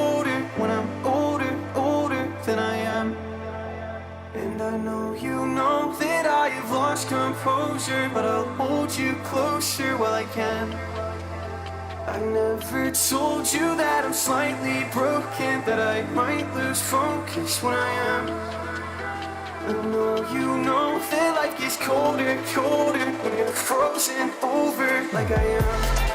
colder when I'm older, older than I am. And I know you know that I have lost composure, but I'll hold you closer while I can. I never told you that I'm slightly broken, that I might lose focus when I am. I know you know that life gets colder, colder when you're frozen over like I am.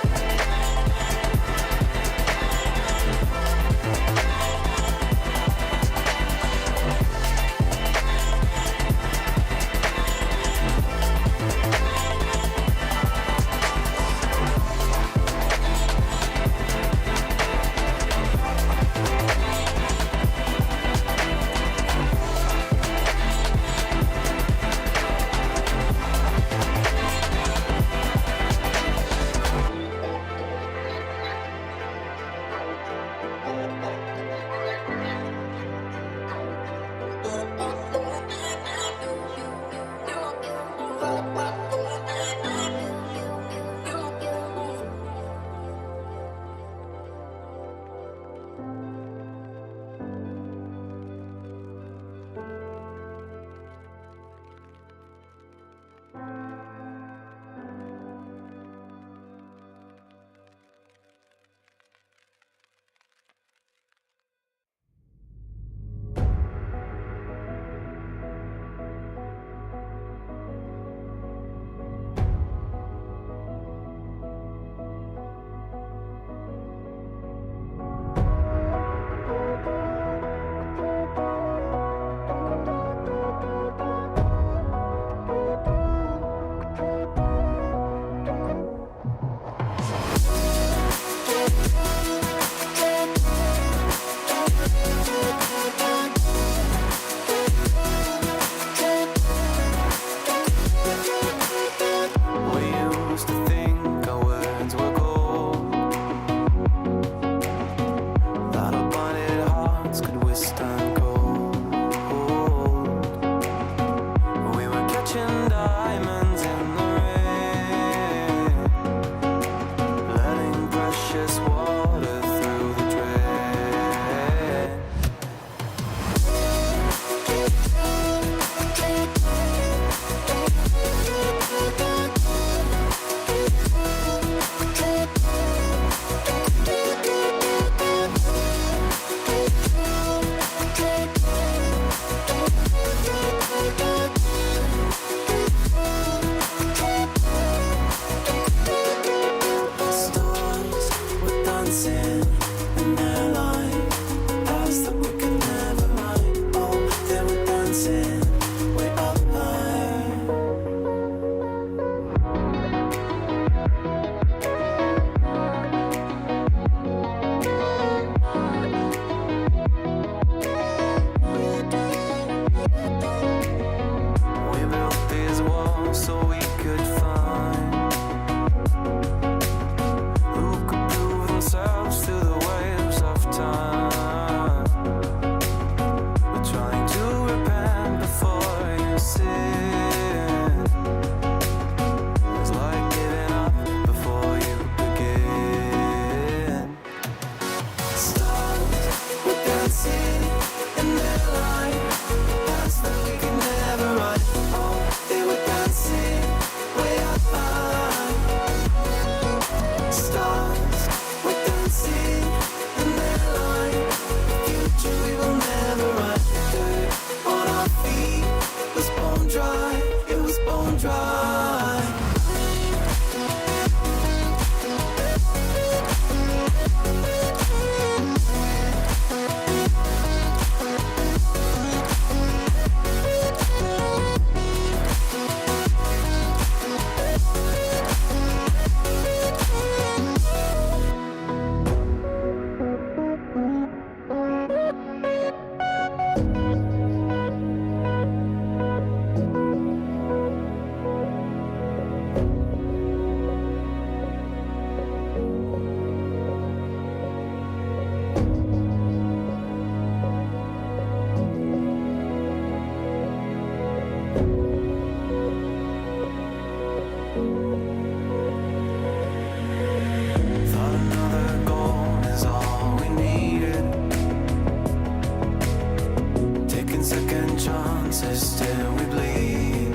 persistent, we bleed.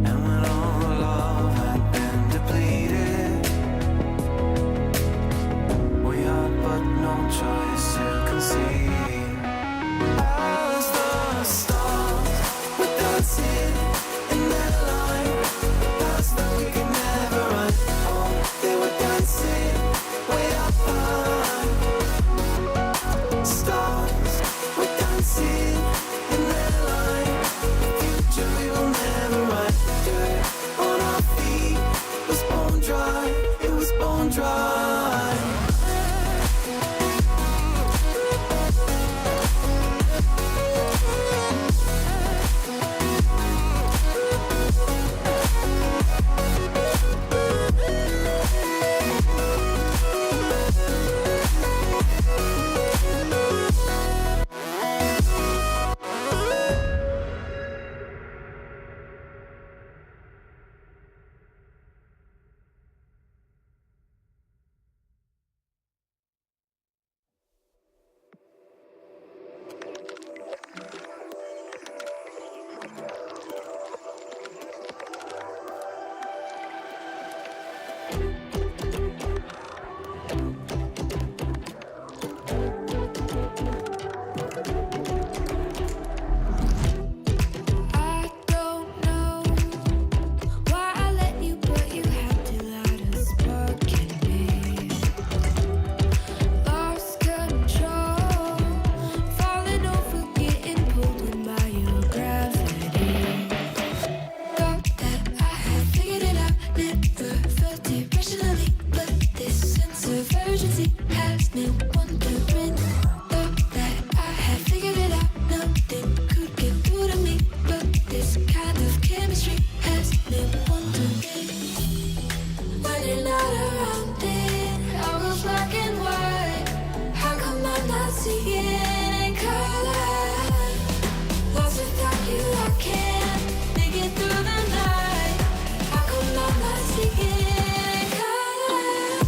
And when all the love had been depleted, we had but no choice to concede. As the stars were dancing in their line, past that we could never run. Oh, they were dancing way up high. Stars were dancing in their line. Future we will never run. Dirt on our feet was bone dry. It was bone dry. I don't know why I let you, but you had to light a spark in me. Lost control, falling over, getting pulled in by your gravity. Thought that I had figured it out, never felt it rationally, but this sense of urgency has me wondering. Thought that I had figured it out, nothing could get through to me, but this kind of chemistry has me wondering. When you're not around it, all goes black and white. How come I'm not seeing in color? Lost without you, I can't make it through the night. How come I'm not seeing in color?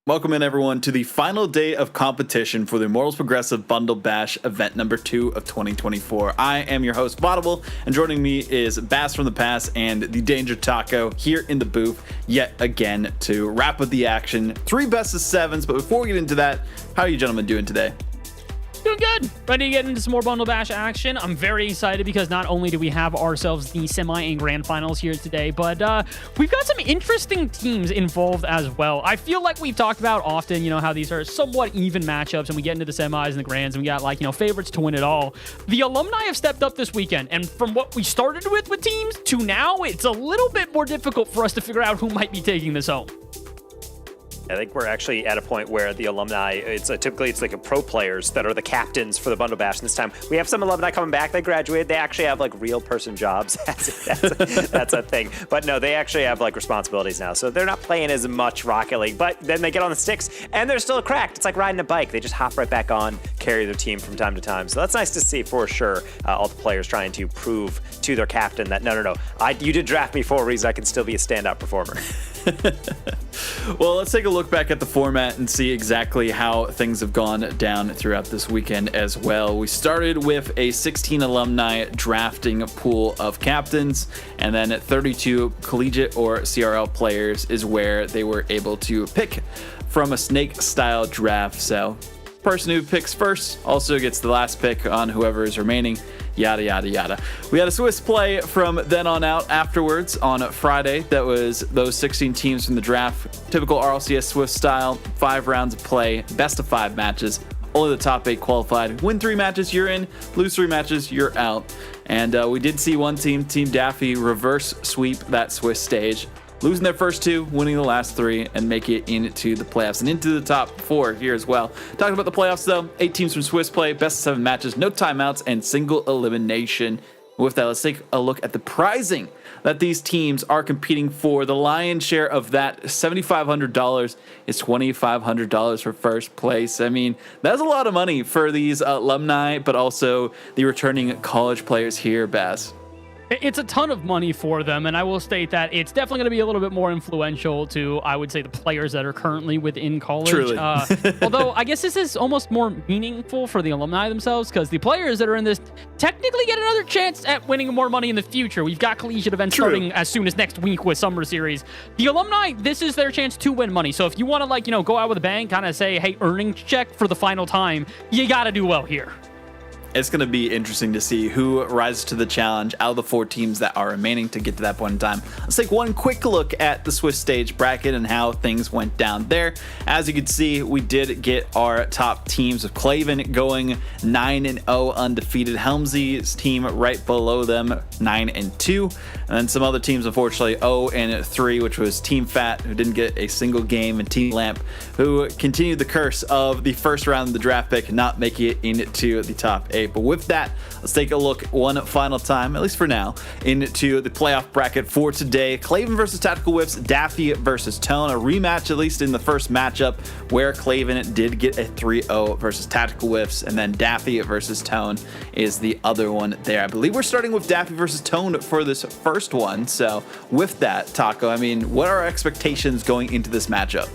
Welcome in, everyone, to the final day of competition for the Immortals Progressive Bundle Bash event number 2 of 2024. I am your host, Vaudable, and joining me is Bass from the Past and the Danger Taco here in the booth yet again to wrap up the action. 3 best of 7s, but before we get into that, how are you gentlemen doing today? Doing good. Ready to get into some more Bundle Bash action. I'm very excited because not only do we have ourselves the semi and grand finals here today, but we've got some interesting teams involved as well. I feel like we've talked about often, how these are somewhat even matchups and we get into the semis and the grands and we got favorites to win it all. The alumni have stepped up this weekend, and from what we started with teams to now, it's a little bit more difficult for us to figure out who might be taking this home. I think we're actually at a point where the alumni, typically it's like a pro players that are the captains for the Bundle Bash. And this time we have some alumni coming back. They graduated. They actually have real person jobs. That's a thing. But no, they actually have responsibilities now. So they're not playing as much Rocket League. But then they get on the sticks and they're still cracked. It's like riding a bike. They just hop right back on, carry their team from time to time. So that's nice to see for sure. All the players trying to prove to their captain that no, you did draft me for a reason. I can still be a standout performer. Well, let's take a look back at the format and see exactly how things have gone down throughout this weekend as well. We started with a 16 alumni drafting pool of captains, and then 32 collegiate or CRL players is where they were able to pick from a snake style draft. So person who picks first also gets the last pick on whoever is remaining. Yada, yada, yada. We had a Swiss play from then on out afterwards on Friday. That was those 16 teams from the draft. Typical RLCS Swiss style, 5 rounds of play, best of 5 matches. Only the top 8 qualified. Win 3 matches, you're in. Lose 3 matches, you're out. And we did see one team, Team Daffy, reverse sweep that Swiss stage, losing their first 2, winning the last 3, and make it into the playoffs and into the top 4 here as well. Talking about the playoffs, though, 8 teams from Swiss play, best of 7 matches, no timeouts, and single elimination. With that, let's take a look at the prizing that these teams are competing for. The lion's share of that $7,500 is $2,500 for first place. I mean, that's a lot of money for these alumni, but also the returning college players here, Bass. It's a ton of money for them, and I will state that it's definitely going to be a little bit more influential to, I would say, the players that are currently within college. Truly. Although, I guess this is almost more meaningful for the alumni themselves, because the players that are in this technically get another chance at winning more money in the future. We've got collegiate events starting as soon as next week with Summer Series. The alumni, this is their chance to win money. So if you want to, go out with a bang, kind of say, hey, earnings check for the final time, you got to do well here. It's going to be interesting to see who rises to the challenge out of the 4 teams that are remaining to get to that point in time. Let's take one quick look at the Swiss stage bracket and how things went down there. As you can see, we did get our top teams of Claven going 9-0 undefeated. Helmsy's team right below them, 9-2. And then some other teams, unfortunately, 0-3, which was Team Fat, who didn't get a single game, and Team Lamp, who continued the curse of the first round of the draft pick, not making it into the top 8. But with that, let's take a look one final time, at least for now, into the playoff bracket for today. Claven versus Tactical Whiffs, Daffy versus Tone. A rematch, at least in the first matchup, where Claven did get a 3-0 versus Tactical Whiffs, and then Daffy versus Tone is the other one there. I believe we're starting with Daffy versus Tone for this first one. So with that, Taco, I mean, what are our expectations going into this matchup?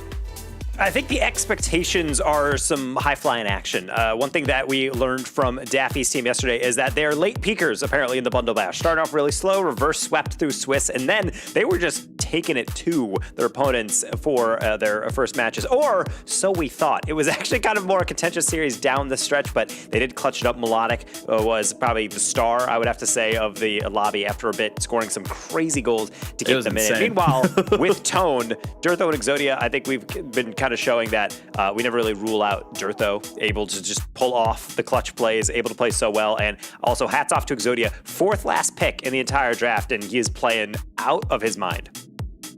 I think the expectations are some high-flying action. One thing that we learned from Daffy's team yesterday is that they're late peakers, apparently, in the Bundle Bash. Started off really slow, reverse swept through Swiss, and then they were just taking it to their opponents for their first matches, or so we thought. It was actually kind of more a contentious series down the stretch, but they did clutch it up. Melodic was probably the star, I would have to say, of the lobby after a bit, scoring some crazy goals to get them in. Meanwhile, with Tone, Dirtho and Exodia, I think we've been kind of showing that we never really rule out Dirtho, able to just pull off the clutch plays, able to play so well. And also hats off to Exodia, 4th last pick in the entire draft, and he is playing out of his mind.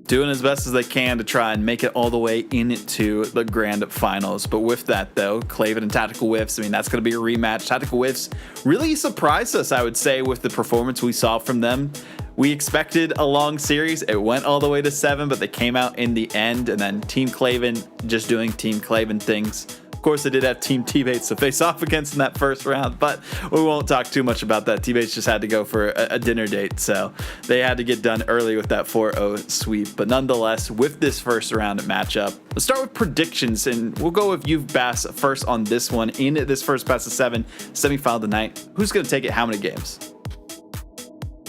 Doing as best as they can to try and make it all the way into the grand finals. But with that, though, Claven and Tactical Whiffs, I mean, that's going to be a rematch. Tactical Whiffs really surprised us, I would say, with the performance we saw from them. We expected a long series. It went all the way to 7, but they came out in the end. And then Team Claven just doing Team Claven things. course, they did have Team Teammates to face off against in that first round, but we won't talk too much about that. Teammates just had to go for a dinner date, so they had to get done early with that 4-0 sweep. But nonetheless, with this first round matchup, let's start with predictions, and we'll go with you, Bass, first on this one. In this first best of 7 semifinal tonight, who's going to take it how many games?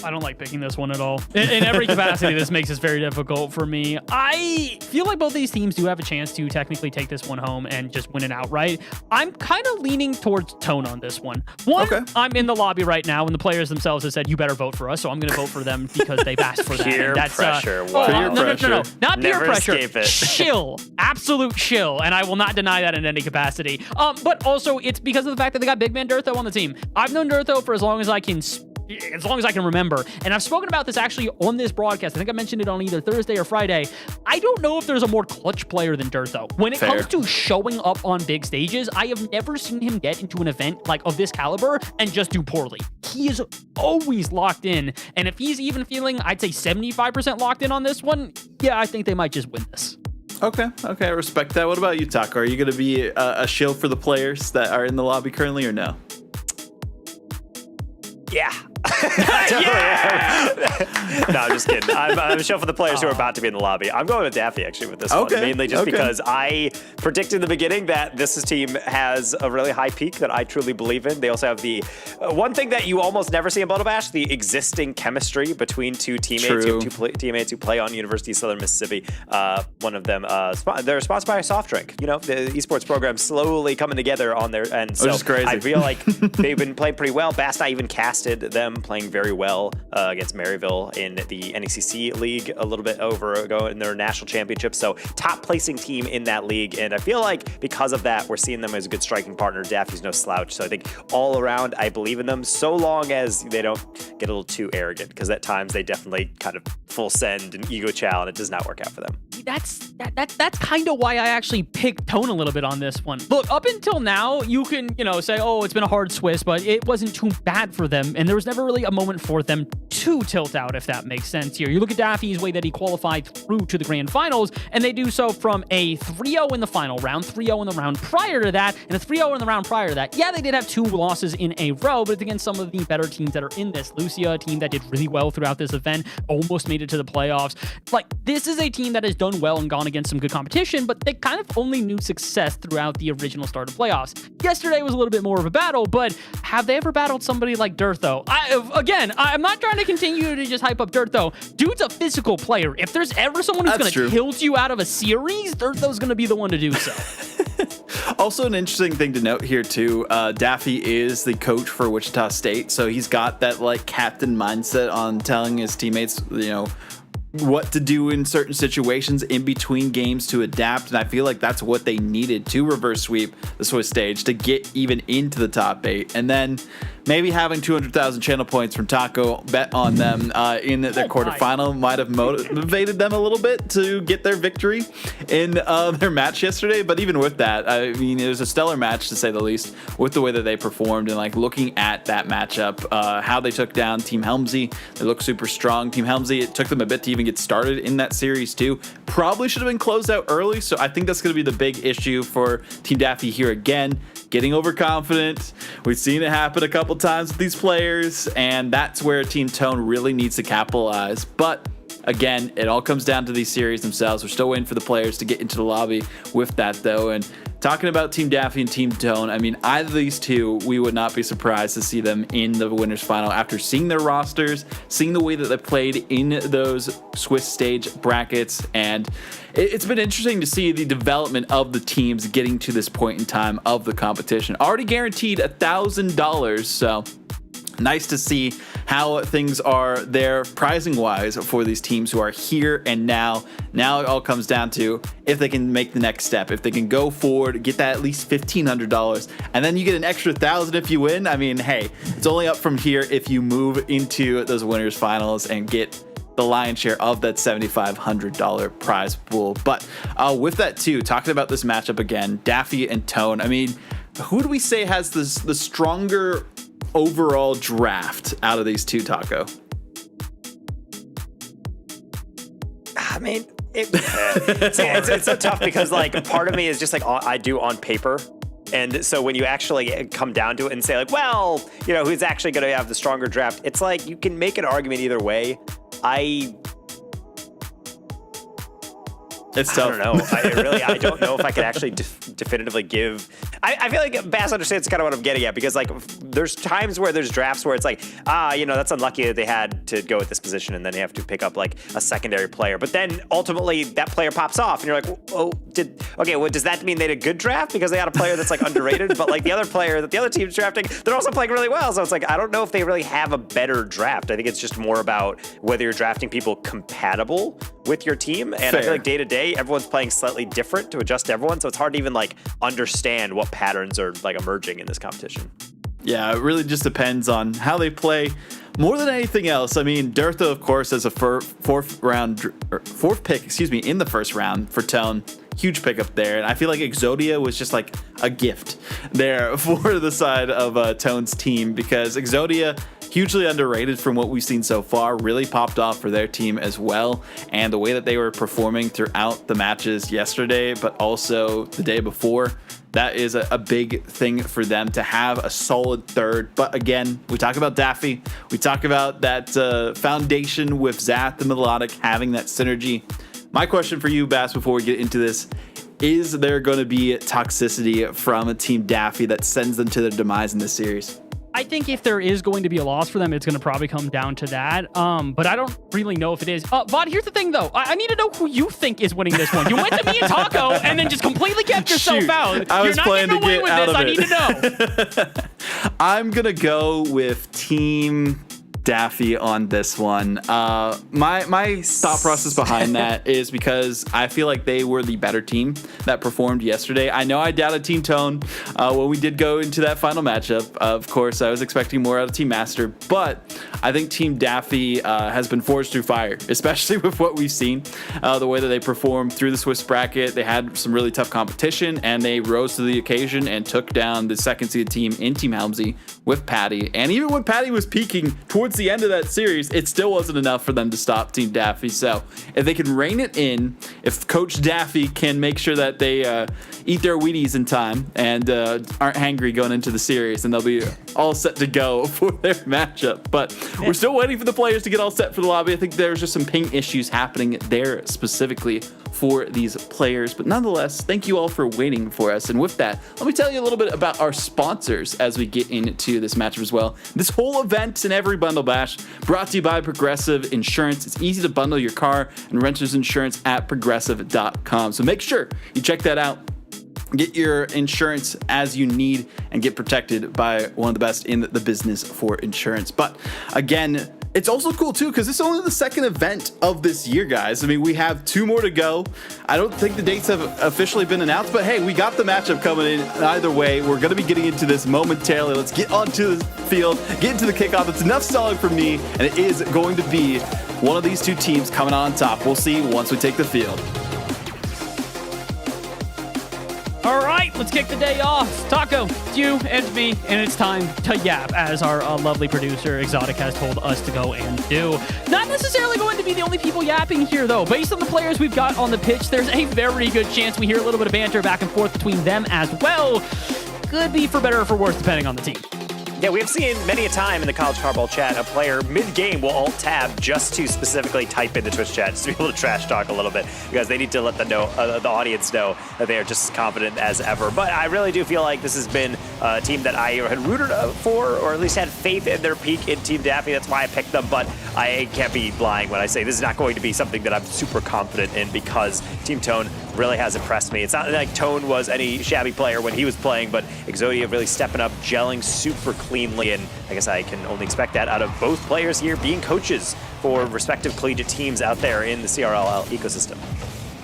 I don't like picking this one at all. In every capacity, this makes this very difficult for me. I feel like both these teams do have a chance to technically take this one home and just win it outright. I'm kind of leaning towards Tone on this one. Okay. I'm in the lobby right now, and the players themselves have said, you better vote for us, so I'm going to vote for them because they've asked for that. Peer pressure. Wow. No. Not Never peer pressure. escape it. Chill. Absolute chill. And I will not deny that in any capacity. But also, it's because of the fact that they got big man Durtho on the team. I've known Durtho for as long as I can remember. And I've spoken about this actually on this broadcast. I think I mentioned it on either Thursday or Friday. I don't know if there's a more clutch player than Durtho. When it comes to showing up on big stages, I have never seen him get into an event like of this caliber and just do poorly. He is always locked in. And if he's even feeling, I'd say 75% locked in on this one, yeah, I think they might just win this. Okay, I respect that. What about you, Taco? Are you going to be a shield for the players that are in the lobby currently or no? Yeah. No, I'm just kidding. I'm a show for the players who are about to be in the lobby. I'm going with Daffy actually with this one, mainly just because I predicted in the beginning that this team has a really high peak that I truly believe in. They also have the one thing that you almost never see in Bundle Bash, the existing chemistry between two teammates. You have two teammates who play on University of Southern Mississippi. One of them, they're sponsored by a soft drink. You know, the esports program slowly coming together on their end. So I feel like they've been playing pretty well. Bast I even casted them playing very well against Maryville in the NECC league a little bit ago in their national championship. So top placing team in that league. And I feel like because of that, we're seeing them as a good striking partner. Daffy's no slouch. So I think all around, I believe in them so long as they don't get a little too arrogant, because at times they definitely kind of full send and ego chow and it does not work out for them. That's kind of why I actually picked Tone a little bit on this one. Look, up until now, you can, say, oh, it's been a hard Swiss, but it wasn't too bad for them. And there was never really a moment for them to tilt out, if that makes sense here. You look at Daffy's way that he qualified through to the grand finals, and they do so from a 3-0 in the final round, 3-0 in the round prior to that, and a 3-0 in the round prior to that. Yeah, they did have 2 losses in a row, but it's against some of the better teams that are in this. Lucia, a team that did really well throughout this event, almost made it to the playoffs. Like, this is a team that has done well and gone against some good competition, but they kind of only knew success throughout the original start of playoffs. Yesterday was a little bit more of a battle, but have they ever battled somebody like Durtho? I'm not trying to continue to just hype up Durtho. Dude's a physical player. If there's ever someone who's going to tilt you out of a series, Durtho's going to be the one to do so. Also, an interesting thing to note here too, Daffy is the coach for Wichita State, so he's got that captain mindset on telling his teammates, what to do in certain situations in between games to adapt, and I feel like that's what they needed to reverse sweep the Swiss stage to get even into the top 8, and then maybe having 200,000 channel points from Taco bet on them in their quarterfinal might have motivated them a little bit to get their victory in their match yesterday. But even with that, I mean, it was a stellar match to say the least with the way that they performed, and looking at that matchup, how they took down Team Helmsy. They look super strong. Team Helmsy, it took them a bit to even get started in that series too. Probably should have been closed out early, so I think that's going to be the big issue for Team Daffy here again. Getting overconfident. We've seen it happen a couple times with these players, and that's where Team Tone really needs to capitalize. But again, it all comes down to these series themselves. We're still waiting for the players to get into the lobby with that, though. And talking about Team Daffy and Team Tone, I mean, either of these two, we would not be surprised to see them in the winners final after seeing their rosters, seeing the way that they played in those Swiss stage brackets. And it's been interesting to see the development of the teams getting to this point in time of the competition. Already guaranteed $1,000, so nice to see how things are there pricing wise for these teams who are here and now. Now it all comes down to if they can make the next step, if they can go forward, get that at least $1,500, and then you get an extra $1,000 if you win. I mean, hey, it's only up from here if you move into those winners finals and get the lion's share of that $7,500 prize pool. But with that too, talking about this matchup again, Daffy and Tone, I mean, who do we say has the stronger overall draft out of these two, Taco? I mean, it's so tough because part of me is just I do on paper And so when you actually come down to it and say like, well, you know, who's actually going to have the stronger draft? It's like you can make an argument either way. It's tough. I don't know. I don't know if I could actually definitively give. I feel like Bass understands kind of what I'm getting at, because like there's times where there's drafts where it's like, that's unlucky that they had to go at this position and then you have to pick up like a secondary player. But then ultimately that player pops off and you're like, does that mean they did a good draft because they had a player that's like underrated, but like the other player that the other team's drafting, they're also playing really well. So it's like, I don't know if they really have a better draft. I think it's just more about whether you're drafting people compatible with your team. And Fair. I feel like day to day, everyone's playing slightly different to adjust to everyone. So it's hard to even like understand what patterns are like emerging in this competition. Yeah, it really just depends on how they play more than anything else. I mean, Dirtha, of course, as a fourth pick, in the first round for Tone. Huge pickup there. And I feel like Exodia was just like a gift there for the side of Tone's team, because Exodia, hugely underrated from what we've seen so far, really popped off for their team as well. And the way that they were performing throughout the matches yesterday, but also the day before, that is a big thing for them to have a solid third. But again, we talk about Daffy. We talk about that foundation with Zath and Melodic having that synergy. My question for you, Bass, before we get into this, is there going to be toxicity from a Team Daffy that sends them to their demise in this series? I think if there is going to be a loss for them, it's going to probably come down to that. But I don't really know if it is. Vaughn, here's the thing, though. I need to know who you think is winning this one. You went to me and Taco and then just completely kept yourself out. I was You're not planning getting to away get with out this. of I it. need to know. I'm going to go with Team Daffy on this one. My thought process behind that is because I feel like they were the better team that performed yesterday. I know I doubted Team Tone when we did go into that final matchup. Of course, I was expecting more out of Team Master, but I think Team Daffy has been forged through fire, especially with what we've seen, the way that they performed through the Swiss bracket. They had some really tough competition, and they rose to the occasion and took down the second seed team in Team Helmsy with Patty. And even when Patty was peaking towards the end of that series, it still wasn't enough for them to stop Team Daffy. So if they can rein it in, if Coach Daffy can make sure that they eat their Wheaties in time and aren't hangry going into the series, then they'll be all set to go for their matchup. But we're still waiting for the players to get all set for the lobby. I think there's just some ping issues happening there specifically for these players. But nonetheless, thank you all for waiting for us. And with that, let me tell you a little bit about our sponsors as we get into this matchup as well. This whole event and every Bundle Bash brought to you by Progressive Insurance. It's easy to bundle your car and renter's insurance at progressive.com. So make sure you check that out. Get your insurance as you need and get protected by one of the best in the business for insurance. But again, it's also cool too because this is only the second event of this year, guys. I mean, we have 2 more to go. I don't think the dates have officially been announced, but hey, we got the matchup coming in either way. We're going to be getting into this momentarily. Let's get onto the field, get into the kickoff. It's enough stalling for me, and it is going to be one of these 2 teams coming on top. We'll see once we take the field. All right, let's kick the day off. Taco, it's you and me, and it's time to yap, as our lovely producer, Exotic, has told us to go and do. Not necessarily going to be the only people yapping here, though. Based on the players we've got on the pitch, there's a very good chance we hear a little bit of banter back and forth between them as well. Could be for better or for worse, depending on the team. Yeah, we've seen many a time in the CollegeCarball chat, a player mid-game will alt-tab just to specifically type into Twitch chat, just to be able to trash talk a little bit, because they need to let the audience know that they are just as confident as ever. But I really do feel like this has been a team that I had rooted for, or at least had faith in their peak in Team Daffy. That's why I picked them, but I can't be lying when I say this is not going to be something that I'm super confident in, because Team Tone really has impressed me. It's not like Tone was any shabby player when he was playing, but Exodia really stepping up, gelling super cleanly, and I guess I can only expect that out of both players here being coaches for respective collegiate teams out there in the CRL ecosystem.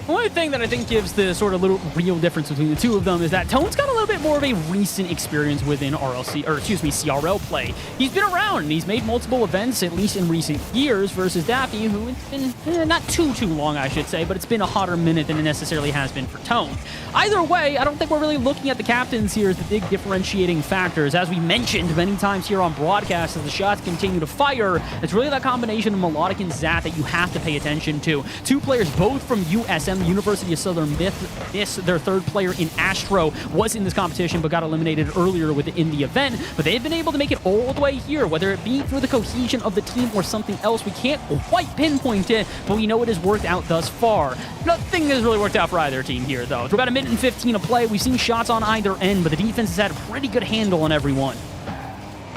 One thing that I think gives the sort of little real difference between the 2 of them is that Tone's got a little bit more of a recent experience within CRL play. He's been around and he's made multiple events, at least in recent years, versus Daffy, who it's been not too long, I should say, but it's been a hotter minute than it necessarily has been for Tone. Either way, I don't think we're really looking at the captains here as the big differentiating factors. As we mentioned many times here on broadcast, as the shots continue to fire, it's really that combination of Melodic and Zath that you have to pay attention to. 2 players both from USM them. University of Southern Miss, their third player in Astro, was in this competition but got eliminated earlier within the event. But they've been able to make it all the way here, whether it be through the cohesion of the team or something else. We can't quite pinpoint it, but we know it has worked out thus far. Nothing has really worked out for either team here, though. Through about a minute and 15 of play, we've seen shots on either end, but the defense has had a pretty good handle on everyone.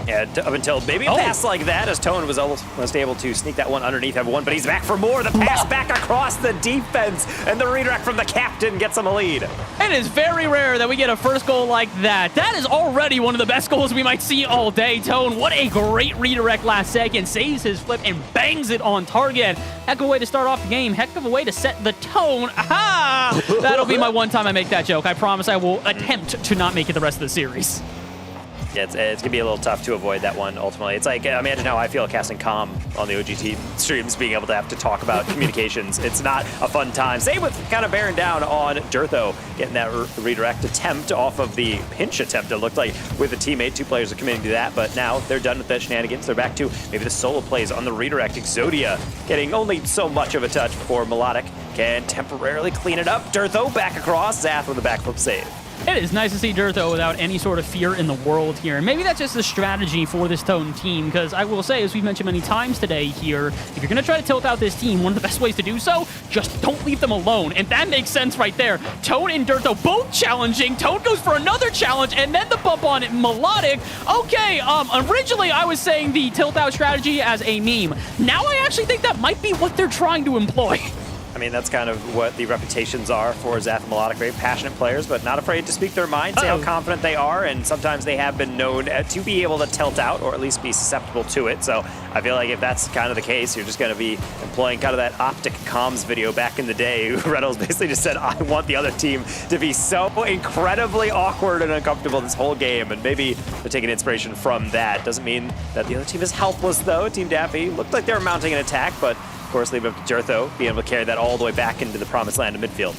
Yeah, up until maybe a pass like that, as Tone was almost able to sneak that one underneath everyone, but he's back for more. The pass back across the defense, and the redirect from the captain gets him a lead. It is very rare that we get a first goal like that. That is already one of the best goals we might see all day. Tone, what a great redirect last second. Saves his flip and bangs it on target. Heck of a way to start off the game. Heck of a way to set the tone. Aha! That'll be my one time I make that joke. I promise I will attempt to not make it the rest of the series. Yeah, it's going to be a little tough to avoid that one, ultimately. It's like, imagine how I feel casting comm on the OGT streams, being able to have to talk about communications. It's not a fun time. Same with kind of bearing down on Durtho, getting that redirect attempt off of the pinch attempt, it looked like, with a teammate. 2 players are committing to that, but now they're done with the shenanigans. They're back to maybe the solo plays on the redirect. Exodia getting only so much of a touch before Melodic can temporarily clean it up. Durtho back across, Zath with a backflip save. It is nice to see Durtho without any sort of fear in the world here. And maybe that's just the strategy for this Tone team, because I will say, as we've mentioned many times today here, if you're going to try to tilt out this team, one of the best ways to do so, just don't leave them alone. And that makes sense right there. Tone and Durtho both challenging. Tone goes for another challenge, and then the bump on it. Melodic. Okay, originally I was saying the tilt out strategy as a meme. Now I actually think that might be what they're trying to employ. I mean, that's kind of what the reputations are for Zath and Melodic. Very passionate players, but not afraid to speak their mind, say how confident they are, and sometimes they have been known to be able to tilt out or at least be susceptible to it. So I feel like if that's kind of the case, you're just going to be employing kind of that optic comms video back in the day. Reynolds basically just said, I want the other team to be so incredibly awkward and uncomfortable this whole game, and maybe they're taking inspiration from that. Doesn't mean that the other team is helpless, though. Team Daffy looked like they were mounting an attack, but of course, leave it up to Durtho, being able to carry that all the way back into the promised land of midfield.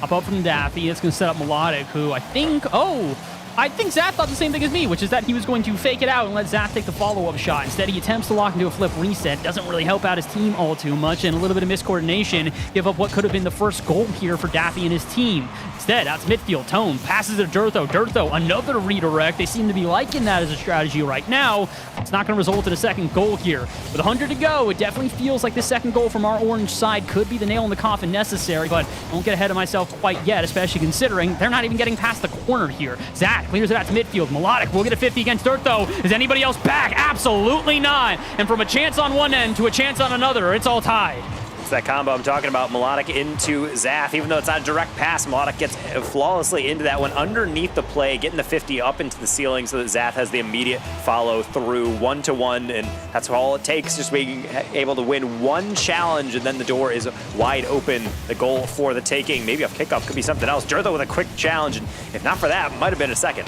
Up from Daffy, it's going to set up Melodic, who I think Zath thought the same thing as me, which is that he was going to fake it out and let Zath take the follow-up shot. Instead, he attempts to lock into a flip reset. Doesn't really help out his team all too much, and a little bit of miscoordination give up what could have been the first goal here for Daffy and his team. Instead, out to midfield, Tone passes to Durtho. Durtho, another redirect. They seem to be liking that as a strategy right now. It's not going to result in a second goal here. With 100 to go, it definitely feels like the second goal from our orange side could be the nail in the coffin necessary, but I won't get ahead of myself quite yet, especially considering they're not even getting past the corner here. Zath clears it out to midfield. Melodic will get a 50 against Durtho. Is anybody else back? Absolutely not. And from a chance on one end to a chance on another, it's all tied. It's that combo I'm talking about, Melodic into Zath. Even though it's not a direct pass, Melodic gets flawlessly into that one underneath the play, getting the 50 up into the ceiling so that Zath has the immediate follow through 1-to-1, and that's all it takes, just being able to win one challenge, and then the door is wide open. The goal for the taking, maybe a kickoff, could be something else. Durtho with a quick challenge, and if not for that, might have been a second.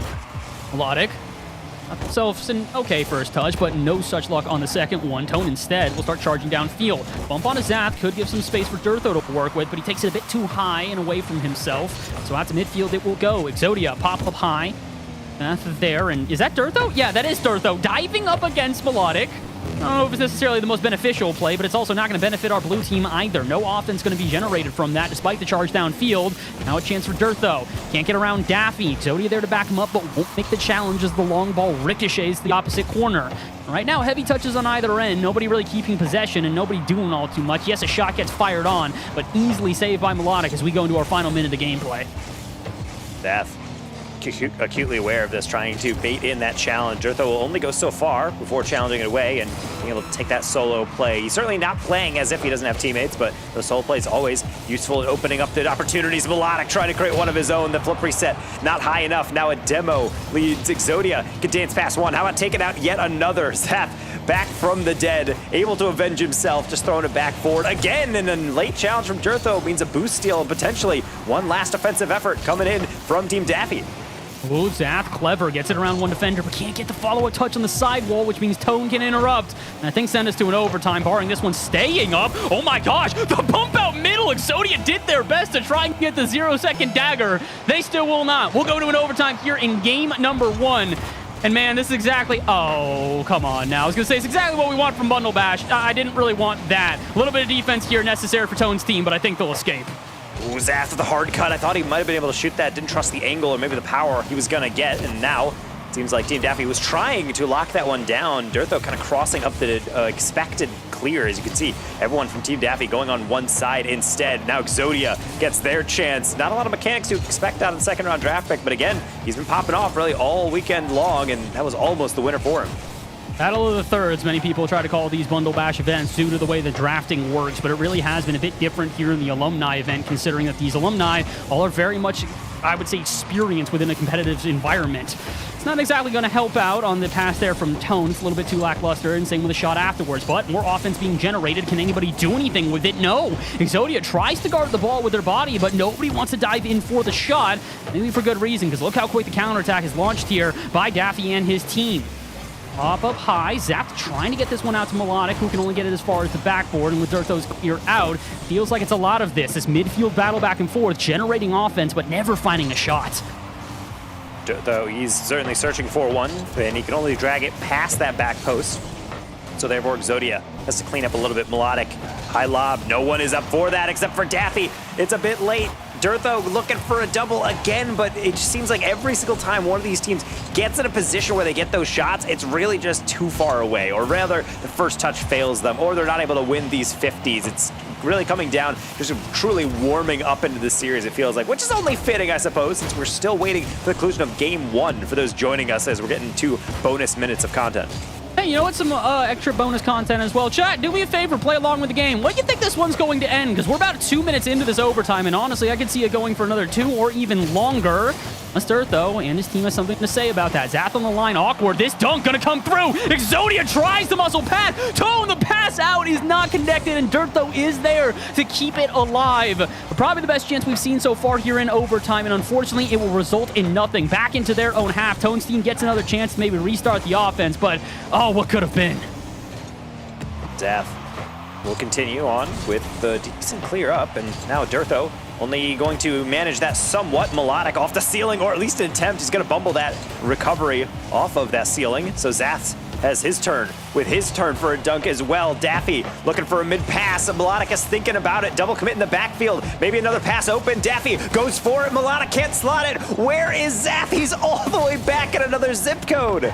Melodic. Himself an okay first touch, but no such luck on the second one. Tone instead will start charging downfield. Bump on a Zath could give some space for Durtho to work with, but he takes it a bit too high and away from himself. So out to midfield it will go. Exodia pop up high. Zath there, and is that Durtho? Yeah, that is Durtho. Diving up against Melodic. I don't know if it's necessarily the most beneficial play, but it's also not going to benefit our blue team either. No offense going to be generated from that, despite the charge downfield. Now a chance for Durtho. Can't get around Daffy. Exodia there to back him up, but won't make the challenge as the long ball ricochets to the opposite corner. Right now, heavy touches on either end. Nobody really keeping possession and nobody doing all too much. Yes, a shot gets fired on, but easily saved by Melodic as we go into our final minute of gameplay. Zath acutely aware of this, trying to bait in that challenge. Durtho will only go so far before challenging it away and being able to take that solo play. He's certainly not playing as if he doesn't have teammates, but the solo play is always useful in opening up the opportunities. Melodic trying to create one of his own. The flip reset not high enough. Now a demo leads Exodia. Can dance past one. How about taking out yet another? Zath back from the dead, able to avenge himself, just throwing it back forward again. And a late challenge from Durtho means a boost steal and potentially one last offensive effort coming in from Team Daffy. Ooh, Zath, clever, gets it around one defender, but can't get the follow-up touch on the sidewall, which means Tone can interrupt. And I think send us to an overtime, barring this one staying up. Oh my gosh, the bump out middle. Exodia did their best to try and get the 0-second dagger. They still will not. We'll go to an overtime here in game number 1. And man, this is exactly, oh, come on now. I was going to say, it's exactly what we want from Bundle Bash. I didn't really want that. A little bit of defense here necessary for Tone's team, but I think they'll escape. Ooh, Zath with the hard cut. I thought he might have been able to shoot that. Didn't trust the angle or maybe the power he was going to get. And now it seems like Team Daffy was trying to lock that one down. Dirtho kind of crossing up the expected clear. As you can see, everyone from Team Daffy going on one side instead. Now Exodia gets their chance. Not a lot of mechanics to expect out of the second round draft pick, but again, he's been popping off really all weekend long, and that was almost the winner for him. Battle of the Thirds, many people try to call these Bundle Bash events due to the way the drafting works, but it really has been a bit different here in the alumni event, considering that these alumni all are very much, I would say, experienced within a competitive environment. It's not exactly going to help out on the pass there from Tone. It's a little bit too lackluster, and same with the shot afterwards, but more offense being generated. Can anybody do anything with it? No. Exodia tries to guard the ball with their body, but nobody wants to dive in for the shot, maybe for good reason, because look how quick the counterattack is launched here by Daffy and his team. Pop up high. Zap trying to get this one out to Melodic, who can only get it as far as the backboard. And with Dirtho's clear out, feels like it's a lot of this midfield battle back and forth, generating offense, but never finding a shot. Though he's certainly searching for one, and he can only drag it past that back post. So therefore, Exodia has to clean up a little bit. Melodic, high lob. No one is up for that except for Daffy. It's a bit late. Dirtho looking for a double again, but it just seems like every single time one of these teams gets in a position where they get those shots, it's really just too far away, or rather, the first touch fails them, or they're not able to win these 50s. It's really coming down, just truly warming up into the series, it feels like, which is only fitting, I suppose, since we're still waiting for the conclusion of Game 1 for those joining us as we're getting 2 bonus minutes of content. Hey, you know what? Some extra bonus content as well. Chat, do me a favor, play along with the game. What do you think this one's going to end? Because we're about 2 minutes into this overtime, and honestly, I could see it going for another 2 or even longer. Dirtho and his team has something to say about that. Zath on the line, awkward. This dunk gonna come through. Exodia tries the muscle pass. Tone, the pass out is not connected, and Dirtho is there to keep it alive. But probably the best chance we've seen so far here in overtime, and unfortunately, it will result in nothing. Back into their own half. Tone's team gets another chance to maybe restart the offense, but oh, what could have been? Zath will continue on with the decent clear up, and now Dirtho only going to manage that somewhat. Melodic off the ceiling, or at least an attempt. He's going to bumble that recovery off of that ceiling. So Zath has his turn with his turn for a dunk as well. Daffy looking for a mid-pass. Melodic is thinking about it. Double commit in the backfield. Maybe another pass open. Daffy goes for it. Melodic can't slot it. Where is Zath? He's all the way back at another zip code.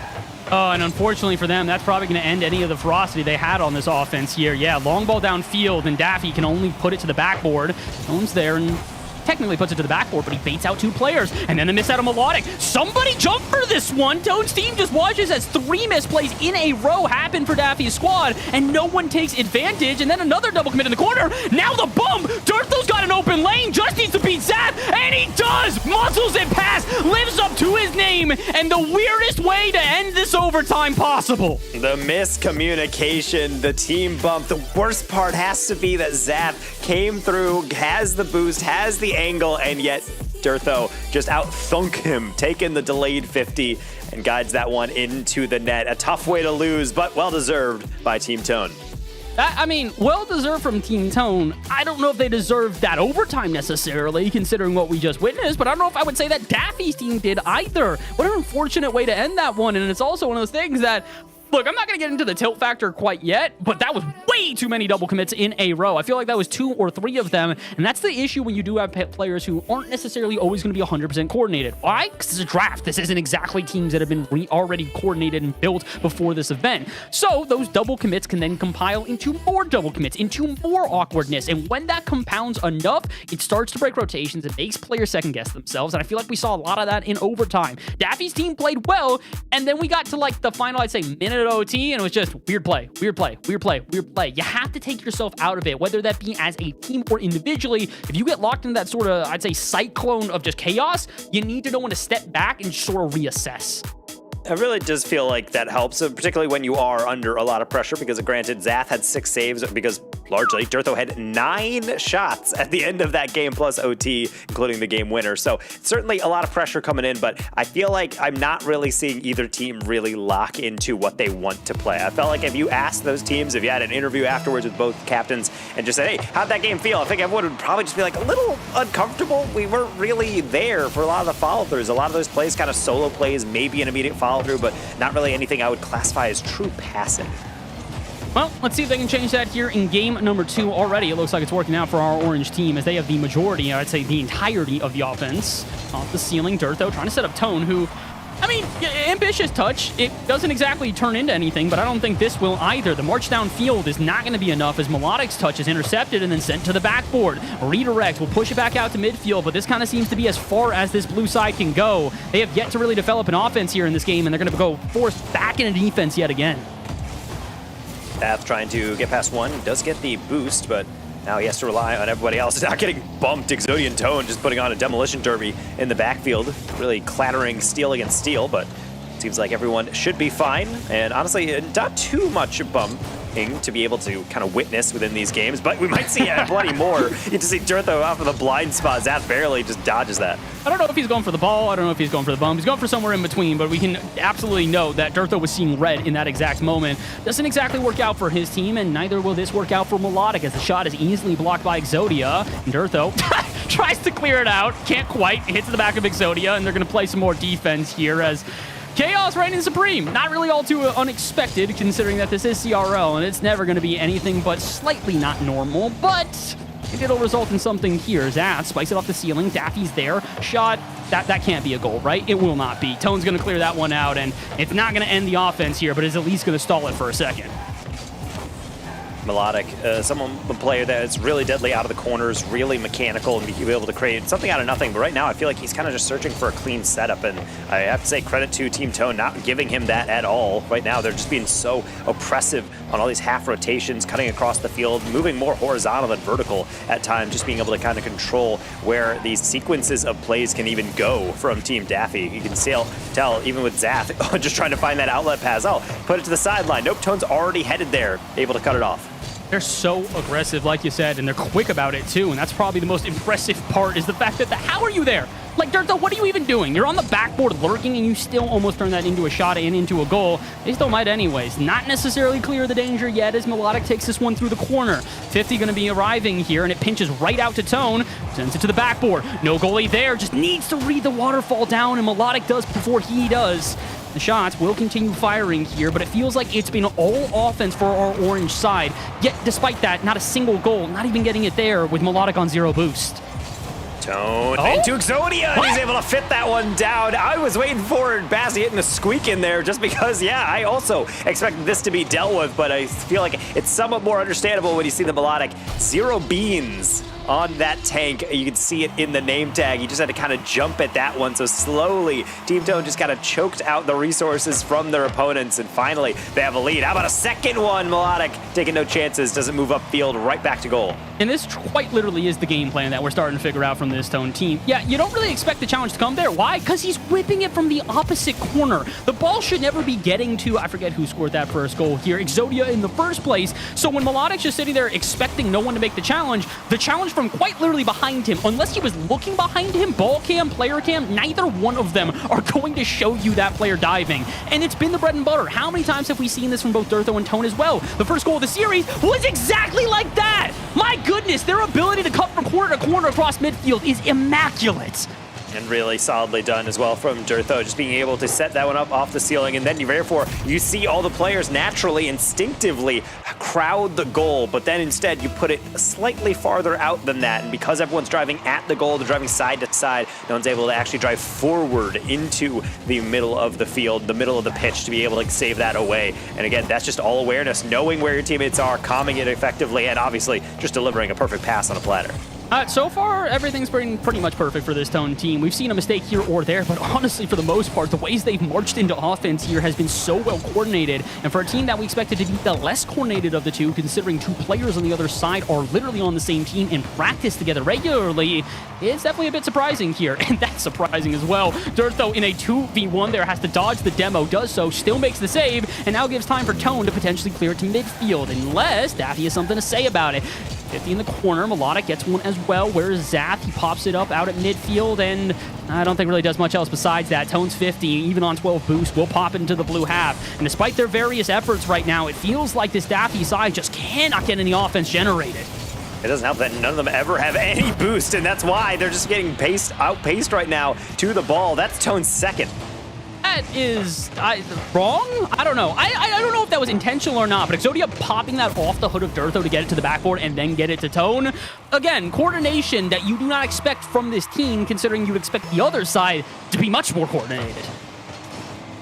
Oh, and unfortunately for them, that's probably going to end any of the ferocity they had on this offense here. Yeah, long ball downfield, and Daffy can only put it to the backboard. Tone's there, and technically puts it to the backboard, but he baits out 2 players, and then the miss out of Melodic. Somebody jump for this one. Tone's team just watches as 3 misplays in a row happen for Daffy's squad, and no one takes advantage, and then another double commit in the corner. Now the bump! Dirtho's got an open lane, just needs to beat Zath, and he does! Muscles it past, lives up to his name, and the weirdest way to end this overtime possible. The miscommunication, the team bump. The worst part has to be that Zath came through, has the boost, has the angle, and yet Dirtho just out-thunk him, taking the delayed 50 and guides that one into the net. A tough way to lose, but well-deserved by Team Tone. I mean, well-deserved from Team Tone. I don't know if they deserve that overtime necessarily, considering what we just witnessed, but I don't know if I would say that Daffy's team did either. What an unfortunate way to end that one, and it's also one of those things that, look, I'm not going to get into the tilt factor quite yet, but that was way too many double commits in a row. I feel like that was 2 or 3 of them, and that's the issue when you do have players who aren't necessarily always going to be 100% coordinated. Why? Because it's a draft. This isn't exactly teams that have been already coordinated and built before this event. So those double commits can then compile into more double commits, into more awkwardness, and when that compounds enough, it starts to break rotations. It makes players second-guess themselves, and I feel like we saw a lot of that in overtime. Daffy's team played well, and then we got to like the final, I'd say, minute of OT, and it was just weird play, weird play, weird play, weird play. You have to take yourself out of it, whether that be as a team or individually. If you get locked in that sort of, I'd say, cyclone of just chaos, you need to know when to step back and sort of reassess. It really does feel like that helps, particularly when you are under a lot of pressure, because granted, Zath had 6 saves, because largely Dirtho had 9 shots at the end of that game plus OT, including the game winner. So certainly a lot of pressure coming in, but I feel like I'm not really seeing either team really lock into what they want to play. I felt like if you asked those teams, if you had an interview afterwards with both captains and just said, hey, how'd that game feel? I think everyone would probably just be like a little uncomfortable. We weren't really there for a lot of the follow-throughs. A lot of those plays, kind of solo plays, maybe an immediate follow-through, but not really anything I would classify as true passing. Well, let's see if they can change that here in game number 2 already. It looks like it's working out for our orange team as they have the majority, I'd say the entirety of the offense. Off the ceiling, Dirtho trying to set up Tone, who, I mean, ambitious touch. It doesn't exactly turn into anything, but I don't think this will either. The march downfield is not going to be enough as Melodic's touch is intercepted and then sent to the backboard. Redirect will push it back out to midfield, but this kind of seems to be as far as this blue side can go. They have yet to really develop an offense here in this game, and they're going to go forced back into defense yet again. Path trying to get past one, does get the boost, but now he has to rely on everybody else. He's not getting bumped. Exodian Tone just putting on a demolition derby in the backfield, really clattering steel against steel, but seems like everyone should be fine. And honestly, not too much bumping to be able to kind of witness within these games, but we might see plenty more. You just see Dirtho off of the blind spot. Zath barely just dodges that. I don't know if he's going for the ball. I don't know if he's going for the bump. He's going for somewhere in between, but we can absolutely know that Dirtho was seeing red in that exact moment. Doesn't exactly work out for his team, and neither will this work out for Melodic as the shot is easily blocked by Exodia. And Dirtho tries to clear it out. Can't quite. Hits the back of Exodia, and they're going to play some more defense here as Chaos reigning supreme. Not really all too unexpected considering that this is CRL, and it's never going to be anything but slightly not normal, but it'll result in something here. Zath spikes it off the ceiling. Daffy's there. Shot. That can't be a goal, right? It will not be. Tone's going to clear that one out, and it's not going to end the offense here, but it's at least going to stall it for a second. Melodic, a player that's really deadly out of the corners, really mechanical, and be able to create something out of nothing. But right now, I feel like he's kind of just searching for a clean setup, and I have to say credit to Team Tone not giving him that at all. Right now, they're just being so oppressive on all these half rotations, cutting across the field, moving more horizontal than vertical at times, just being able to kind of control where these sequences of plays can even go from Team Daffy. You can tell, even with Zath, just trying to find that outlet pass. Oh, put it to the sideline. Nope, Tone's already headed there, able to cut it off. They're so aggressive, like you said, and they're quick about it, too. And that's probably the most impressive part is the fact that how are you there? Like, Dirtho, what are you even doing? You're on the backboard lurking, and you still almost turn that into a shot and into a goal. They still might anyways. Not necessarily clear the danger yet as Melodic takes this one through the corner. 50 going to be arriving here, and it pinches right out to Tone. Sends it to the backboard. No goalie there. Just needs to read the waterfall down, and Melodic does before he does. The shots will continue firing here, but it feels like it's been all offense for our orange side. Yet, despite that, not a single goal, not even getting it there with Melodic on 0 boost. Tone into Exodia, and he's able to fit that one down. I was waiting for Bazzi hitting a squeak in there just because, yeah, I also expected this to be dealt with, but I feel like it's somewhat more understandable when you see the Melodic 0 beans on that tank. You can see it in the name tag. You just had to kind of jump at that one. So slowly, Team Tone just kind of choked out the resources from their opponents. And finally, they have a lead. How about a second one? Melodic taking no chances. Doesn't move upfield, right back to goal. And this quite literally is the game plan that we're starting to figure out from this Tone team. Yeah, you don't really expect the challenge to come there. Why? Because he's whipping it from the opposite corner. The ball should never be getting to, I forget who scored that first goal here, Exodia in the first place. So when Melodic's just sitting there expecting no one to make the challenge from quite literally behind him, unless he was looking behind him, ball cam, player cam, neither one of them are going to show you that player diving. And it's been the bread and butter. How many times have we seen this from both Dirtho and Tone as well? The first goal of the series was exactly like that. My goodness, their ability to cut from corner to corner across midfield is immaculate. And really solidly done as well from Dirtho, just being able to set that one up off the ceiling. And then therefore you see all the players naturally, instinctively crowd the goal, but then instead you put it slightly farther out than that. And because everyone's driving at the goal, they're driving side to side, no one's able to actually drive forward into the middle of the field, the middle of the pitch to be able to save that away. And again, that's just all awareness, knowing where your teammates are, calming it effectively, and obviously just delivering a perfect pass on a platter. So far, everything's been pretty much perfect for this Tone team. We've seen a mistake here or there, but honestly, for the most part, the ways they've marched into offense here has been so well coordinated. And for a team that we expected to be the less coordinated of the two, considering two players on the other side are literally on the same team and practice together regularly, it's definitely a bit surprising here. And that's surprising as well. Dirtho in a 2v1 there has to dodge the demo, does so, still makes the save, and now gives time for Tone to potentially clear it to midfield, unless Daffy has something to say about it. 50 in the corner, Melodic gets one as well. Where's Zath? He pops it up out at midfield, and I don't think really does much else besides that. Tone's 50, even on 12 boost, will pop it into the blue half. And despite their various efforts right now, it feels like this Daffy side just cannot get any offense generated. It doesn't help that none of them ever have any boost, and that's why they're just getting outpaced right now to the ball. That's Tone's second. that is wrong. I don't know. I don't know if that was intentional or not, but Exodia popping that off the hood of Durtho to get it to the backboard and then get it to Tone. Again, coordination that you do not expect from this team, considering you'd expect the other side to be much more coordinated.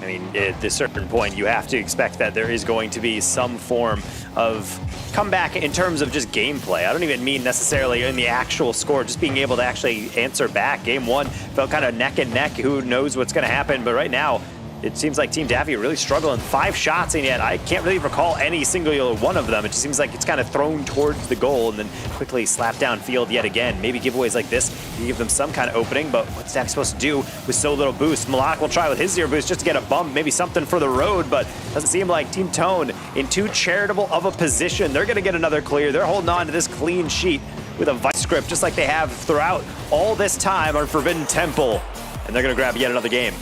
I mean, at a certain point, you have to expect that there is going to be some form of comeback in terms of just gameplay. I don't even mean necessarily in the actual score, just being able to actually answer back. Game one felt kind of neck and neck. Who knows what's going to happen? But right now, it seems like Team Daffy really struggling. 5 shots, and yet I can't really recall any single one of them. It just seems like it's kind of thrown towards the goal and then quickly slapped downfield yet again. Maybe giveaways like this, you give them some kind of opening, but what's Daffy supposed to do with so little boost? Melodic will try with his 0 boost just to get a bump, maybe something for the road, but doesn't seem like Team Tone in too charitable of a position. They're going to get another clear. They're holding on to this clean sheet with a vice grip, just like they have throughout all this time on Forbidden Temple, and they're going to grab yet another game.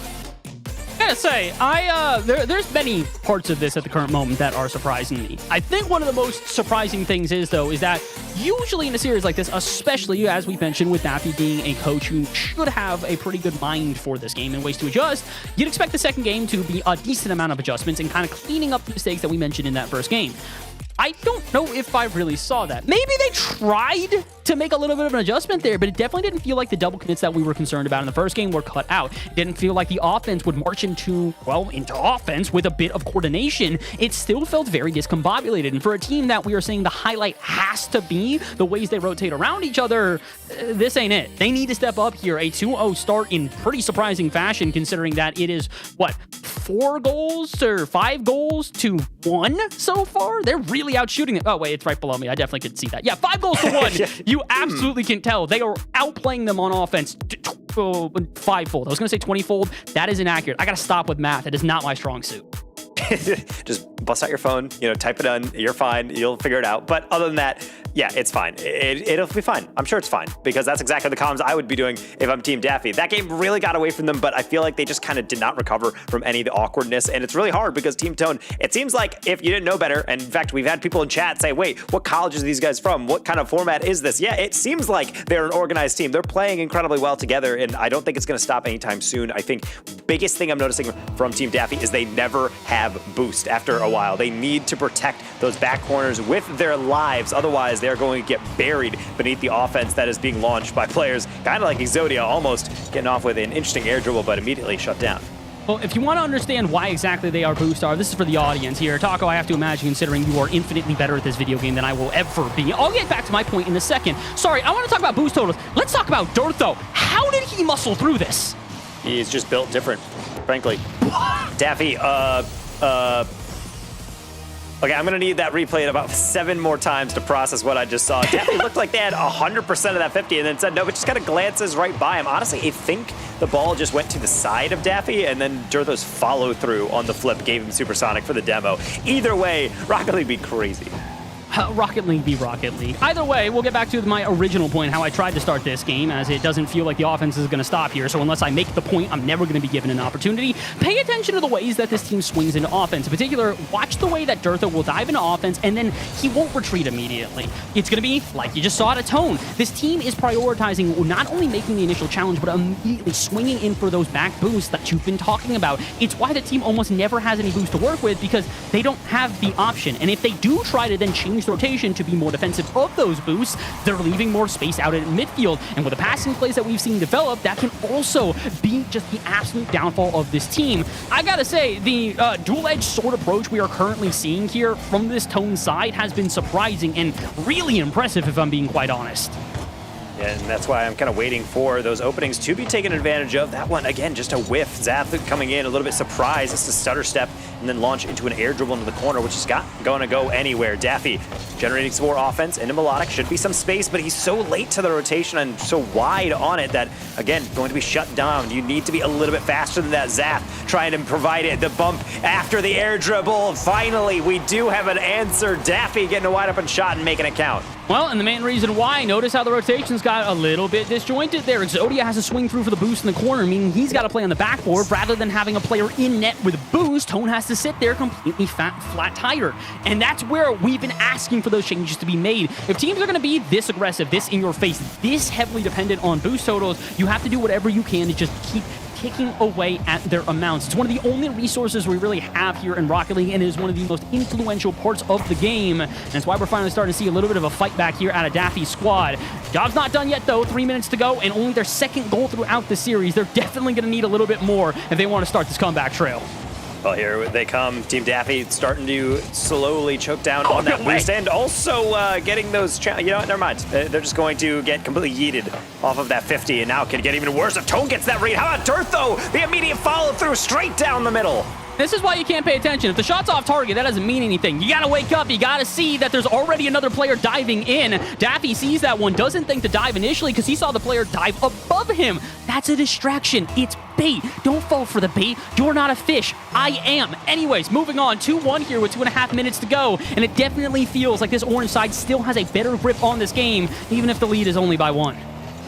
I gotta say, there's many parts of this at the current moment that are surprising me. I think one of the most surprising things is that usually in a series like this, especially as we mentioned with Daffy being a coach who should have a pretty good mind for this game and ways to adjust, you'd expect the second game to be a decent amount of adjustments and kind of cleaning up the mistakes that we mentioned in that first game. I don't know if I really saw that. Maybe they tried to make a little bit of an adjustment there, but it definitely didn't feel like the double commits that we were concerned about in the first game were cut out. It didn't feel like the offense would march into offense with a bit of coordination. It still felt very discombobulated. And for a team that we are saying the highlight has to be the ways they rotate around each other, this ain't it. They need to step up here. A 2-0 start in pretty surprising fashion, considering that it is, 4 goals or 5 goals to 1 so far? They're really out shooting it. Oh, wait, it's right below me. I definitely could see that. Yeah, 5 goals to 1. You absolutely can tell. They are outplaying them on offense 5-fold. I was going to say 20-fold. That is inaccurate. I got to stop with math. That is not my strong suit. Just bust out your phone, type it in. You're fine. You'll figure it out. But other than that, yeah, it's fine. It'll be fine. I'm sure it's fine, because that's exactly the comms I would be doing if I'm Team Daffy. That game really got away from them, but I feel like they just kind of did not recover from any of the awkwardness, and it's really hard because Team Tone, it seems like if you didn't know better, and in fact, we've had people in chat say, wait, what colleges are these guys from? What kind of format is this? Yeah, it seems like they're an organized team. They're playing incredibly well together, and I don't think it's going to stop anytime soon. I think biggest thing I'm noticing from Team Daffy is they never have boost after a while. They need to protect those back corners with their lives. Otherwise, they're going to get buried beneath the offense that is being launched by players kind of like Exodia, almost getting off with an interesting air dribble, but immediately shut down. Well, if you want to understand why exactly they are boost are, this is for the audience here. Taco, I have to imagine, considering you are infinitely better at this video game than I will ever be. I'll get back to my point in a second. Sorry, I want to talk about boost totals. Let's talk about Durtho. How did he muscle through this? He's just built different, frankly. Daffy, okay, I'm going to need that replayed about 7 more times to process what I just saw. Daffy looked like they had 100% of that 50 and then said no, but just kind of glances right by him. Honestly, I think the ball just went to the side of Daffy, and then Durtho's follow-through on the flip gave him Supersonic for the demo. Either way, Rocket League be crazy. Rocket League be Rocket League. Either way, we'll get back to my original point, how I tried to start this game, as it doesn't feel like the offense is going to stop here. So unless I make the point, I'm never going to be given an opportunity. Pay attention to the ways that this team swings into offense. In particular, watch the way that Durtho will dive into offense, and then he won't retreat immediately. It's going to be like you just saw at a Tone. This team is prioritizing not only making the initial challenge, but immediately swinging in for those back boosts that you've been talking about. It's why the team almost never has any boost to work with, because they don't have the option. And if they do try to then change the rotation to be more defensive of those boosts, they're leaving more space out at midfield. And with the passing plays that we've seen develop, that can also be just the absolute downfall of this team. I gotta say, the dual-edged sword approach we are currently seeing here from this Tone side has been surprising and really impressive, if I'm being quite honest. And that's why I'm kind of waiting for those openings to be taken advantage of. That one, again, just a whiff. Zath coming in a little bit surprised. It's a stutter step and then launch into an air dribble into the corner, which is not going to go anywhere. Daffy generating some more offense into Melodic. Should be some space, but he's so late to the rotation and so wide on it that, again, going to be shut down. You need to be a little bit faster than that. Zath trying to provide it. The bump after the air dribble. Finally, we do have an answer. Daffy getting a wide open shot and making it count. Well, and the main reason why, notice how the rotations got a little bit disjointed there. Exodia has to swing through for the boost in the corner, meaning he's got to play on the backboard rather than having a player in net with boost. Tone has to sit there completely flat tired. And that's where we've been asking for those changes to be made. If teams are going to be this aggressive, this in your face, this heavily dependent on boost totals, you have to do whatever you can to just keep picking away at their amounts. It's one of the only resources we really have here in Rocket League, and it is one of the most influential parts of the game. And that's why we're finally starting to see a little bit of a fight back here out of Daffy's squad. Job's not done yet, though. 3 minutes to go, and only their second goal throughout the series. They're definitely going to need a little bit more if they want to start this comeback trail. Well, here they come. Team Daffy starting to slowly choke down on that boost, and also getting those... you know what? Never mind. They're just going to get completely yeeted off of that 50, and now it can get even worse if Tone gets that read. How about Dirt, though? The immediate follow-through straight down the middle. This is why you can't pay attention. If the shot's off target, that doesn't mean anything. You gotta wake up. You gotta see that there's already another player diving in. Daffy sees that one, doesn't think to dive initially because he saw the player dive above him. That's a distraction. It's bait. Don't fall for the bait. You're not a fish. I am. Anyways, moving on. 2-1 here with 2.5 minutes to go, and it definitely feels like this orange side still has a better grip on this game, even if the lead is only by 1.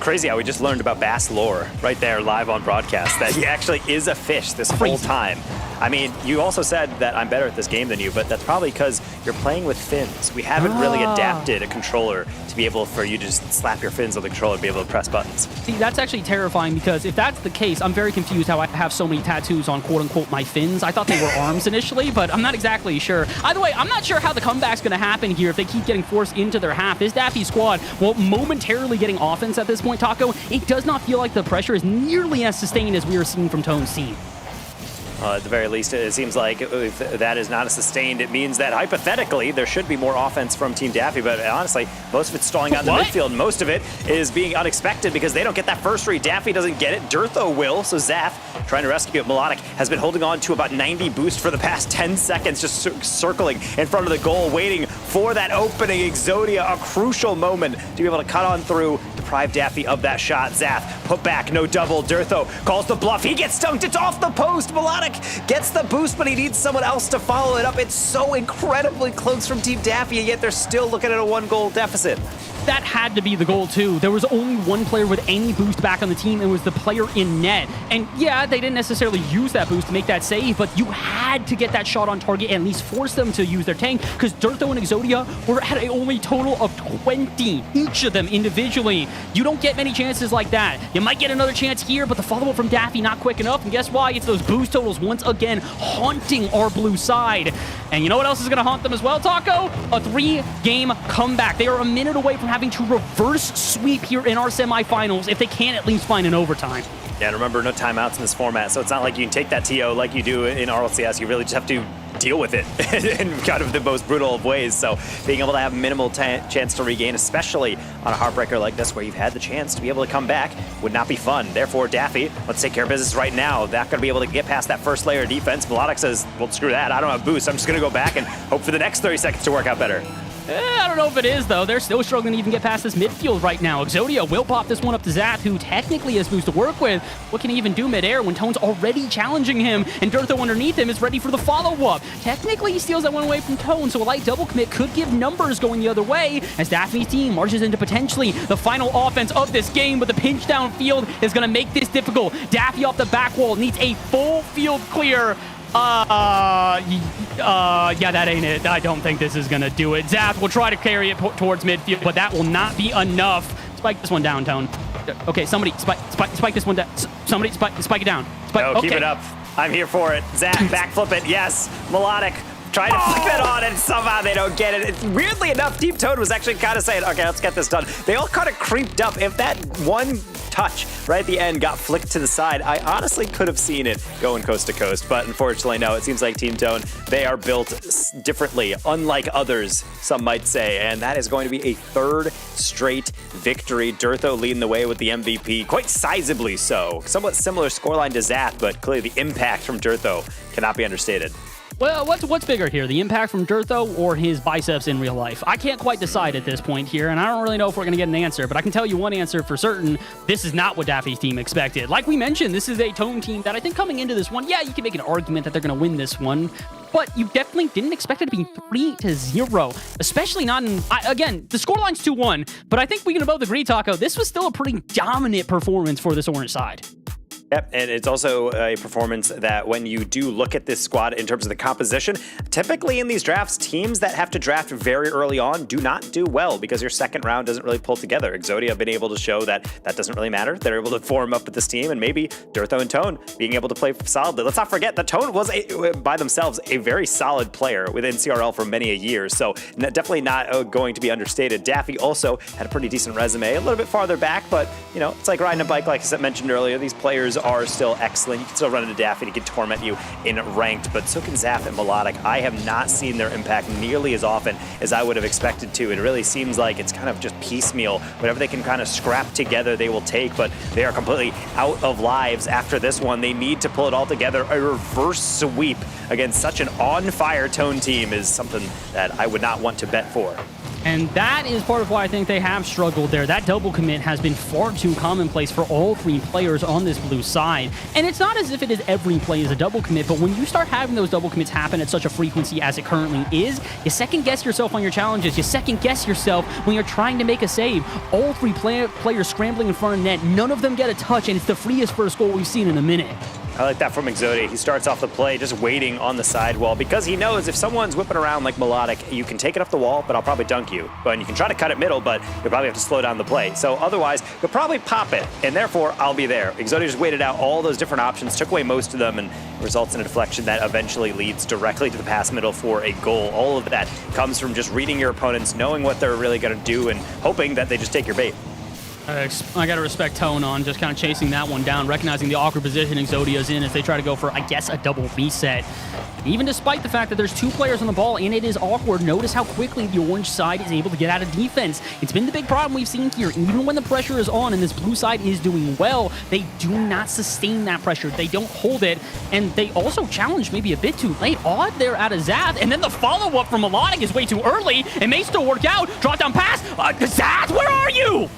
Crazy how we just learned about Bass lore right there live on broadcast, that he actually is a fish this whole time. I mean, you also said that I'm better at this game than you, but that's probably because you're playing with fins. We haven't really adapted a controller to be able for you to just slap your fins on the controller and be able to press buttons. See, that's actually terrifying because if that's the case, I'm very confused how I have so many tattoos on quote-unquote my fins. I thought they were arms initially, but I'm not exactly sure. Either way, I'm not sure how the comeback's going to happen here if they keep getting forced into their half. This Daffy squad, well, momentarily getting offense at this point, Taco, it does not feel like the pressure is nearly as sustained as we were seeing from Tone's team. At the very least, it seems like if that is not sustained, it means that hypothetically there should be more offense from Team Daffy, but honestly, most of it's stalling out in the midfield. Most of it is being unexpected because they don't get that first read. Daffy doesn't get it. Dirtho will, so Zaf, trying to rescue it. Melodic has been holding on to about 90 boost for the past 10 seconds, just circling in front of the goal, waiting for that opening. Exodia, a crucial moment to be able to cut on through, deprive Daffy of that shot. Zaf, put back, no double. Dirtho calls the bluff. He gets stunked. It's off the post. Melodic gets the boost, but he needs someone else to follow it up. It's so incredibly close from Team Daffy, and yet they're still looking at a 1-goal deficit. That had to be the goal, too. There was only one player with any boost back on the team. It was the player in net. And yeah, they didn't necessarily use that boost to make that save, but you had to get that shot on target and at least force them to use their tank, because Dirtho and Exodia were at a only total of 20, each of them individually. You don't get many chances like that. You might get another chance here, but the follow-up from Daffy not quick enough, and guess why? It's those boost totals once again haunting our blue side. And you know what else is going to haunt them as well, Taco? A 3-game comeback. They are a minute away from having to reverse sweep here in our semifinals if they can't at least find an overtime. Yeah, and remember, no timeouts in this format, so it's not like you can take that TO like you do in RLCS. You really just have to deal with it in kind of the most brutal of ways. So being able to have minimal chance to regain, especially on a heartbreaker like this where you've had the chance to be able to come back, would not be fun. Therefore, Daffy, let's take care of business right now. Not going to be able to get past that first layer of defense. Melodic says, well, screw that. I don't have boost. I'm just going to go back and hope for the next 30 seconds to work out better. I don't know if it is, though. They're still struggling to even get past this midfield right now. Exodia will pop this one up to Zap, who technically has boost to work with. What can he even do midair when Tone's already challenging him, and Dirtho underneath him is ready for the follow-up? Technically, he steals that one away from Tone, so a light double commit could give numbers going the other way as Daphne's team marches into potentially the final offense of this game, but the pinch downfield is going to make this difficult. Daffy off the back wall needs a full field clear. Yeah, that ain't it. I don't think this is gonna do it. Zap will try to carry it towards midfield, but that will not be enough. Spike this one down, Tone. Okay, somebody spike this one down. Somebody spike it down. No, keep it up. I'm here for it. Zap, backflip it. Yes, Melodic. Trying to flip it on, and somehow they don't get it. Weirdly enough, Deep Toad was actually kind of saying, okay, let's get this done. They all kind of creeped up. If that one touch right at the end got flicked to the side, I honestly could have seen it going coast to coast, but unfortunately, no. It seems like Team Tone, they are built differently, unlike others, some might say, and that is going to be a third straight victory. Dirtho leading the way with the MVP, quite sizably so. Somewhat similar scoreline to Zap, but clearly the impact from Dirtho cannot be understated. Well, what's bigger here, the impact from Dirtho or his biceps in real life? I can't quite decide at this point here, and I don't really know if we're going to get an answer, but I can tell you one answer for certain. This is not what Daffy's team expected. Like we mentioned, this is a Tone team that I think coming into this one, yeah, you can make an argument that they're going to win this one, but you definitely didn't expect it to be 3-0, especially not in... again, the scoreline's 2-1, but I think we can both agree, Taco, this was still a pretty dominant performance for this orange side. Yep, and it's also a performance that when you do look at this squad in terms of the composition, typically in these drafts, teams that have to draft very early on do not do well because your second round doesn't really pull together. Exodia have been able to show that that doesn't really matter. They're able to form up with this team, and maybe Durtho and Tone being able to play solidly. Let's not forget that Tone was, by themselves, a very solid player within CRL for many a year, so definitely not going to be understated. Daffy also had a pretty decent resume, a little bit farther back, but, you know, it's like riding a bike, like I mentioned earlier. These players are still excellent. You can still run into Daffy, and he can torment you in ranked, but so can Zaf and Melodic. I have not seen their impact nearly as often as I would have expected to. It really seems like it's kind of just piecemeal. Whatever they can kind of scrap together, they will take, but they are completely out of lives after this one. They need to pull it all together. A reverse sweep against such an on-fire Tone team is something that I would not want to bet for. And that is part of why I think they have struggled there. That double commit has been far too commonplace for all three players on this blue side. And it's not as if it is every play is a double commit, but when you start having those double commits happen at such a frequency as it currently is, you second guess yourself on your challenges. You second guess yourself when you're trying to make a save. All three players scrambling in front of net, none of them get a touch, and it's the freest first goal we've seen in a minute. I like that from Exodia. He starts off the play just waiting on the sidewall because he knows if someone's whipping around like Melodic, you can take it off the wall, but I'll probably dunk you. And you can try to cut it middle, but you'll probably have to slow down the play. So otherwise, you'll probably pop it, and therefore, I'll be there. Exodia just waited out all those different options, took away most of them, and results in a deflection that eventually leads directly to the pass middle for a goal. All of that comes from just reading your opponents, knowing what they're really going to do, and hoping that they just take your bait. I got to respect Tone on just kind of chasing that one down, recognizing the awkward position Exodia's in as they try to go for, I guess, a double reset. Even despite the fact that there's two players on the ball and it is awkward, notice how quickly the orange side is able to get out of defense. It's been the big problem we've seen here. Even when the pressure is on and this blue side is doing well, they do not sustain that pressure. They don't hold it, and they also challenge maybe a bit too late. Odd there out of Zath, and then the follow-up from Melodic is way too early. It may still work out. Drop down pass. Zath, where are you?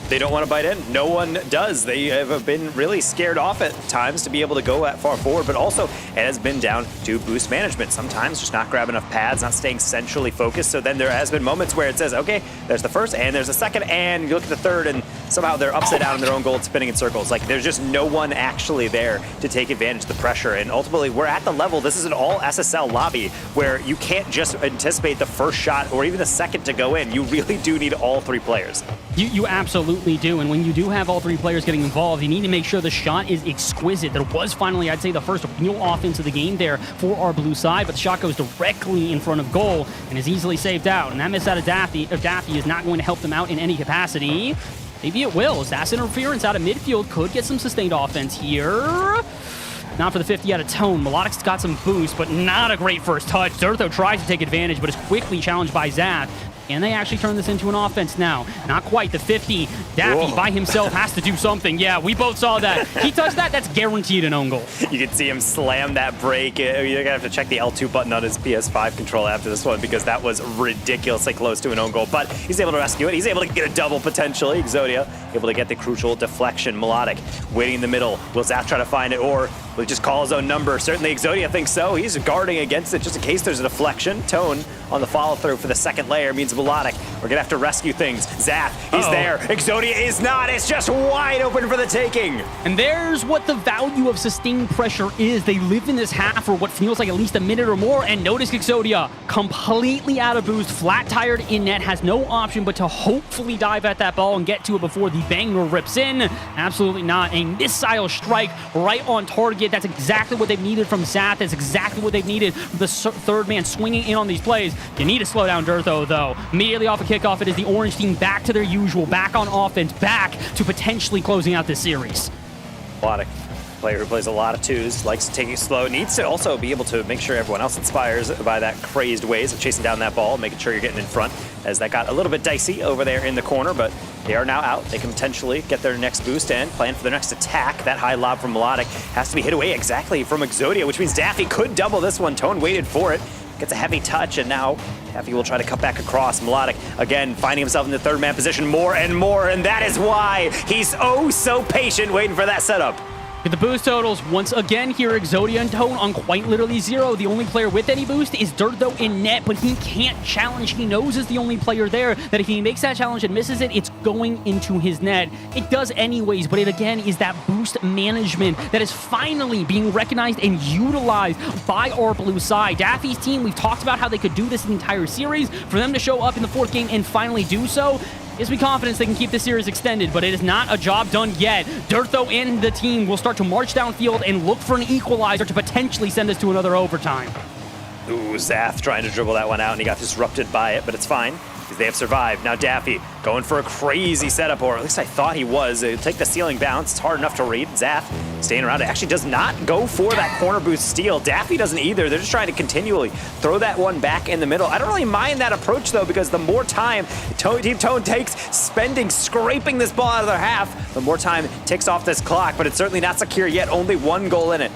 They don't want to bite in. No one does. They have been really scared off at times to be able to go that far forward, but also it has been down to boost management. Sometimes just not grabbing enough pads, not staying centrally focused. So then there has been moments where it says, okay, there's the first and there's a second, and you look at the third and somehow they're upside down in their own goal, spinning in circles. Like there's just no one actually there to take advantage of the pressure. And ultimately we're at the level, this is an all SSL lobby where you can't just anticipate the first shot or even the second to go in. You really do need all three players. You absolutely do, and when you do have all three players getting involved, you need to make sure the shot is exquisite. There was finally, I'd say, the first real offense of the game there for our blue side, but the shot goes directly in front of goal and is easily saved out. And that miss out of Daffy is not going to help them out in any capacity. Maybe it will. That's interference out of midfield could get some sustained offense here. Not for the 50 out of Tone. Melodic's got some boost, but not a great first touch. Durtho tries to take advantage, but is quickly challenged by Zath. And they actually turn this into an offense now. Not quite. The 50. Daffy by himself has to do something. Yeah, we both saw that. He touched that, that's guaranteed an own goal. You can see him slam that break. You're going to have to check the L2 button on his PS5 controller after this one because that was ridiculously close to an own goal. But he's able to rescue it. He's able to get a double potentially. Exodia able to get the crucial deflection. Melodic waiting in the middle. Will Zath try to find it, or will he just call his own number? Certainly Exodia thinks so. He's guarding against it just in case there's a deflection. Tone on the follow-through for the second layer means Melodic. We're going to have to rescue things. Zath, he's there. Exodia is not. It's just wide open for the taking. And there's what the value of sustained pressure is. They lived in this half for what feels like at least a minute or more, and notice Exodia completely out of boost, flat-tired in net, has no option but to hopefully dive at that ball and get to it before the banger rips in. Absolutely not. A missile strike right on target. That's exactly what they've needed from Zath. That's exactly what they've needed from the third man swinging in on these plays. You need to slow down Durtho, though. Immediately off a kickoff, it is the orange team back to their usual, back on offense, back to potentially closing out this series. Melodic, player who plays a lot of twos, likes to take it slow, needs to also be able to make sure everyone else inspires by that crazed ways of chasing down that ball, making sure you're getting in front, as that got a little bit dicey over there in the corner, but they are now out. They can potentially get their next boost and plan for their next attack. That high lob from Melodic has to be hit away exactly from Exodia, which means Daffy could double this one. Tone waited for it. Gets a heavy touch, and now Daffy will try to cut back across. Melodic, again, finding himself in the third man position more and more, and that is why he's oh so patient waiting for that setup. With the boost totals, once again here, Exodia and Tone on quite literally 0. The only player with any boost is Dirt, though, in net, but he can't challenge. He knows is the only player there that if he makes that challenge and misses it, it's going into his net. It does anyways, but it again is that boost management that is finally being recognized and utilized by our blue side. Daffy's team, we've talked about how they could do this the entire series. For them to show up in the 4th game and finally do so, gives me confidence they can keep this series extended, but it is not a job done yet. Dirt, though, and the team will start to march downfield and look for an equalizer to potentially send us to another overtime. Ooh, Zath trying to dribble that one out, and he got disrupted by it, but it's fine, because they have survived. Now Daffy going for a crazy setup, or at least I thought he was. Take the ceiling bounce. It's hard enough to read. Zath staying around. It actually does not go for that corner boost steal. Daffy doesn't either. They're just trying to continually throw that one back in the middle. I don't really mind that approach, though, because the more time Team Tone takes scraping this ball out of their half, the more time ticks off this clock, but it's certainly not secure yet. Only 1 goal in it.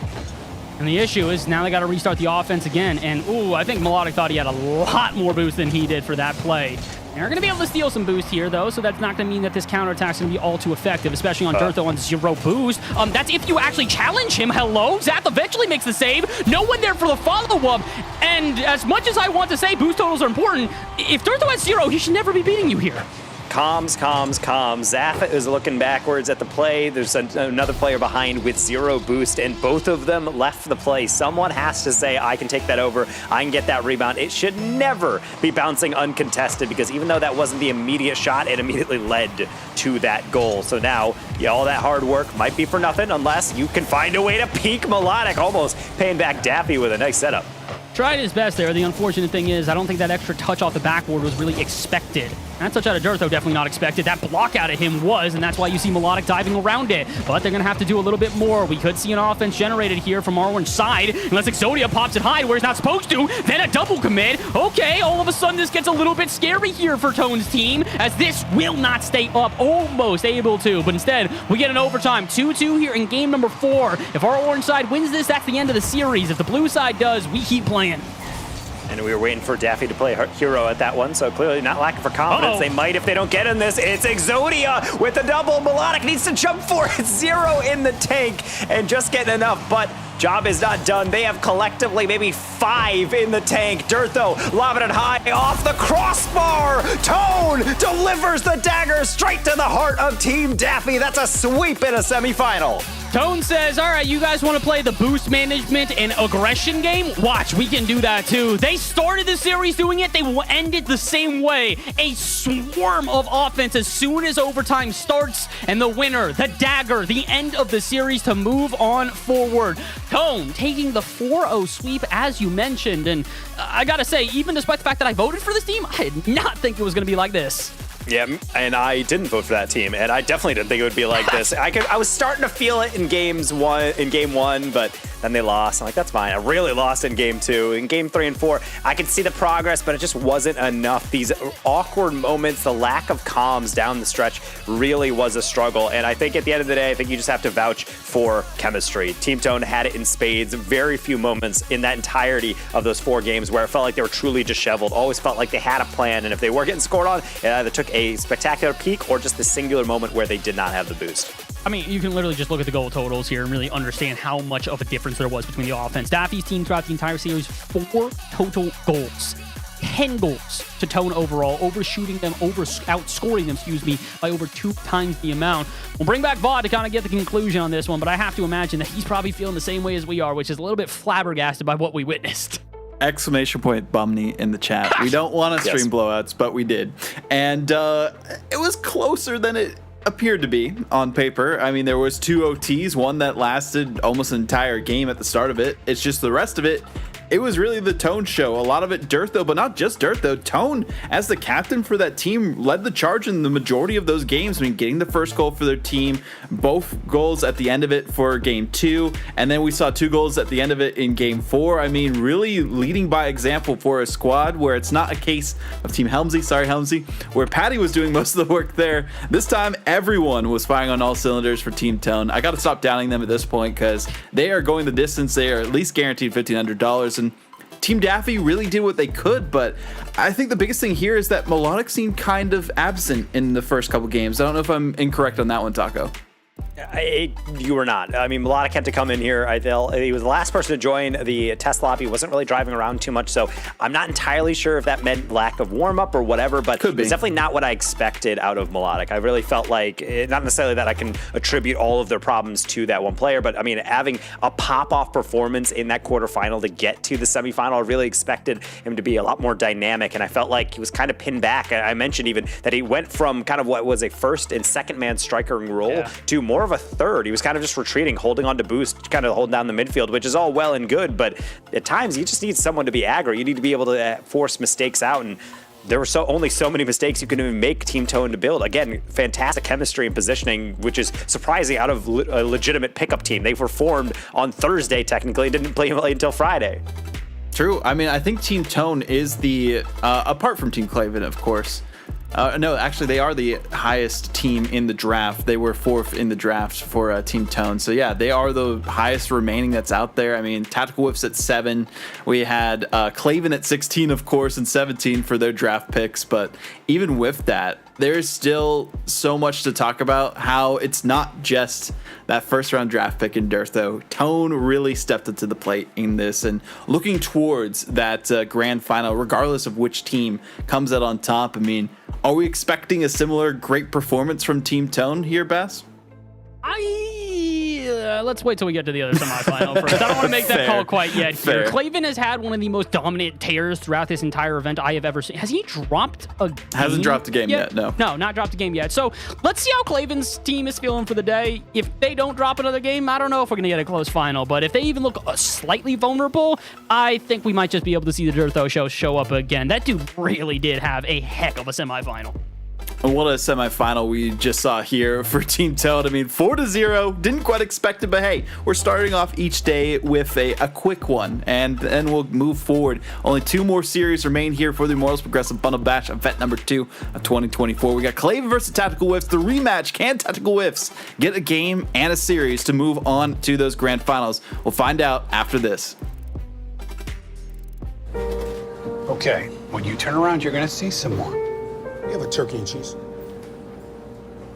And the issue is now they got to restart the offense again. And, ooh, I think Melodic thought he had a lot more boost than he did for that play. They're going to be able to steal some boost here, though, so that's not going to mean that this counterattack is going to be all too effective, especially on Dirt, though, on 0 boost. That's if you actually challenge him. Hello? Zath eventually makes the save. No one there for the follow-up. And as much as I want to say boost totals are important, if Dirt, though, has 0, he should never be beating you here. Comms. Zath is looking backwards at the play. There's another player behind with 0 boost, and both of them left the play. Someone has to say, I can take that over. I can get that rebound. It should never be bouncing uncontested, because even though that wasn't the immediate shot, it immediately led to that goal. So now, yeah, all that hard work might be for nothing unless you can find a way to peak Melodic, almost paying back Daffy with a nice setup. Tried his best there. The unfortunate thing is I don't think that extra touch off the backboard was really expected. That touch out of Dirt, though, definitely not expected. That block out of him was, and that's why you see Melodic diving around it. But they're going to have to do a little bit more. We could see an offense generated here from our orange side, unless Exodia pops it high where it's not supposed to. Then a double commit. Okay, all of a sudden this gets a little bit scary here for Tone's team, as this will not stay up. Almost able to, but instead we get an overtime. 2-2 here in game number 4. If our orange side wins this, that's the end of the series. If the blue side does, we keep playing. And we were waiting for Daffy to play hero at that one, so clearly not lacking for confidence. They might if they don't get in this. It's Exodia with the double. Melodic needs to jump for it. 0 in the tank and just getting enough, but job is not done. They have collectively maybe 5 in the tank. Dirt, though, lobbing it high off the crossbar. Tone delivers the dagger straight to the heart of Team Daffy. That's a sweep in a semifinal. Tone says, all right, you guys want to play the boost management and aggression game? Watch, we can do that too. They started the series doing it. They will end it the same way. A swarm of offense as soon as overtime starts, and the winner, the dagger, the end of the series to move on forward. Tone taking the 4-0 sweep, as you mentioned, and I gotta say, even despite the fact that I voted for this team, I did not think it was going to be like this. Yeah, and I didn't vote for that team, and I definitely didn't think it would be like this. I was starting to feel it in game 1, but then they lost. I'm like, that's fine. I really lost in game 2. In game 3 and 4, I could see the progress, but it just wasn't enough. These awkward moments, the lack of comms down the stretch really was a struggle, and I think at the end of the day, I think you just have to vouch for chemistry. Team Tone had it in spades. Very few moments in that entirety of those 4 games where it felt like they were truly disheveled. Always felt like they had a plan, and if they were getting scored on, it either took a spectacular peak or just the singular moment where they did not have the boost. I mean, you can literally just look at the goal totals here and really understand how much of a difference there was between the offense. Daffy's team throughout the entire series, 4 total goals. 10 goals to Tone overall, outscoring them, by over 2 times the amount. We'll bring back Vaughn to kind of get the conclusion on this one, but I have to imagine that he's probably feeling the same way as we are, which is a little bit flabbergasted by what we witnessed. Exclamation point Bumney in the chat. We don't want to stream blowouts, but we did. And it was closer than it appeared to be on paper. I mean, there was 2 OTs, one that lasted almost an entire game at the start of it. It's just the rest of it, it was really the Tone show. A lot of it Dirt, though, but not just Dirt, though. Tone, as the captain for that team, led the charge in the majority of those games. I mean, getting the first goal for their team, both goals at the end of it for game 2, and then we saw 2 goals at the end of it in game 4. I mean, really leading by example for a squad where it's not a case of Team Helmsy, where Patty was doing most of the work there. This time, everyone was firing on all cylinders for Team Tone. I got to stop downing them at this point because they are going the distance. They are at least guaranteed $1,500. And Team Daffy really did what they could, but I think the biggest thing here is that Melodic seemed kind of absent in the first couple games. I don't know if I'm incorrect on that one, Taco. You were not. I mean, Melodic had to come in here. He was the last person to join the test lobby. Wasn't really driving around too much, so I'm not entirely sure if that meant lack of warm-up or whatever, but it's definitely not what I expected out of Melodic. I really felt like, not necessarily that I can attribute all of their problems to that one player, but I mean, having a pop-off performance in that quarterfinal to get to the semifinal, I really expected him to be a lot more dynamic, and I felt like he was kind of pinned back. I mentioned even that he went from kind of what was a first and second man strikering role to more of a third. He was kind of just retreating, holding on to boost, kind of holding down the midfield, which is all well and good, but at times you just need someone to be aggro. You need to be able to force mistakes out, and there were only so many mistakes you could even make Team Tone to build. Again, fantastic chemistry and positioning, which is surprising out of a legitimate pickup team. They were formed on Thursday, technically, and didn't play until Friday. True. I mean, I think Team Tone is apart from Team Claven, of course. No, actually, they are the highest team in the draft. They were 4th in the draft for Team Tone. So, yeah, they are the highest remaining that's out there. I mean, Tactical Whiffs at 7. We had Claven at 16, of course, and 17 for their draft picks. But even with that, there's still so much to talk about, how it's not just that first round draft pick in Dirtho. Tone really stepped up to the plate in this, and looking towards that grand final, regardless of which team comes out on top. I mean, are we expecting a similar great performance from Team Tone here, Bass? Let's wait till we get to the other semifinal first. I don't want to make that call quite yet here. Claven has had one of the most dominant tears throughout this entire event I have ever seen. Has he dropped a game? Hasn't dropped a game yet, no. No, not dropped a game yet. So let's see how Claven's team is feeling for the day. If they don't drop another game, I don't know if we're going to get a close final. But if they even look slightly vulnerable, I think we might just be able to see the Dirtho show up again. That dude really did have a heck of a semifinal. What a semifinal we just saw here for Team Toad. I mean, 4-0, didn't quite expect it, but hey, we're starting off each day with a quick one, and then we'll move forward. Only 2 more series remain here for the Immortals Progressive Bundle Bash event number 2 of 2024. We got Claven versus Tactical Whiffs, the rematch. Can Tactical Whiffs get a game and a series to move on to those grand finals? We'll find out after this. Okay, when you turn around, you're gonna see someone. You have a turkey and cheese.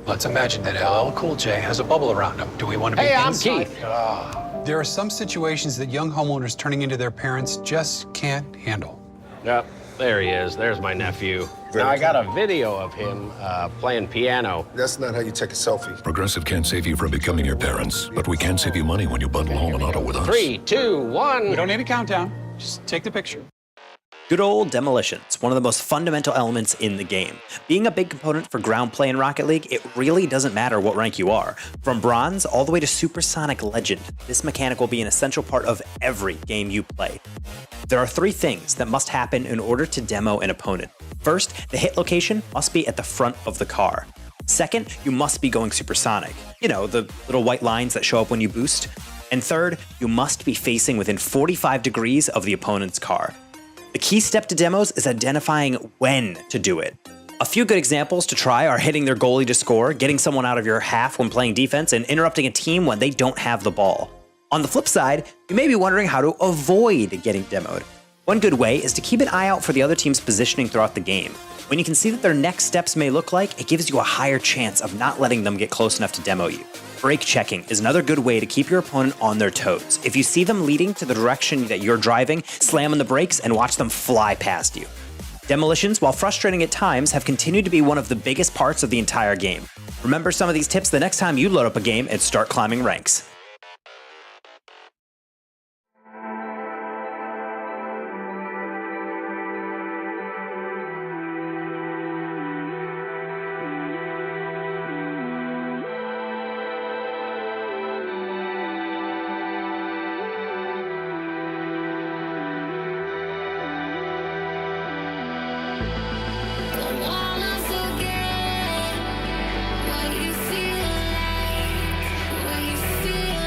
Let's imagine that LL Cool J has a bubble around him. Do we want to be inside? I'm Keith. There are some situations that young homeowners turning into their parents just can't handle. Yep, there he is. There's my nephew. Now, I got a video of him playing piano. That's not how you take a selfie. Progressive can't save you from becoming your parents, but we can save you money when you bundle home and auto with us. 3, 2, 1. We don't need a countdown. Just take the picture. Good old demolitions, one of the most fundamental elements in the game. Being a big component for ground play in Rocket League, it really doesn't matter what rank you are. From bronze all the way to supersonic legend, this mechanic will be an essential part of every game you play. There are 3 things that must happen in order to demo an opponent. First, the hit location must be at the front of the car. Second, you must be going supersonic. You know, the little white lines that show up when you boost. And third, you must be facing within 45 degrees of the opponent's car. The key step to demos is identifying when to do it. A few good examples to try are hitting their goalie to score, getting someone out of your half when playing defense, and interrupting a team when they don't have the ball. On the flip side, you may be wondering how to avoid getting demoed. One good way is to keep an eye out for the other team's positioning throughout the game. When you can see what their next steps may look like, it gives you a higher chance of not letting them get close enough to demo you. Brake checking is another good way to keep your opponent on their toes. If you see them leading to the direction that you're driving, slam on the brakes and watch them fly past you. Demolitions, while frustrating at times, have continued to be one of the biggest parts of the entire game. Remember some of these tips the next time you load up a game and start climbing ranks. Don't wanna forget what you feel like when you feel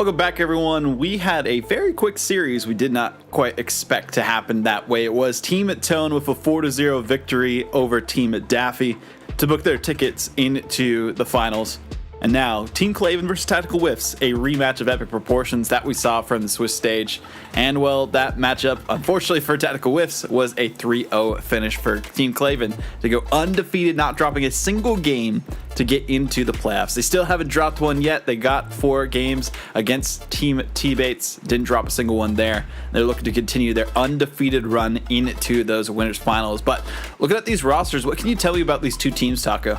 Welcome back, everyone. We had a very quick series we did not quite expect to happen that way. It was Team Tone with a 4-0 victory over Team Daffy to book their tickets into the finals. And now, Team Claven versus Tactical Whiffs, a rematch of epic proportions that we saw from the Swiss stage. And, well, that matchup, unfortunately for Tactical Whiffs, was a 3-0 finish for Team Claven to go undefeated, not dropping a single game to get into the playoffs. They still haven't dropped one yet. They got 4 games against Team T-Bates, didn't drop a single one there. They're looking to continue their undefeated run into those winners finals. But looking at these rosters, what can you tell me about these two teams, Taco?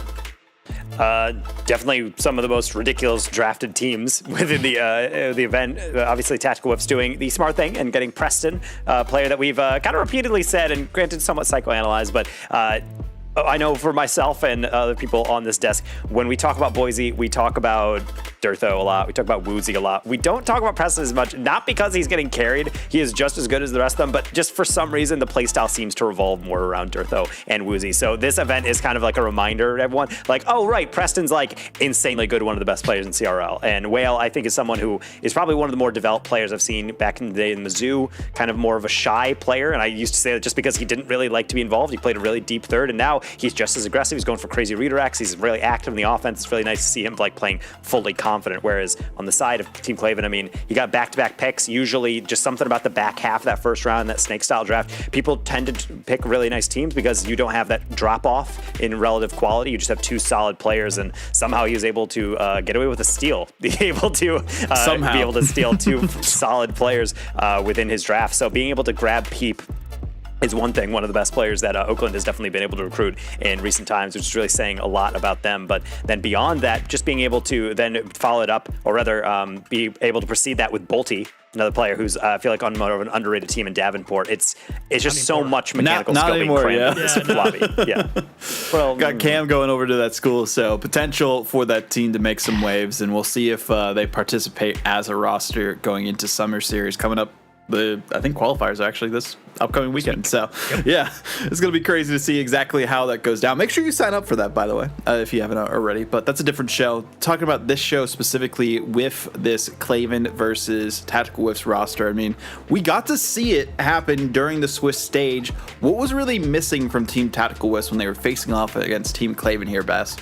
Definitely some of the most ridiculous drafted teams within the event. Obviously, Tactical Whip's doing the smart thing and getting Preston, a player that we've kind of repeatedly said, and granted somewhat psychoanalyzed, but I know for myself and other people on this desk, when we talk about Boise, we talk about Durtho a lot. We talk about Woozy a lot. We don't talk about Preston as much, not because he's getting carried. He is just as good as the rest of them, but just for some reason, the playstyle seems to revolve more around Durtho and Woozy. So this event is kind of like a reminder to everyone, like, oh, right, Preston's like insanely good, one of the best players in CRL. And Whale, I think, is someone who is probably one of the more developed players I've seen back in the day in Mizzou, kind of more of a shy player. And I used to say that just because he didn't really like to be involved, he played a really deep third, and now he's just as aggressive. He's going for crazy redirects. He's really active in the offense. It's really nice to see him like playing fully confident. Whereas on the side of Team Claven, I mean, he got back-to-back picks. Usually just something about the back half of that first round, that snake style draft. People tend to pick really nice teams because you don't have that drop off in relative quality. You just have 2 solid players, and somehow he was able to get away with a steal. Be able to steal 2 solid players within his draft. So being able to grab Peep is one thing, one of the best players that Oakland has definitely been able to recruit in recent times, which is really saying a lot about them. But then beyond that, just being able to then follow it up, or rather be able to precede that with Bolty, another player who's I feel like on more of an underrated team in Davenport. It's just so much mechanical not scoping anymore, crammed in this lobby. Yeah. Well, got Cam going over to that school, so potential for that team to make some waves, and we'll see if they participate as a roster going into Summer Series coming up. I think qualifiers are actually this upcoming weekend. So, yeah, it's going to be crazy to see exactly how that goes down. Make sure you sign up for that, by the way, if you haven't already. But that's a different show. Talking about this show specifically with this Claven versus Tactical Whiffs roster, I mean, we got to see it happen during the Swiss stage. What was really missing from Team Tactical Whiffs when they were facing off against Team Claven here, Bass?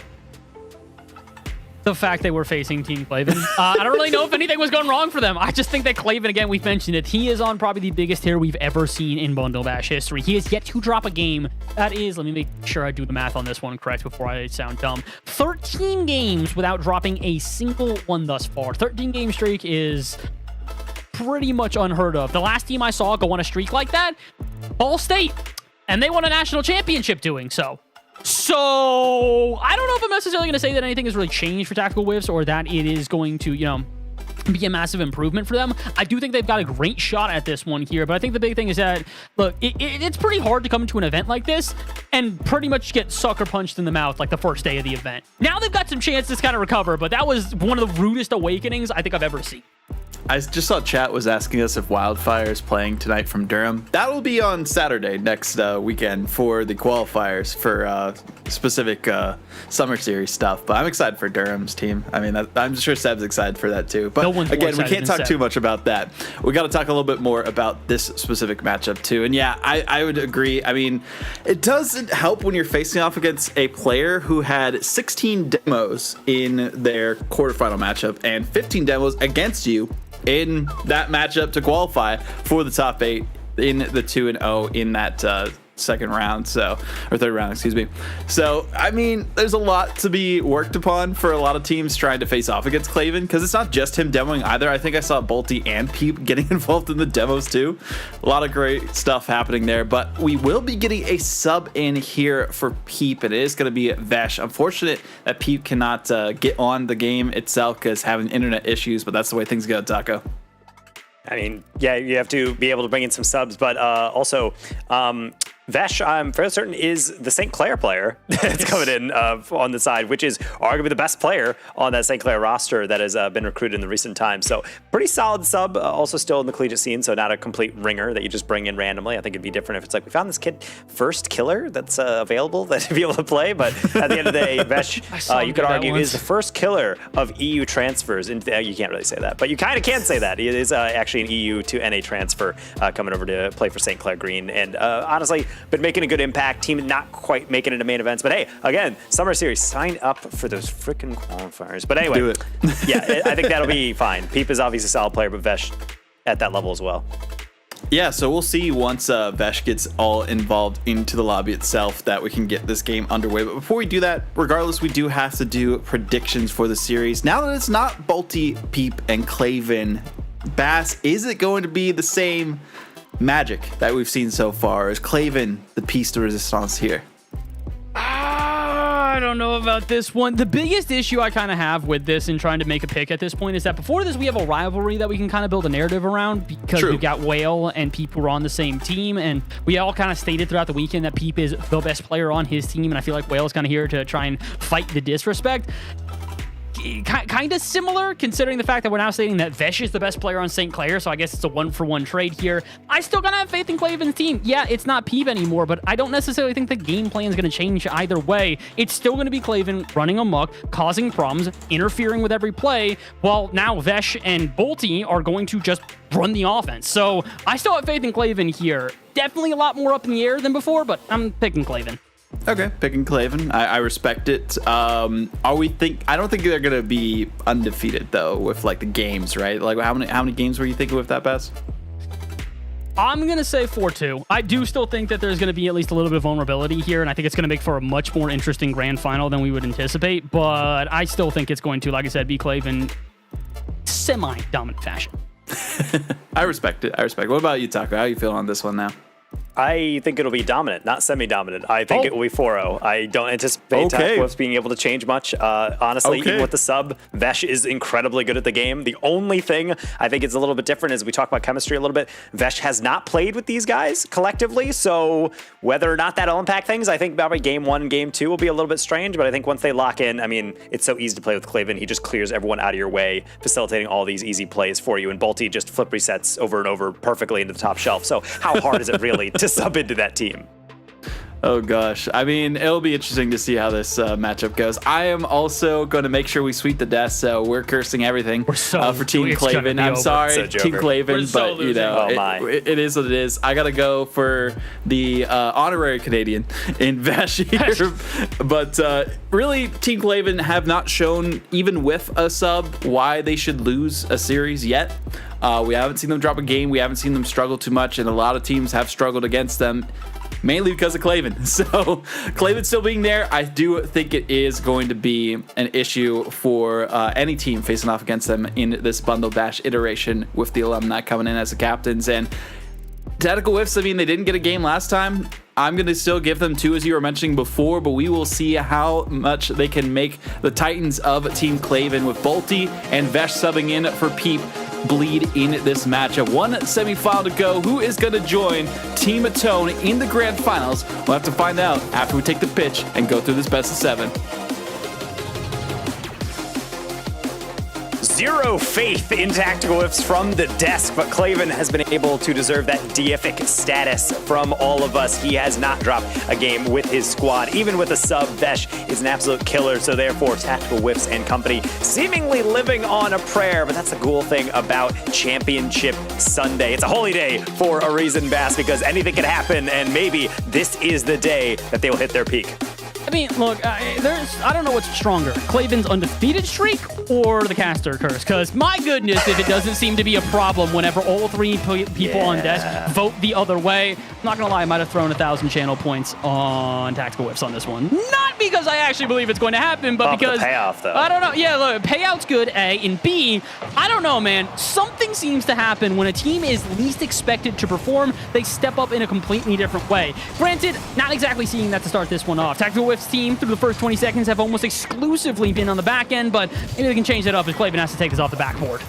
The fact they were facing Team Claven. I don't really know if anything was going wrong for them. I just think that Claven, again, we've mentioned it, he is on probably the biggest tear we've ever seen in Bundle Bash history. He has yet to drop a game. That is, let me make sure I do the math on this one correct before I sound dumb. 13 games without dropping a single one thus far. 13-game streak is pretty much unheard of. The last team I saw go on a streak like that, Ball State, and they won a national championship doing so. So, I don't know if I'm necessarily going to say that anything has really changed for Tactical Whiffs or that it is going to, be a massive improvement for them. I do think they've got a great shot at this one here, but I think the big thing is that, look, it's pretty hard to come into an event like this and pretty much get sucker punched in the mouth like the first day of the event. Now they've got some chances to kind of recover, but that was one of the rudest awakenings I think I've ever seen. I just saw chat was asking us if Wildfire is playing tonight from Durham. That will be on Saturday next weekend for the qualifiers for specific Summer Series stuff. But I'm excited for Durham's team. I mean, I'm sure Seb's excited for that too. But again, we can't talk too much about that. We got to talk a little bit more about this specific matchup too. And yeah, I would agree. I mean, it doesn't help when you're facing off against a player who had 16 demos in their quarterfinal matchup and 15 demos against you in that matchup to qualify for the top 8 in the 2-0 in that second round, or third round, excuse me. So, I mean, there's a lot to be worked upon for a lot of teams trying to face off against Claven, because it's not just him demoing either. I think I saw Bolty and Peep getting involved in the demos too. A lot of great stuff happening there, but we will be getting a sub in here for Peep, and it is going to be Vesh. Unfortunate that Peep cannot get on the game itself because having internet issues, but that's the way things go, Taco. I mean, yeah, you have to be able to bring in some subs, but also Vesh, I'm fairly certain, is the St. Clair player that's coming in on the side, which is arguably the best player on that St. Clair roster that has been recruited in the recent times. So pretty solid sub, also still in the collegiate scene, so not a complete ringer that you just bring in randomly. I think it'd be different if it's like, we found this kid first killer that's available that to be able to play, but at the end of the day, Vesh, you could argue, is the first killer of EU transfers. You can't really say that, but you kind of can say that. He is actually an EU to NA transfer coming over to play for St. Clair Green, and honestly, been making a good impact. Team not quite making it to main events, but hey, again, Summer Series, sign up for those freaking qualifiers. But anyway, do it. Yeah, I think that'll be fine. Peep is obviously a solid player, but Vesh at that level as well. Yeah, so we'll see once Vesh gets all involved into the lobby itself that we can get this game underway. But before we do that, regardless, we do have to do predictions for the series. Now that it's not Bolty, Peep, and Claven, Bass, is it going to be the same magic that we've seen so far? Is Claven the piece de resistance here? I don't know about this one. The biggest issue I kind of have with this and trying to make a pick at this point is that before this, we have a rivalry that we can kind of build a narrative around because we've got Whale and Peep who are on the same team. And we all kind of stated throughout the weekend that Peep is the best player on his team. And I feel like Whale is kind of here to try and fight the disrespect. Kind of similar, considering the fact that we're now stating that Vesh is the best player on St. Clair, so I guess it's a one-for-one trade here. I still gotta have faith in Claven's team. Yeah, it's not Peep anymore, but I don't necessarily think the game plan is going to change either way. It's still going to be Claven running amok, causing problems, interfering with every play, while now Vesh and Bolty are going to just run the offense. So I still have faith in Claven here. Definitely a lot more up in the air than before, but I'm picking Claven. Okay, picking Claven. I respect it. I don't think they're gonna be undefeated though with like the games, right? Like how many games were you thinking with that, Bass? I'm going to say 4-2. I do still think that there's going to be at least a little bit of vulnerability here, and I think it's going to make for a much more interesting grand final than we would anticipate, but I still think it's going to, like I said, be Claven semi-dominant fashion. I respect it. What about you, Taco? How you feeling on this one now? I think it'll be dominant, not semi-dominant. I think it will be 4-0. I don't anticipate Tackwolves being able to change much. Honestly, even with the sub, Vesh is incredibly good at the game. The only thing I think is a little bit different is we talk about chemistry a little bit. Vesh has not played with these guys collectively, so whether or not that'll impact things, I think probably game 1 and game 2 will be a little bit strange, but I think once they lock in, I mean, it's so easy to play with Claven. He just clears everyone out of your way, facilitating all these easy plays for you, and Bolty just flip resets over and over perfectly into the top shelf. So how hard is it really to sub into that team? Oh gosh, I mean, it'll be interesting to see how this matchup goes. I am also going to make sure we sweep the desk, so we're cursing everything for Team Claven. I'm sorry, Team Claven, but you know, it is what it is. I gotta go for the honorary Canadian in Vesh here, but really, Team Claven have not shown, even with a sub, why they should lose a series yet. We haven't seen them drop a game. We haven't seen them struggle too much, and a lot of teams have struggled against them, mainly because of Claven. So Claven still being there, I do think it is going to be an issue for any team facing off against them in this Bundle Bash iteration with the alumni coming in as the captains. And Tactical Whiffs, I mean, they didn't get a game last time. I'm going to still give them 2, as you were mentioning before, but we will see how much they can make the Titans of Team Claven with Bolty and Vesh subbing in for Peep bleed in this matchup. One semifinal to go. Who is going to join Team Atone in the grand finals? We'll have to find out after we take the pitch and go through this best of 7. Zero faith in Tactical Whiffs from the desk, but Claven has been able to deserve that deific status from all of us. He has not dropped a game with his squad. Even with a sub, Vesh is an absolute killer, so therefore Tactical Whiffs and company seemingly living on a prayer, but that's the cool thing about Championship Sunday. It's a holy day for a reason, Bass, because anything can happen, and maybe this is the day that they will hit their peak. I mean, look, I don't know what's stronger, Claven's undefeated streak or the caster curse, because my goodness, if it doesn't seem to be a problem whenever all 3 people on desk vote the other way. I'm not going to lie, I might have thrown 1,000 channel points on Tactical Whiffs on this one. Not because I actually believe it's going to happen, but because... the payoff, though. I don't know. Yeah, look, payout's good, A. And B, I don't know, man. Something seems to happen when a team is least expected to perform. They step up in a completely different way. Granted, not exactly seeing that to start this one off. Tactical Whiffs team through the first 20 seconds have almost exclusively been on the back end, but maybe they can change that up as Claven has to take this off the backboard.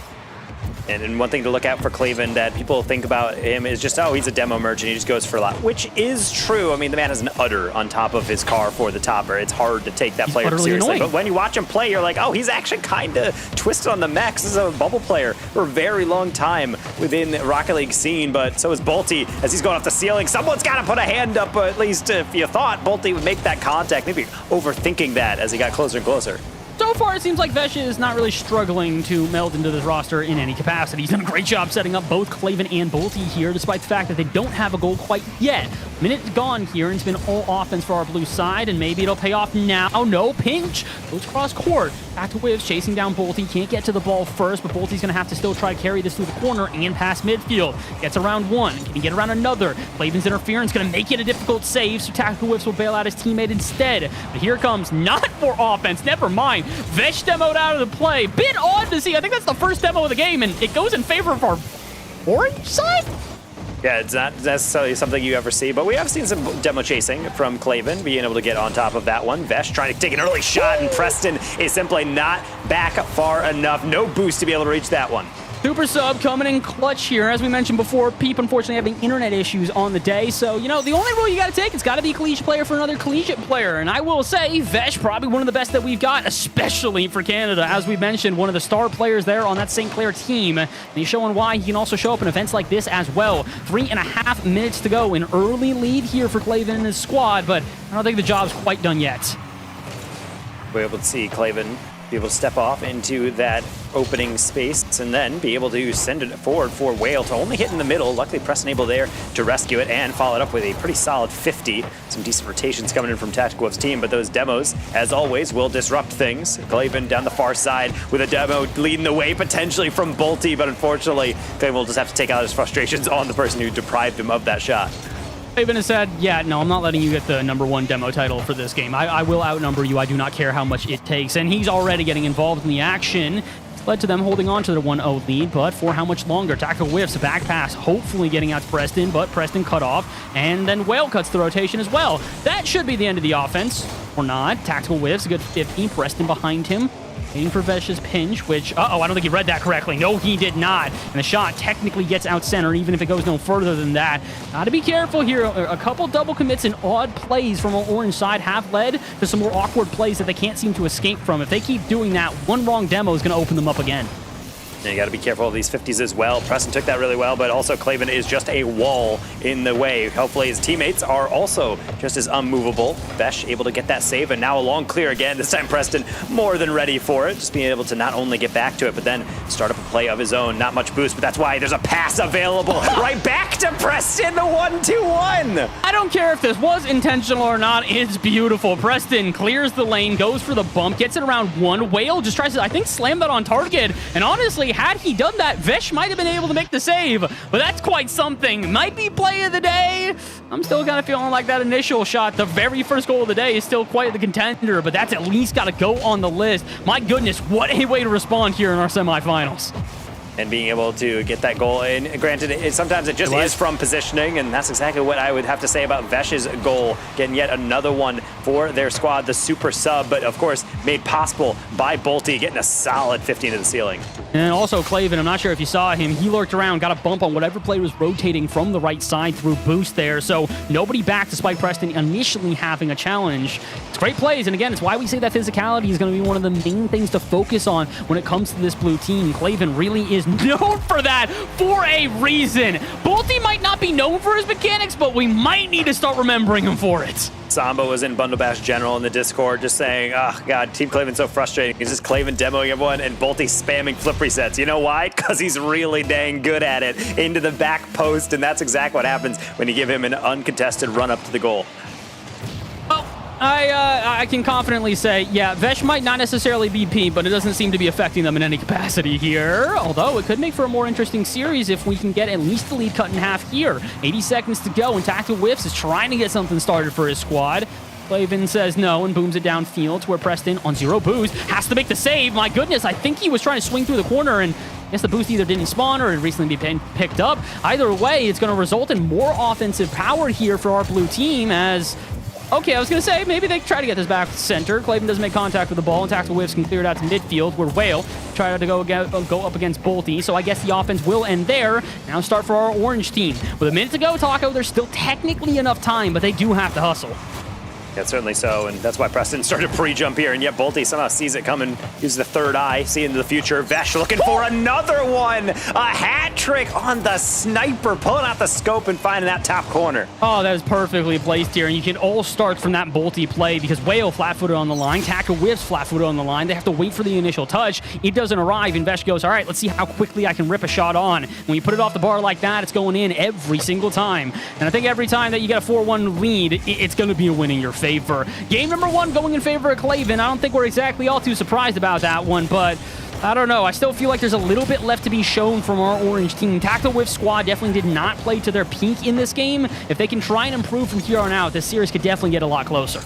And one thing to look out for Cleveland that people think about him is just, oh, he's a demo merchant. He just goes for a lot, which is true. I mean, the man has an udder on top of his car for the topper. It's hard to take that player seriously. Annoying. But when you watch him play, you're like, oh, he's actually kind of twisted on the max. This is a bubble player for a very long time within the Rocket League scene, but so is Bolty as he's going off the ceiling. Someone's got to put a hand up, at least if you thought Bolty would make that contact, maybe overthinking that as he got closer and closer. So far, it seems like Vesh is not really struggling to meld into this roster in any capacity. He's done a great job setting up both Clavin and Bolty here, despite the fact that they don't have a goal quite yet. Minute gone here, and it's been all offense for our blue side, and maybe it'll pay off now. No pinch. Goes cross court. Back to Wives, chasing down Bolty. Can't get to the ball first, but Bolty's going to have to still try to carry this through the corner and past midfield. Gets around one. Can he get around another? Clavin's interference going to make it a difficult save, so Tactical Whiffs will bail out his teammate instead. But here comes not more offense. Never mind. Vesh demoed out of the play. Bit odd to see. I think that's the first demo of the game, and it goes in favor of our orange side? Yeah, it's not necessarily something you ever see, but we have seen some demo chasing from Clavin, being able to get on top of that one. Vesh trying to take an early shot, and Preston is simply not back far enough. No boost to be able to reach that one. Super sub coming in clutch here. As we mentioned before, Peep unfortunately having internet issues on the day. So, you know, the only rule you got to take, it's got to be a collegiate player for another collegiate player. And I will say, Vesh, probably one of the best that we've got, especially for Canada. As we mentioned, one of the star players there on that St. Clair team. And he's showing why he can also show up in events like this as well. 3.5 minutes to go. An early lead here for Clavin and his squad, but I don't think the job's quite done yet. We're able to see Clavin be able to step off into that opening space and then be able to send it forward for Whale to only hit in the middle. Luckily, Preston able there to rescue it and follow it up with a pretty solid 50. Some decent rotations coming in from Tactical Wolf's team, but those demos, as always, will disrupt things. Clavin down the far side with a demo leading the way potentially from Bolty, but unfortunately, Clavin will just have to take out his frustrations on the person who deprived him of that shot. Clavin has said, yeah, no, I'm not letting you get the #1 demo title for this game. I will outnumber you. I do not care how much it takes. And he's already getting involved in the action. It's led to them holding on to the 1-0 lead, but for how much longer? Tactical Whiffs, a back pass, hopefully getting out to Preston, but Preston cut off, and then Whale cuts the rotation as well. That should be the end of the offense, or not. Tactical Whiffs, a good 50, Preston behind him. Waiting for Vesh's pinch, which, I don't think he read that correctly. No, he did not. And the shot technically gets out center, even if it goes no further than that. Gotta be careful here. A couple double commits and odd plays from our orange side have led to some more awkward plays that they can't seem to escape from. If they keep doing that, one wrong demo is going to open them up again. And you got to be careful of these 50s as well. Preston took that really well, but also Clavin is just a wall in the way. Hopefully his teammates are also just as unmovable. Vesh able to get that save, and now a long clear again. This time Preston more than ready for it. Just being able to not only get back to it, but then start up a play of his own. Not much boost, but that's why there's a pass available. Right back to Preston, the 1-2-1. I don't care if this was intentional or not. It's beautiful. Preston clears the lane, goes for the bump, gets it around one. Whale just tries to, I think, slam that on target. And honestly, had he done that, Vesh might have been able to make the save, but that's quite something. Might be play of the day. I'm still kind of feeling like that initial shot, the very first goal of the day, is still quite the contender, but that's at least got to go on the list. My goodness, what a way to respond here in our semifinals. And being able to get that goal in. Granted, sometimes it just is from positioning, and that's exactly what I would have to say about Vesh's goal. Getting yet another one for their squad, the super sub, but of course made possible by Bolty, getting a solid 50 into the ceiling. And also Clavin, I'm not sure if you saw him, he lurked around, got a bump on whatever player was rotating from the right side through boost there, so nobody back despite Preston initially having a challenge. It's great plays, and again, it's why we say that physicality is going to be one of the main things to focus on when it comes to this blue team. Clavin really is known for that for a reason. Bolty might not be known for his mechanics, but we might need to start remembering him for it. Samba was in Bundle Bash General in the Discord just saying, oh god, Team Clavin's so frustrating. He's just Clavin demoing everyone and Bolty spamming flip resets. You know why? Because he's really dang good at it. Into the back post, and that's exactly what happens when you give him an uncontested run up to the goal. I can confidently say, yeah, Vesh might not necessarily be P, but it doesn't seem to be affecting them in any capacity here. Although it could make for a more interesting series if we can get at least the lead cut in half here. 80 seconds to go, and Tactical Whiffs is trying to get something started for his squad. Clavin says no and booms it downfield to where Preston, on 0 boost, has to make the save. My goodness, I think he was trying to swing through the corner, and I guess the boost either didn't spawn or had recently been picked up. Either way, it's going to result in more offensive power here for our blue team as Okay, I was going to say, maybe they try to get this back to center. Clavin doesn't make contact with the ball, and Tactical Whiffs can clear it out to midfield, where Whale try to go up against Bolty. So I guess the offense will end there. Now start for our orange team. With a minute to go, Taco, there's still technically enough time, but they do have to hustle. Yeah, certainly so, and that's why Preston started pre-jump here, and yet Bolty somehow sees it coming, uses the third eye, see into the future. Vesh looking for another one! A hat trick on the sniper, pulling out the scope and finding that top corner. Oh, that is perfectly placed here, and you can all start from that Bolty play because Whale flat-footed on the line, Tactical Whiffs flat-footed on the line. They have to wait for the initial touch. It doesn't arrive, and Vesh goes, all right, let's see how quickly I can rip a shot on. When you put it off the bar like that, it's going in every single time. And I think every time that you get a 4-1 lead, it's going to be a win in your favor. Game number 1 going in favor of Clavin. I don't think we're exactly all too surprised about that one, but I don't know. I still feel like there's a little bit left to be shown from our orange team. Tactical Whiff squad definitely did not play to their peak in this game. If they can try and improve from here on out, this series could definitely get a lot closer.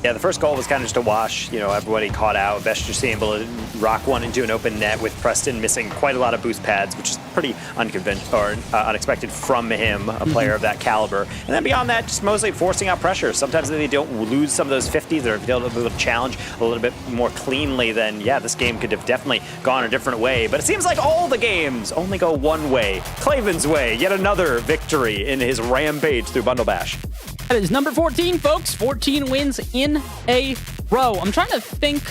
Yeah, the first goal was kind of just a wash. You know, everybody caught out. Vesh just being able to rock one into an open net with Preston missing quite a lot of boost pads, which is pretty unexpected from him, a player of that caliber. And then beyond that, just mostly forcing out pressure. Sometimes if they don't lose some of those 50s, they're able to challenge a little bit more cleanly, then yeah, this game could have definitely gone a different way. But it seems like all the games only go one way. Clavin's way, yet another victory in his rampage through Bundle Bash. That is number 14, folks. 14 wins in a row. I'm trying to think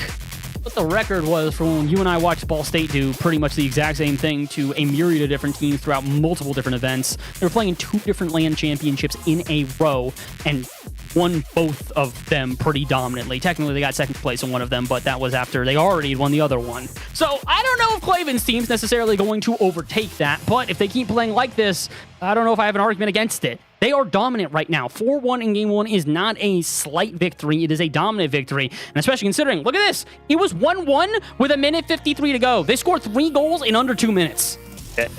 what the record was from when you and I watched Ball State do pretty much the exact same thing to a myriad of different teams throughout multiple different events. They were playing in 2 different LAN championships in a row and won both of them pretty dominantly. Technically, they got second place in one of them, but that was after they already won the other one. So I don't know if Clavin's team's necessarily going to overtake that, but if they keep playing like this, I don't know if I have an argument against it. They are dominant right now. 4-1 in game 1 is not a slight victory. It is a dominant victory. And especially considering, look at this. It was 1-1 with a minute 53 to go. They scored 3 goals in under 2 minutes.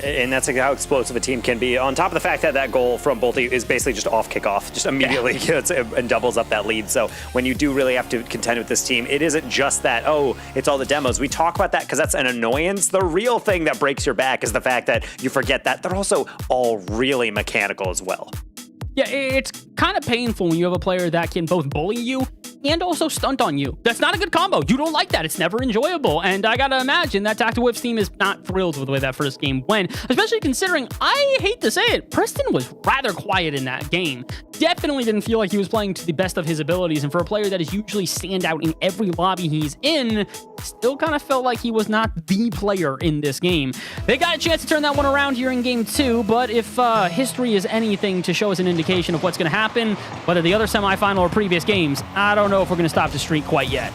And that's how explosive a team can be. On top of the fact that that goal from Bolty is basically just off kickoff, just immediately and doubles up that lead. So when you do really have to contend with this team, it isn't just that, oh, it's all the demos. We talk about that because that's an annoyance. The real thing that breaks your back is the fact that you forget that they're also all really mechanical as well. Yeah, it's kind of painful when you have a player that can both bully you and also stunt on you. That's not a good combo. You don't like that. It's never enjoyable. And I gotta imagine that Tactical Whiff's team is not thrilled with the way that first game went, especially considering, I hate to say it, Preston was rather quiet in that game. Definitely didn't feel like he was playing to the best of his abilities, and for a player that is usually standout in every lobby he's in, still kind of felt like he was not the player in this game. They got a chance to turn that one around here in game 2, but if history is anything to show us an indication of what's going to happen, whether the other semifinal or previous games, I don't know if we're going to stop the streak quite yet.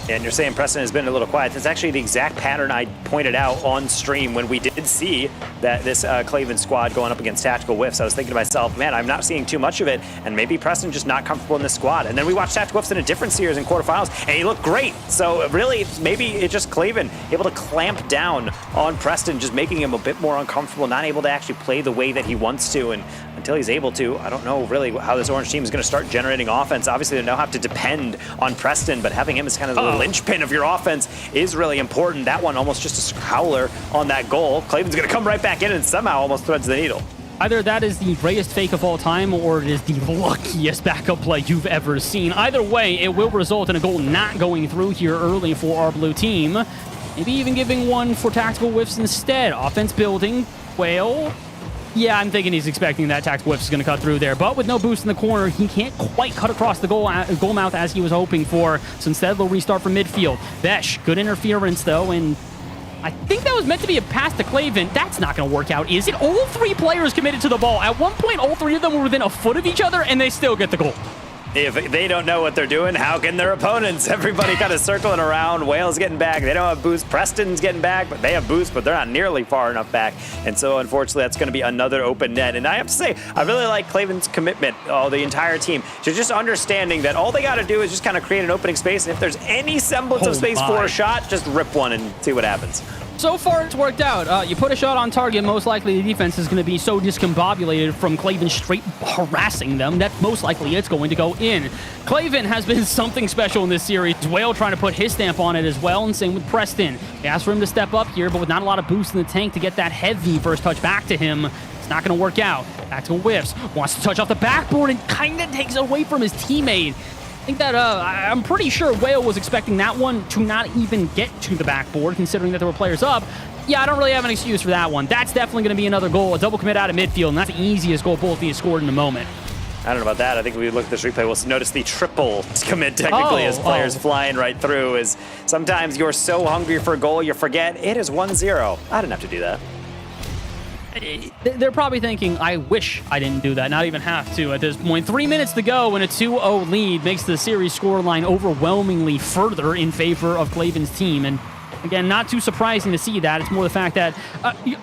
And you're saying Preston has been a little quiet. That's actually the exact pattern I pointed out on stream when we did see that this Clavin squad going up against Tactical Whiffs. I was thinking to myself, man, I'm not seeing too much of it, and maybe Preston just not comfortable in this squad. And then we watched Tactical Whiffs in a different series in quarterfinals, and he looked great. So really, maybe it's just Clavin able to clamp down on Preston, just making him a bit more uncomfortable, not able to actually play the way that he wants to. And until he's able to, I don't know really how this orange team is going to start generating offense. Obviously, they now have to depend on Preston, but having him as kind of the linchpin of your offense is really important. That one almost just a howler on that goal. Clavin's going to come right back in and somehow almost threads the needle. Either that is the greatest fake of all time, or it is the luckiest backup play you've ever seen. Either way, it will result in a goal not going through here early for our blue team. Maybe even giving one for Tactical Whiffs instead. Offense building. Whale. Yeah, I'm thinking he's expecting that Tactical Whiffs is going to cut through there, but with no boost in the corner, he can't quite cut across the goal mouth as he was hoping for, so instead they'll restart from midfield. Vesh, good interference though, and I think that was meant to be a pass to Clavin. That's not going to work out, is it? All 3 players committed to the ball. At one point, all 3 of them were within a foot of each other, and they still get the goal. If they don't know what they're doing, how can their opponents? Everybody kind of circling around. Whale's getting back. They don't have boost. Preston's getting back, but they have boost, but they're not nearly far enough back. And so, unfortunately, that's going to be another open net. And I have to say, I really like Clavin's commitment, the entire team, to just understanding that all they got to do is just kind of create an opening space. And if there's any semblance of space for a shot, just rip one and see what happens. So far, it's worked out. You put a shot on target, most likely the defense is going to be so discombobulated from Clavin straight harassing them that most likely it's going to go in. Clavin has been something special in this series. Whale trying to put his stamp on it as well, and same with Preston. They asked for him to step up here, but with not a lot of boost in the tank to get that heavy first touch back to him, It's not going to work out. Tactical whiffs. Wants to touch off the backboard and kind of takes it away from his teammate. I think that I'm pretty sure Whale was expecting that one to not even get to the backboard, considering that there were players up. Yeah, I don't really have an excuse for that one. That's definitely going to be another goal. A double commit out of midfield, and that's the easiest goal both of you scored in a moment. I don't know about that. I think if we look at this replay, we'll notice the triple commit technically as players flying right through. Is sometimes you're so hungry for a goal, you forget it is 1-0. I didn't have to do that. They're probably thinking, I wish I didn't do that. Not even have to at this point. 3 minutes to go, and a 2-0 lead makes the series scoreline overwhelmingly further in favor of Klaven's team. And again, not too surprising to see that. It's more the fact that,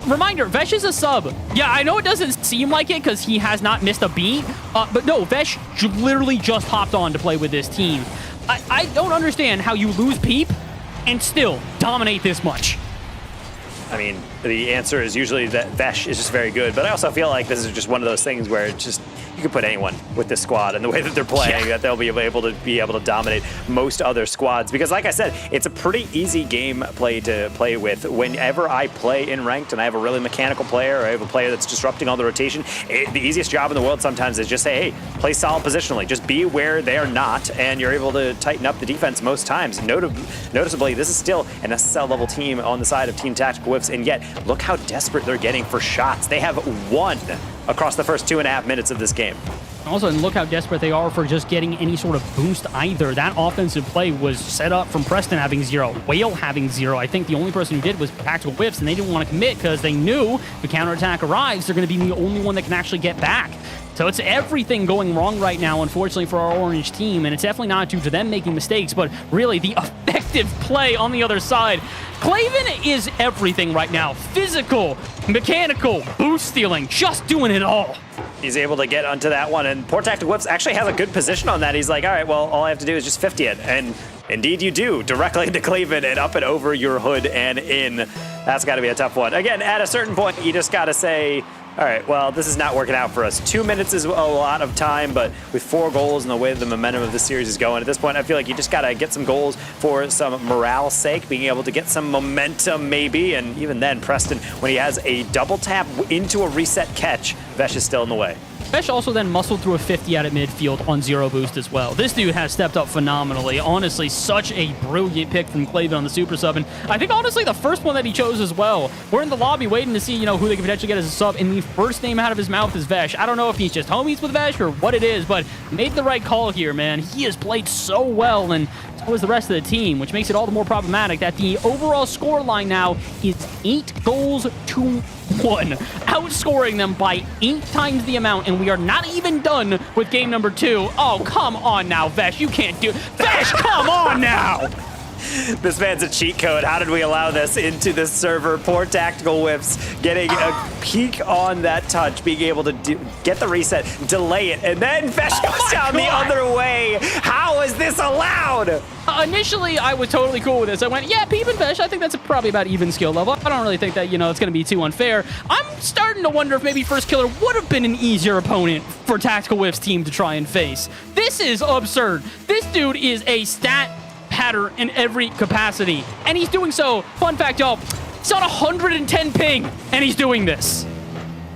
reminder, Vesh is a sub. Yeah, I know it doesn't seem like it because he has not missed a beat, but no, Vesh literally just hopped on to play with this team. I don't understand how you lose Peep and still dominate this much. I mean, the answer is usually that Vesh is just very good, but I also feel like this is just one of those things where it's just, you can put anyone with this squad and the way that they're playing, that they'll be able to dominate most other squads. Because like I said, it's a pretty easy game to play with. Whenever I play in ranked and I have a really mechanical player, or I have a player that's disrupting all the rotation, the easiest job in the world sometimes is just say, hey, play solid positionally. Just be where they are not, and you're able to tighten up the defense most times. Noticeably, this is still an SSL level team on the side of Team Tactical Whiffs, and yet look how desperate they're getting for shots. They have one across the first 2.5 minutes of this game. Also, and look how desperate they are for just getting any sort of boost either. That offensive play was set up from Preston having 0, Whale having 0. I think the only person who did was Tactical Whiffs, and they didn't want to commit because they knew if the counterattack arrives, they're going to be the only one that can actually get back. So it's everything going wrong right now, unfortunately, for our orange team, and it's definitely not due to them making mistakes, but really the effective play on the other side. Klaven is everything right now. Physical, mechanical, boost stealing, just doing it all. He's able to get onto that one, and poor Tactical Whips actually has a good position on that. He's like, all right, well, all I have to do is just 50 it, and indeed you do, directly into Klaven and up and over your hood and in. That's got to be a tough one. Again, at a certain point, you just got to say, all right, well, this is not working out for us. 2 minutes is a lot of time, but with 4 goals and the way the momentum of the series is going, at this point, I feel like you just got to get some goals for some morale's sake, being able to get some momentum maybe, and even then, Preston, when he has a double tap into a reset catch, Vesh is still in the way. Vesh also then muscled through a 50 out at midfield on 0 boost as well. This dude has stepped up phenomenally. Honestly, such a brilliant pick from Klaven on the super sub. And I think, honestly, the first one that he chose as well. We're in the lobby waiting to see, who they can potentially get as a sub. And the first name out of his mouth is Vesh. I don't know if he's just homies with Vesh or what it is, but made the right call here, man. He has played so well, and so is the rest of the team, which makes it all the more problematic that the overall score line now is 8 goals to 1, outscoring them by 8 times the amount, and we are not even done with game number 2. Oh, come on now, Vesh, you can't do it. Vesh, come on now! This man's a cheat code. How did we allow this into this server? Poor Tactical Whips getting a peek on that touch, being able to get the reset, delay it, and then Vesh goes down the other way. How is this allowed? Initially, I was totally cool with this. I went, yeah, Peep and Vesh, I think that's probably about even skill level. I don't really think that, it's going to be too unfair. I'm starting to wonder if maybe First Killer would have been an easier opponent for Tactical Whip's team to try and face. This is absurd. This dude is a stat pattern in every capacity, and he's doing so. Fun fact, y'all, he's on 110 ping, and he's doing this.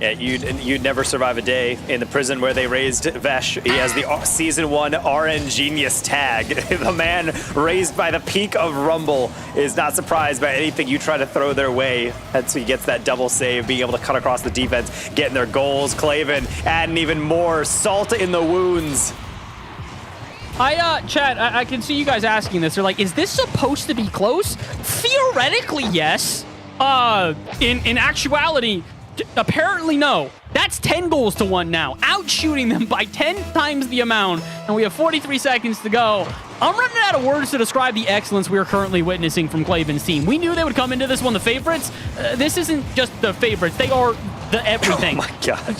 Yeah, you'd never survive a day in the prison where they raised Vesh. He has the Season 1 RN Genius tag. The man raised by the peak of Rumble is not surprised by anything you try to throw their way. That's he gets that double save, being able to cut across the defense, getting their goals. Klaven adding even more salt in the wounds. Chat, I can see you guys asking this. They're like, is this supposed to be close? Theoretically, yes. In actuality, apparently no. That's 10 goals to 1 now, outshooting them by 10 times the amount, and we have 43 seconds to go. I'm running out of words to describe the excellence we are currently witnessing from Klaven's team. We knew they would come into this one the favorites. This isn't just the favorites. They are the everything. Oh my God.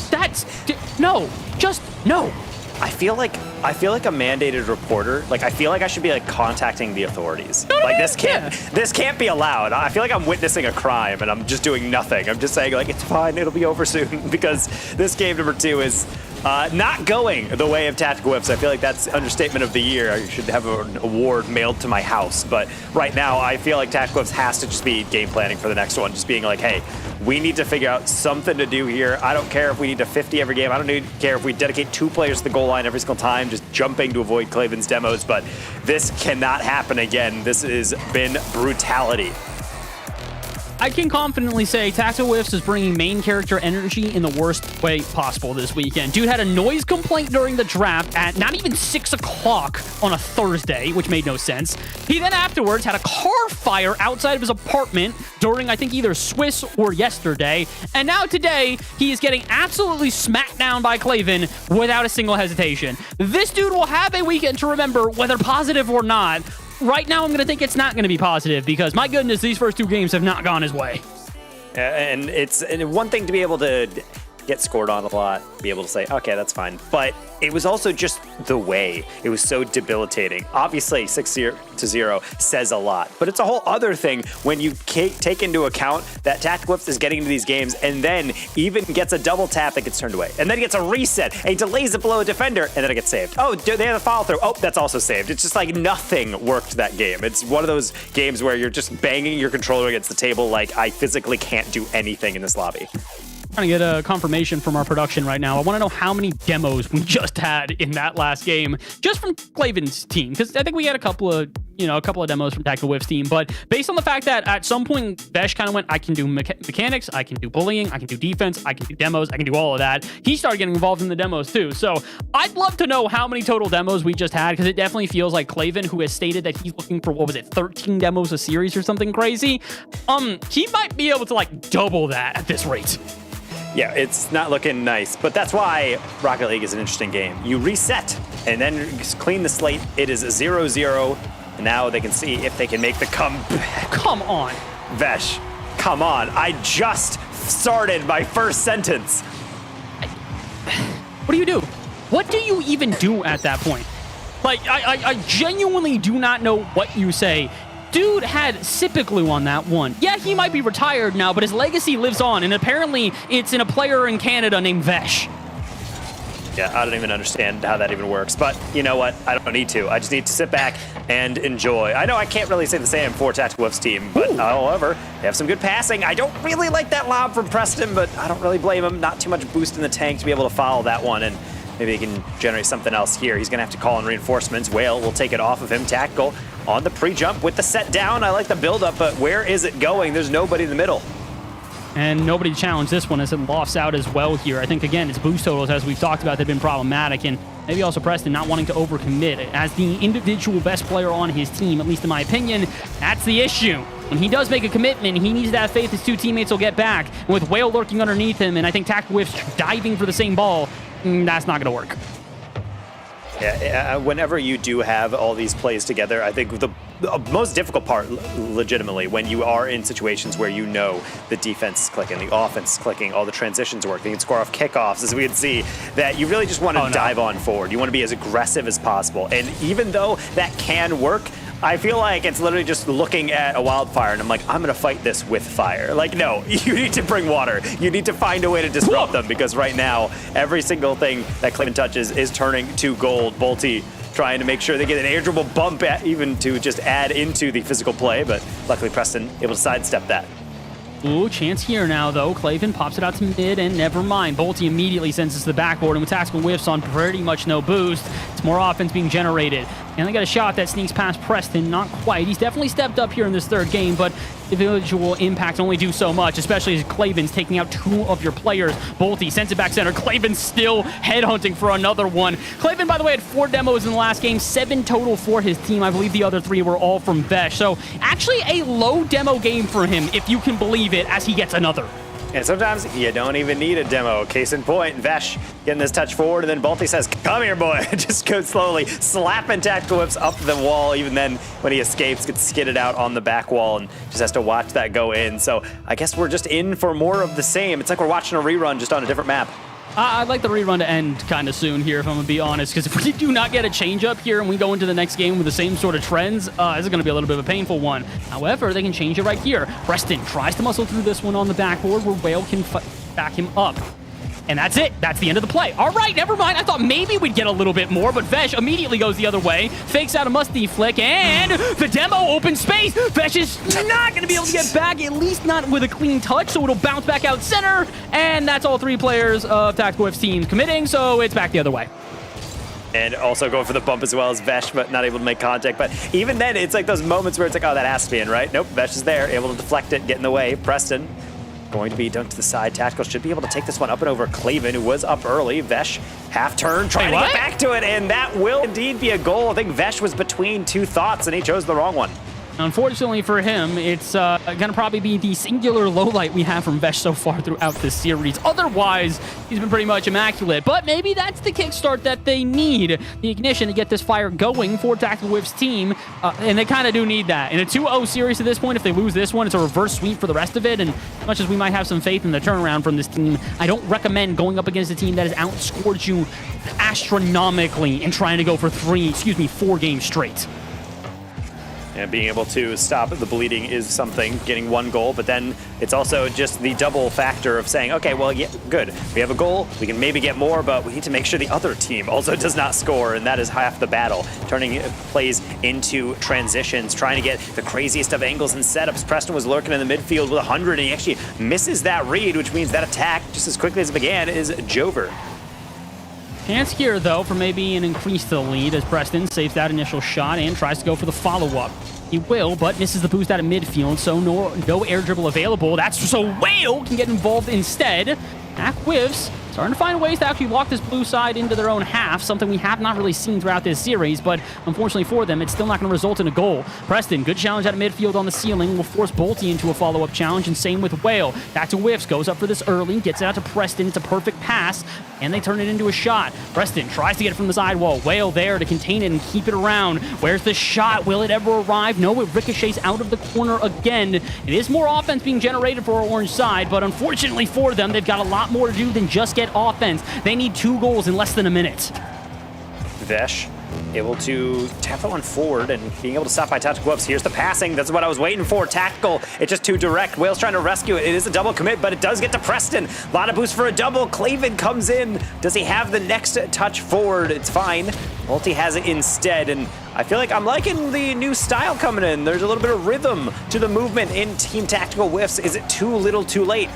No. I feel like I feel like a mandated reporter. Like, I feel like I should be like contacting the authorities. Like, this can't be allowed. I feel like I'm witnessing a crime and I'm just doing nothing. I'm just saying, like, it's fine, it'll be over soon, because this game number 2 is not going the way of Tactical Whips. I feel like that's understatement of the year. I should have an award mailed to my house. But right now, I feel like Tactical Whips has to just be game planning for the next one. Just being like, hey, we need to figure out something to do here. I don't care if we need to 50 every game. I don't care if we dedicate 2 players to the goal line every single time, just jumping to avoid Claven's demos. But this cannot happen again. This has been brutality. I can confidently say Tactical Whiffs is bringing main character energy in the worst way possible this weekend. Dude had a noise complaint during the draft at not even 6 o'clock on a Thursday, which made no sense. He then afterwards had a car fire outside of his apartment during, I think, either Swiss or yesterday. And now today, he is getting absolutely smacked down by Claven without a single hesitation. This dude will have a weekend to remember, whether positive or not. Right now, I'm going to think it's not going to be positive because, my goodness, these first 2 games have not gone his way. And it's one thing to be able to get scored on a lot, be able to say, okay, that's fine. But it was also just the way. It was so debilitating. Obviously, 6-0 says a lot, but it's a whole other thing when you take into account that Tactical Whips is getting into these games and then even gets a double tap that gets turned away. And then he gets a reset and he delays it below a defender and then it gets saved. Oh, they have a follow through. Oh, that's also saved. It's just like nothing worked that game. It's one of those games where you're just banging your controller against the table like I physically can't do anything in this lobby. Trying to get a confirmation from our production right now. I want to know how many demos we just had in that last game, just from Claven's team, because I think we had a couple of demos from Tactical Whiff's team. But based on the fact that at some point Vesh kind of went, I can do mechanics, I can do bullying, I can do defense, I can do demos, I can do all of that. He started getting involved in the demos too. So I'd love to know how many total demos we just had, because it definitely feels like Claven, who has stated that he's looking for 13 demos a series or something crazy. He might be able to like double that at this rate. Yeah, it's not looking nice, but that's why Rocket League is an interesting game. You reset and then clean the slate. It is 0-0, and now they can see if they can make the comeback. Come on. Vesh, come on. I just started my first sentence. What do you do? What do you even do at that point? Like, I genuinely do not know what you say. Dude had sip glue on that one. Yeah, he might be retired now, but his legacy lives on, and apparently it's in a player in Canada named Vesh. Yeah, I don't even understand how that even works, but you know what? I don't need to. I just need to sit back and enjoy. I know I can't really say the same for Tactical Whiff's team, but however, they have some good passing. I don't really like that lob from Preston, but I don't really blame him. Not too much boost in the tank to be able to follow that one, and maybe he can generate something else here. He's going to have to call in reinforcements. Whale will take it off of him. Tactical on the pre-jump with the set down. I like the build-up, but where is it going? There's nobody in the middle. And nobody challenged this one as it lofts out as well here. I think, again, its boost totals, as we've talked about, they've been problematic. And maybe also Preston not wanting to overcommit. As the individual best player on his team, at least in my opinion, that's the issue. When he does make a commitment, he needs to have faith his 2 teammates will get back. And with Whale lurking underneath him, and I think Tactical Whiff's diving for the same ball, that's not going to work. Yeah, whenever you do have all these plays together, I think the most difficult part, legitimately, when you are in situations where you know the defense is clicking, the offense is clicking, all the transitions are working, you can score off kickoffs, as we can see, that you really just want to dive on forward. You want to be as aggressive as possible. And even though that can work, I feel like it's literally just looking at a wildfire and I'm like, I'm going to fight this with fire. Like, no, you need to bring water. You need to find a way to disrupt them, because right now, every single thing that Claven touches is turning to gold. Bolty trying to make sure they get an air dribble bump even to just add into the physical play, but luckily Preston able to sidestep that. Ooh, chance here now, though. Claven pops it out to mid, and never mind. Bolty immediately sends us to the backboard, and with Tactical Whiffs on pretty much no boost, it's more offense being generated. And they got a shot that sneaks past Preston. Not quite. He's definitely stepped up here in this third game, but individual impact only do so much, especially as Claven's taking out 2 of your players. Bolty sends it back center. Claven's still headhunting for another one. Claven, by the way, had 4 demos in the last game, 7 total for his team. I believe the other 3 were all from Vesh. So actually a low demo game for him, if you can believe it, as he gets another. And sometimes you don't even need a demo. Case in point, Vesh getting this touch forward, and then Bolty says, come here, boy. Just goes slowly, slapping Tactical Whiffs up the wall. Even then, when he escapes, gets skidded out on the back wall and just has to watch that go in. So I guess we're just in for more of the same. It's like we're watching a rerun just on a different map. I'd like the rerun to end kind of soon here, if I'm going to be honest, because if we do not get a change-up here and we go into the next game with the same sort of trends, this is going to be a little bit of a painful one. However, they can change it right here. Preston tries to muscle through this one on the backboard where Whale can back him up. And that's it. That's the end of the play. All right, never mind. I thought maybe we'd get a little bit more, but Vesh immediately goes the other way, fakes out a musty flick, and the demo open space. Vesh is not going to be able to get back, at least not with a clean touch, so it'll bounce back out center, and that's all 3 players of Tactical Whiff's team committing, so it's back the other way. And also going for the bump as well as Vesh, but not able to make contact. But even then, it's like those moments where it's like, oh, that has to be in, right? Nope, Vesh is there, able to deflect it, get in the way. Preston going to be dunked to the side. Tactical should be able to take this one up and over Claven, who was up early. Vesh, half turn, trying to get back to it, and that will indeed be a goal. I think Vesh was between 2 thoughts, and he chose the wrong one. Unfortunately for him, it's going to probably be the singular lowlight we have from Vesh so far throughout this series. Otherwise, he's been pretty much immaculate. But maybe that's the kickstart that they need, the ignition to get this fire going for Tactical Whiff's team. And they kind of do need that. In a 2-0 series at this point, if they lose this one, it's a reverse sweep for the rest of it. And as much as we might have some faith in the turnaround from this team, I don't recommend going up against a team that has outscored you astronomically and trying to go for 4 games straight. And being able to stop the bleeding is something, getting 1 goal, but then it's also just the double factor of saying, okay, well, yeah, good. We have a goal, we can maybe get more, but we need to make sure the other team also does not score, and that is half the battle. Turning plays into transitions, trying to get the craziest of angles and setups. Preston was lurking in the midfield with 100, and he actually misses that read, which means that attack, just as quickly as it began, is Jover. Chance here, though, for maybe an increase to the lead as Preston saves that initial shot and tries to go for the follow-up. He will, but misses the boost out of midfield, so no air dribble available. That's so Whale can get involved instead. Tac Whiffs starting to find ways to actually lock this blue side into their own half, something we have not really seen throughout this series, but unfortunately for them, it's still not going to result in a goal. Preston, good challenge out of midfield on the ceiling, will force Bolty into a follow-up challenge, and same with Whale. Back to Whiffs, goes up for this early, gets it out to Preston. It's a perfect pass, and they turn it into a shot. Preston tries to get it from the sidewall. Whale there to contain it and keep it around. Where's the shot? Will it ever arrive? No, it ricochets out of the corner again. It is more offense being generated for our orange side, but unfortunately for them, they've got a lot more to do than just get offense. They need 2 goals in less than a minute. Vesh able to tap that one forward and being able to stop by Tactical Whiffs. Here's the passing. That's what I was waiting for. Tactical. It's just too direct. Whale's trying to rescue it. It is a double commit, but it does get to Preston. A lot of boost for a double. Claven comes in. Does he have the next touch forward? It's fine. Multi has it instead, and I feel like I'm liking the new style coming in. There's a little bit of rhythm to the movement in Team Tactical Whiffs. Is it too little too late?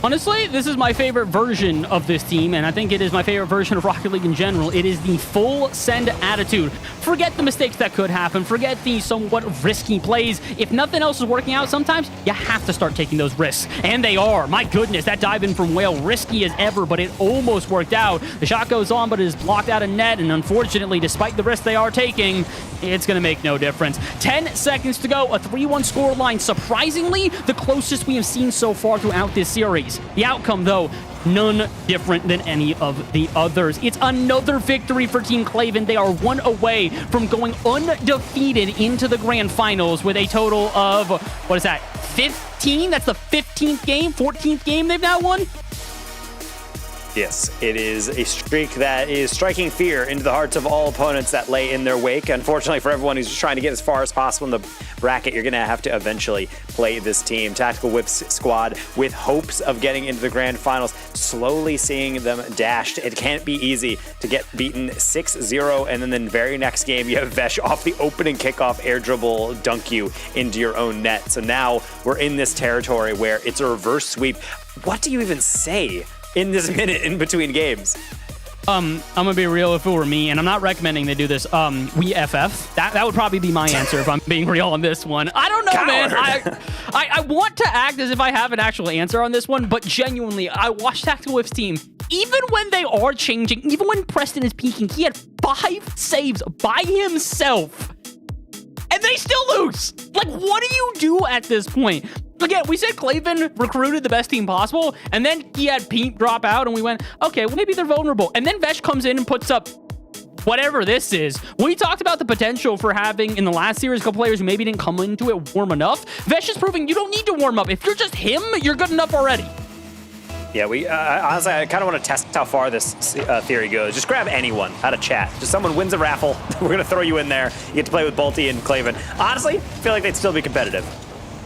Honestly, this is my favorite version of this team, and I think it is my favorite version of Rocket League in general. It is the full send attitude. Forget the mistakes that could happen. Forget the somewhat risky plays. If nothing else is working out, sometimes you have to start taking those risks. And they are. My goodness, that dive in from Whale, risky as ever, but it almost worked out. The shot goes on, but it is blocked out of net, and unfortunately, despite the risk they are taking, it's going to make no difference. 10 seconds to go, a 3-1 score line. Surprisingly, the closest we have seen so far throughout this series. The outcome, though, none different than any of the others. It's another victory for Team Claven. They are 1 away from going undefeated into the grand finals with a total of, 15? That's the 15th game, 14th game they've now won? Yes, it is a streak that is striking fear into the hearts of all opponents that lay in their wake. Unfortunately for everyone who's just trying to get as far as possible in the bracket, you're going to have to eventually play this team. Tactical Whiff's squad with hopes of getting into the grand finals, slowly seeing them dashed. It can't be easy to get beaten 6-0, and then the very next game, you have Vesh off the opening kickoff air dribble dunk you into your own net. So now we're in this territory where it's a reverse sweep. What do you even say in this minute in between games? I'm gonna be real. If it were me, and I'm not recommending they do this, we FF. That would probably be my answer if I'm being real on this one. I don't know, Coward. man. I want to act as if I have an actual answer on this one, but genuinely, I watched Tactical Whiff's team. Even when they are changing, even when Preston is peaking, he had 5 saves by himself, and they still lose. Like, what do you do at this point? Again, we said Claven recruited the best team possible, and then he had Pete drop out, and we went, okay, well, maybe they're vulnerable. And then Vesh comes in and puts up whatever this is. We talked about the potential for having, in the last series, a couple players who maybe didn't come into it warm enough. Vesh is proving you don't need to warm up. If you're just him, you're good enough already. Yeah, we honestly, I kind of want to test how far this theory goes. Just grab anyone out of chat. Just someone wins a raffle. We're going to throw you in there. You get to play with Bolty and Claven. Honestly, I feel like they'd still be competitive.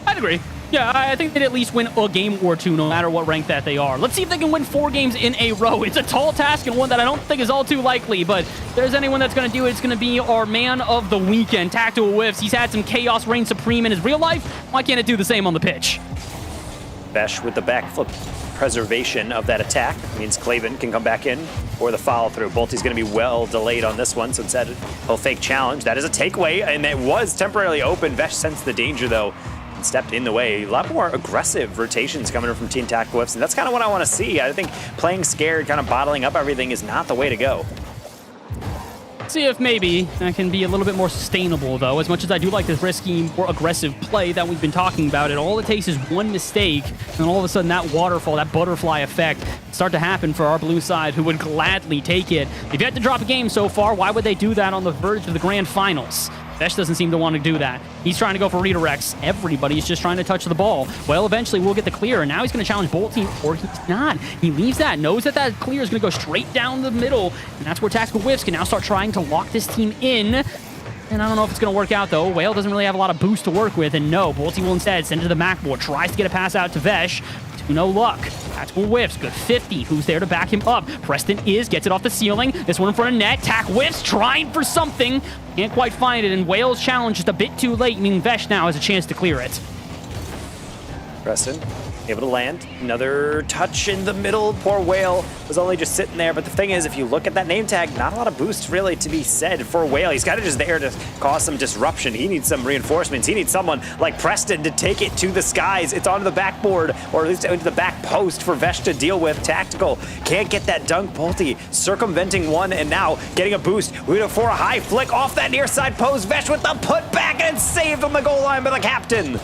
I'd agree. Yeah, I think they'd at least win a game or two, no matter what rank that they are. Let's see if they can win 4 games in a row. It's a tall task and one that I don't think is all too likely, but if there's anyone that's going to do it, it's going to be our man of the weekend, Tactical Whiffs. He's had some chaos reign supreme in his real life. Why can't it do the same on the pitch? Vesh with the backflip preservation of that attack. Means Claven can come back in for the follow through. Bolty's going to be well delayed on this one, so instead he'll fake challenge. That is a takeaway, and it was temporarily open. Vesh sensed the danger, though, and stepped in the way. A lot more aggressive rotations coming from Team Tactical Whiffs, and that's kind of what I want to see. I think playing scared, kind of bottling up everything is not the way to go. See if maybe that can be a little bit more sustainable, though. As much as I do like this risky, more aggressive play that we've been talking about, all it takes is one mistake, and all of a sudden that waterfall, that butterfly effect start to happen for our blue side, who would gladly take it. They've yet to drop a game so far. Why would they do that on the verge of the grand finals? Vesh doesn't seem to want to do that. He's trying to go for redirects. Everybody's just trying to touch the ball. Well, eventually we'll get the clear, and now he's going to challenge Bolty, or he's not. He leaves that, knows that that clear is going to go straight down the middle, and that's where Tactical Whiffs can now start trying to lock this team in. And I don't know if it's going to work out, though. Whale doesn't really have a lot of boost to work with, and no, Bolty will instead send it to the backboard, tries to get a pass out to Vesh. No luck. Tactical Whiffs, good 50. Who's there to back him up? Preston gets it off the ceiling. This one in front of net. Tac Whiffs trying for something. Can't quite find it, and Whale's challenge just a bit too late, meaning Vesh now has a chance to clear it. Preston able to land. Another touch in the middle. Poor Whale was only just sitting there. But the thing is, if you look at that name tag, not a lot of boost really to be said for Whale. He's kind of just there to cause some disruption. He needs some reinforcements. He needs someone like Preston to take it to the skies. It's onto the backboard, or at least into the back post for Vesh to deal with. Tactical can't get that dunk. Bolty circumventing one and now getting a boost. We're going for a high flick off that near side post. Vesh with the putback, and it's saved on the goal line by the captain.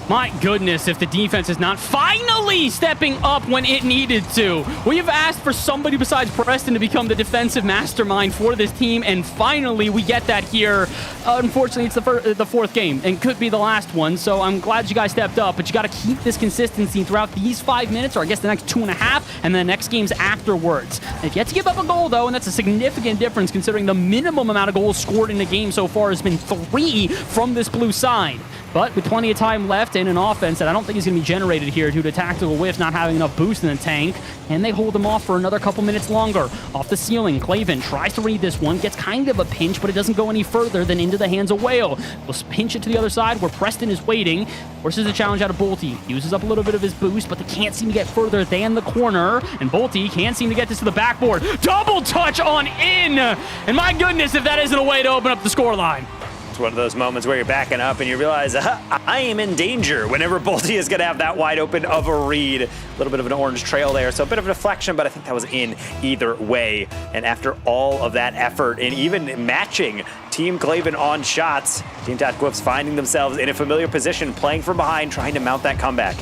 My goodness, if the defense is not finally stepping up when it needed to. We have asked for somebody besides Preston to become the defensive mastermind for this team, and finally we get that here. Unfortunately, it's the 4th game, and could be the last one, so I'm glad you guys stepped up, but you got to keep this consistency throughout these 5 minutes, or I guess the next 2.5, and then the next games afterwards. If you have to give up a goal, though, and that's a significant difference considering the minimum amount of goals scored in the game so far has been 3 from this blue side. But with plenty of time left in an offense that I don't think is going to be generated here due to Tactical Whiffs not having enough boost in the tank, and they hold them off for another couple minutes longer. Off the ceiling, Claven tries to read this one, gets kind of a pinch, but it doesn't go any further than into the hands of Whale. We'll pinch it to the other side where Preston is waiting. Forces a challenge out of Bolty. Uses up a little bit of his boost, but they can't seem to get further than the corner. And Bolty can't seem to get this to the backboard. Double touch on in! And my goodness, if that isn't a way to open up the scoreline. It's one of those moments where you're backing up and you realize, I am in danger whenever Bolty is going to have that wide open of a read. A little bit of an orange trail there, so a bit of a deflection, but I think that was in either way. And after all of that effort and even matching Team Claven on shots, Team Tactical Whiffs finding themselves in a familiar position, playing from behind, trying to mount that comeback.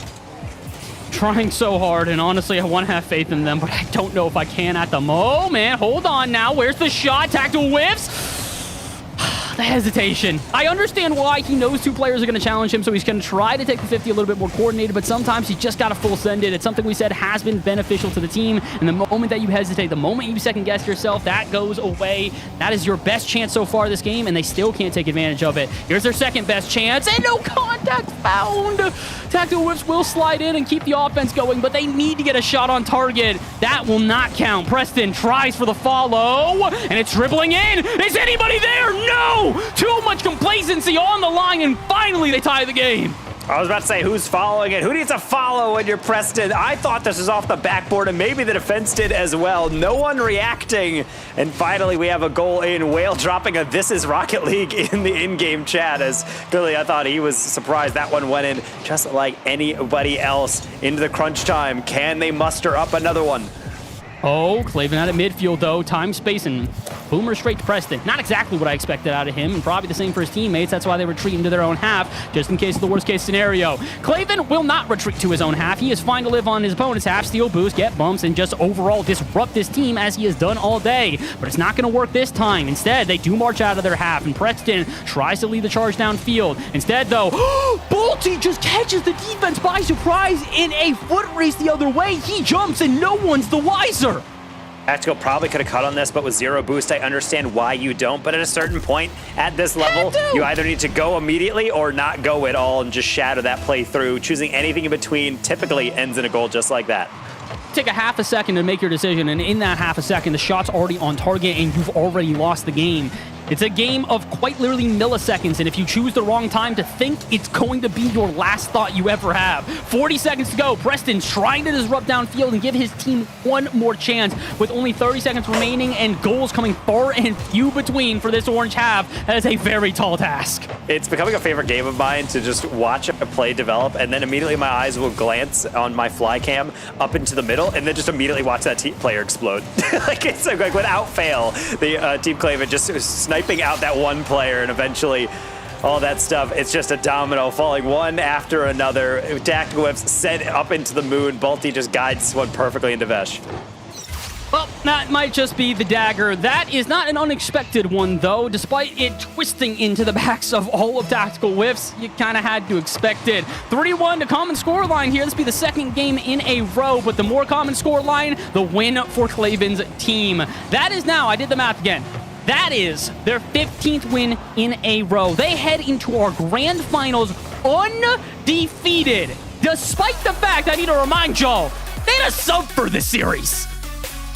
Trying so hard, and honestly, I want to have faith in them, but I don't know if I can at the moment. Hold on now. Where's the shot? Tactical Whiffs? The hesitation. I understand why. He knows 2 players are going to challenge him, so he's going to try to take the 50 a little bit more coordinated, but sometimes you just got to full send it. It's something we said has been beneficial to the team, and the moment that you hesitate, the moment you second guess yourself, that goes away. That is your best chance so far this game, and they still can't take advantage of it. Here's their second best chance, and no contact found. Tactical Whiffs will slide in and keep the offense going, but they need to get a shot on target. That will not count. Preston tries for the follow, and it's dribbling in. Is anybody there? No! Too much complacency on the line, and finally they tie the game. I was about to say, who's following it? Who needs a follow when you're Preston? I thought this was off the backboard, and maybe the defense did as well. No one reacting. And finally, we have a goal in. Whale dropping a "This is Rocket League" in the in-game chat, as clearly I thought he was surprised that one went in just like anybody else into the crunch time. Can they muster up another one? Oh, Claven out at midfield, though. Time, space, and boomer straight to Preston. Not exactly what I expected out of him, and probably the same for his teammates. That's why they retreat into their own half, just in case of the worst-case scenario. Claven will not retreat to his own half. He is fine to live on his opponent's half, steal boost, get bumps, and just overall disrupt this team as he has done all day. But it's not going to work this time. Instead, they do march out of their half, and Preston tries to lead the charge downfield. Instead, though, Bolty just catches the defense by surprise in a foot race the other way. He jumps and no one's the wiser. Tactical probably could have cut on this, but with zero boost, I understand why you don't. But at a certain point at this level, you either need to go immediately or not go at all and just shatter that play through. Choosing anything in between typically ends in a goal just like that. Take a half a second to make your decision, and in that half a second, the shot's already on target and you've already lost the game. It's a game of quite literally milliseconds, and if you choose the wrong time to think, it's going to be your last thought you ever have. 40 seconds to go. Preston trying to disrupt downfield and give his team one more chance. With only 30 seconds remaining and goals coming far and few between for this orange half, that is a very tall task. It's becoming a favorite game of mine to just watch a play develop, and then immediately my eyes will glance on my fly cam up into the middle, and then just immediately watch that player explode. Like, it's like without fail, the Team Clavin just sniping out that one player, and eventually all that stuff, it's just a domino falling one after another. Tactical whips sent up into the moon. Balti just guides one perfectly into Vesh. Well, that might just be the dagger. That is not an unexpected one, though. Despite it twisting into the backs of all of Tactical Whiffs, you kind of had to expect it. 3-1 to common score line here. This will be the second game in a row, but the more common score line, the win for Clavin's team. That is now, I did the math again, that is their 15th win in a row. They head into our grand finals undefeated, despite the fact, I need to remind y'all, they had a sub for this series.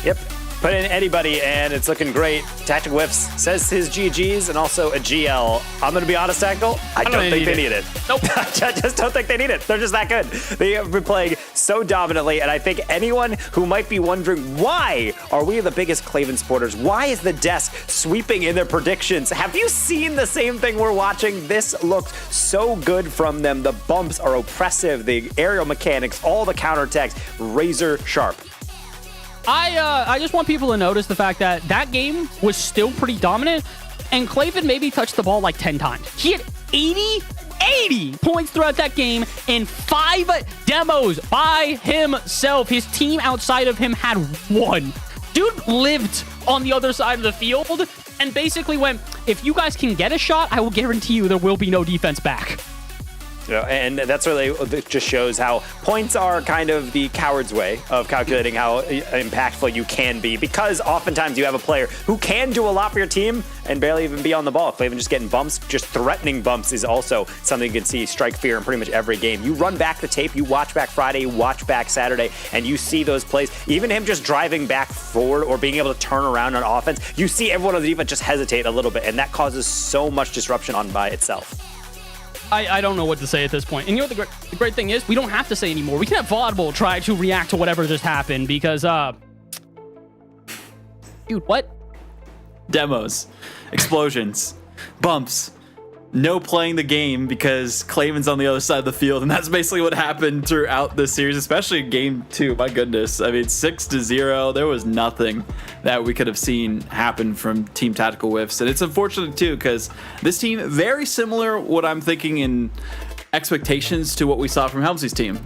Yep. Put in anybody, and it's looking great. Tactical Whiffs says his GGs and also a GL. I'm going to be honest, Tactical, I don't think they need it. Nope. I just don't think they need it. They're just that good. They have been playing so dominantly, and I think anyone who might be wondering, why are we the biggest Clavin supporters? Why is the desk sweeping in their predictions? Have you seen the same thing we're watching? This looks so good from them. The bumps are oppressive. The aerial mechanics, all the counterattacks, razor sharp. I just want people to notice the fact that that game was still pretty dominant, and Clavin maybe touched the ball like 10 times. He had 80 points throughout that game and 5 demos by himself. His team outside of him had 1. Dude lived on the other side of the field and basically went, if you guys can get a shot, I will guarantee you there will be no defense back. Yeah, and that's really, it just shows how points are kind of the coward's way of calculating how impactful you can be, because oftentimes you have a player who can do a lot for your team and barely even be on the ball. Clavin just getting bumps, just threatening bumps is also something you can see strike fear in pretty much every game. You run back the tape, you watch back Friday, you watch back Saturday, and you see those plays. Even him just driving back forward or being able to turn around on offense, you see everyone on the defense just hesitate a little bit, and that causes so much disruption on by itself. I don't know what to say at this point. And you know what the great thing is? We don't have to say anymore. We can have Vaudable try to react to whatever just happened because, dude, what? Demos, explosions, bumps, no playing the game because Clavin's on the other side of the field, and that's basically what happened throughout this series, especially in game 2. My goodness, I mean, 6-0. There was nothing that we could have seen happen from Team Tactical Whiffs, and it's unfortunate too because this team very similar. What I'm thinking in expectations to what we saw from Helmsley's team.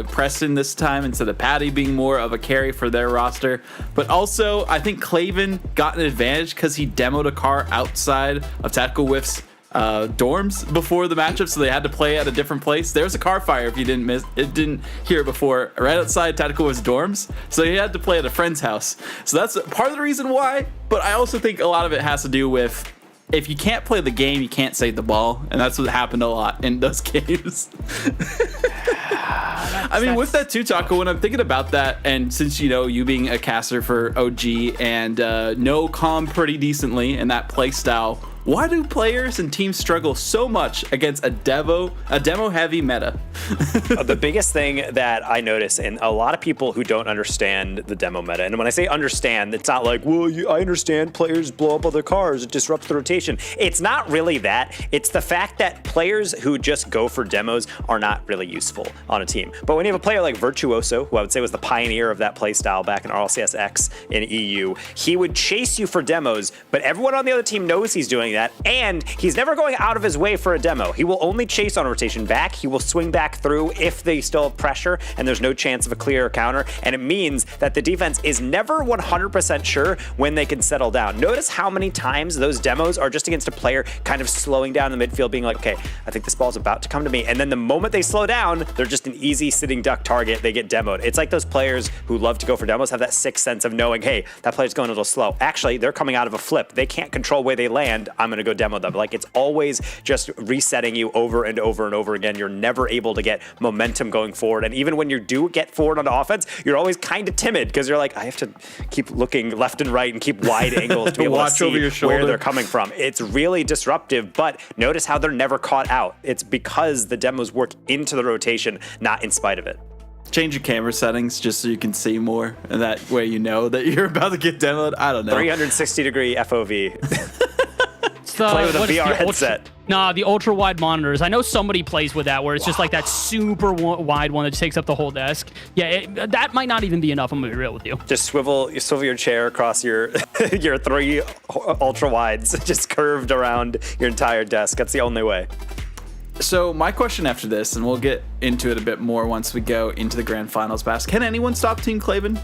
Preston this time instead of Patty being more of a carry for their roster, but also I think Clavin got an advantage because he demoed a car outside of Tactical Whiffs dorms before the matchup, so they had to play at a different place. There's a car fire if you didn't hear it before, right outside Tactical Whiffs dorms, so he had to play at a friend's house. So that's part of the reason why, but I also think a lot of it has to do with if you can't play the game, you can't save the ball, and that's what happened a lot in those games. I mean, with that too, Taco, when I'm thinking about that, and since, you know, you being a caster for OG and know Calm pretty decently in that play style, why do players and teams struggle so much against a demo heavy meta? The biggest thing that I notice in a lot of people who don't understand the demo meta, and when I say understand, it's not like, well, I understand players blow up other cars, it disrupts the rotation. It's not really that. It's the fact that players who just go for demos are not really useful on a team. But when you have a player like Virtuoso, who I would say was the pioneer of that play style back in RLCS X in EU, he would chase you for demos, but everyone on the other team knows he's doing doing that. And he's never going out of his way for a demo. He will only chase on rotation back. He will swing back through if they still have pressure and there's no chance of a clear counter. And it means that the defense is never 100% sure when they can settle down. Notice how many times those demos are just against a player kind of slowing down in the midfield, being like, okay, I think this ball's about to come to me. And then the moment they slow down, they're just an easy sitting duck target. They get demoed. It's like those players who love to go for demos have that sixth sense of knowing, hey, that player's going a little slow. Actually, they're coming out of a flip. They can't control where they land. I'm going to go demo them. Like, it's always just resetting you over and over and over again. You're never able to get momentum going forward. And even when you do get forward on the offense, you're always kind of timid because you're like, I have to keep looking left and right and keep wide angles to be able to see over your shoulder. where they're coming from. It's really disruptive, but notice how they're never caught out. It's because the demos work into the rotation, not in spite of it. Change your camera settings just so you can see more, and that way you know that you're about to get demoed. I don't know. 360-degree FOV. The, Play with a VR headset. The ultra wide monitors. I know somebody plays with that where it's just like that super wide one that just takes up the whole desk. Yeah, that might not even be enough. I'm gonna be real with you. Just swivel your chair across your your 3 ultra wides, just curved around your entire desk. That's the only way. So my question after this, and we'll get into it a bit more once we go into the grand finals, Bass. Can anyone stop Team Klaven?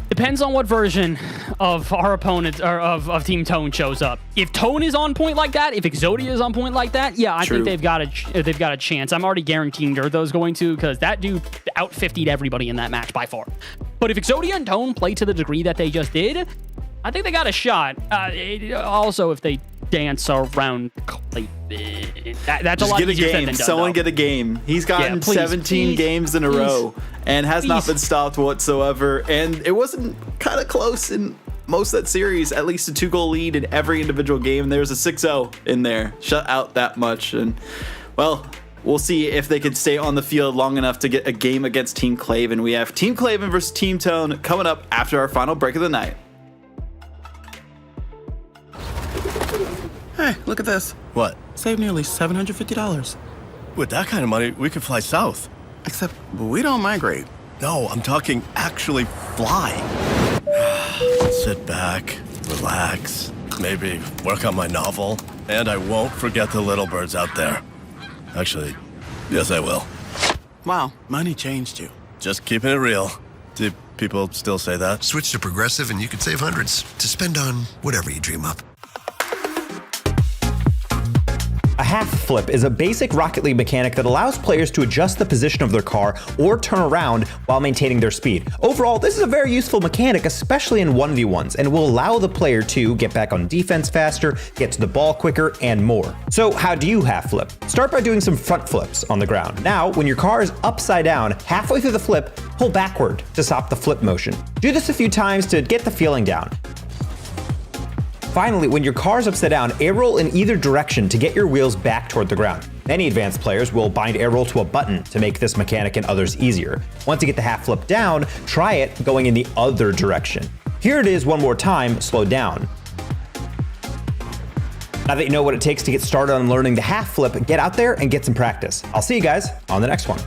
Depends on what version of our opponent or of Team Tone shows up. If Tone is on point like that, if Exodia is on point like that, yeah, I think they've got a chance. I'm already guaranteeing Dirtho's going to, because that dude out 50'd everybody in that match by far. But if Exodia and Tone play to the degree that they just did, I think they got a shot. Also, if they dance around Klaven, that's just a lot get a easier said game. than done. Someone though. get a game. He's gotten please, 17 games in a row and has not been stopped whatsoever. And it wasn't kind of close in most of that series. At least a 2-goal lead in every individual game. There's a 6-0 in there. Shut out that much. And, well, we'll see if they can stay on the field long enough to get a game against Team Klaven. We have Team Klaven versus Team Tone coming up after our final break of the night. Hey, look at this. What? Save nearly $750. With that kind of money, we could fly south. Except we don't migrate. No, I'm talking actually fly. Sit back, relax, maybe work on my novel, and I won't forget the little birds out there. Actually, yes, I will. Wow, money changed you. Just keeping it real. Do people still say that? Switch to Progressive and you could save hundreds to spend on whatever you dream up. A half flip is a basic Rocket League mechanic that allows players to adjust the position of their car or turn around while maintaining their speed. Overall, this is a very useful mechanic, especially in 1v1s, and will allow the player to get back on defense faster, get to the ball quicker, and more. So how do you half flip? Start by doing some front flips on the ground. Now, when your car is upside down, halfway through the flip, pull backward to stop the flip motion. Do this a few times to get the feeling down. Finally, when your car's upside down, air roll in either direction to get your wheels back toward the ground. Many advanced players will bind air roll to a button to make this mechanic and others easier. Once you get the half flip down, try it going in the other direction. Here it is one more time, slowed down. Now that you know what it takes to get started on learning the half flip, get out there and get some practice. I'll see you guys on the next one.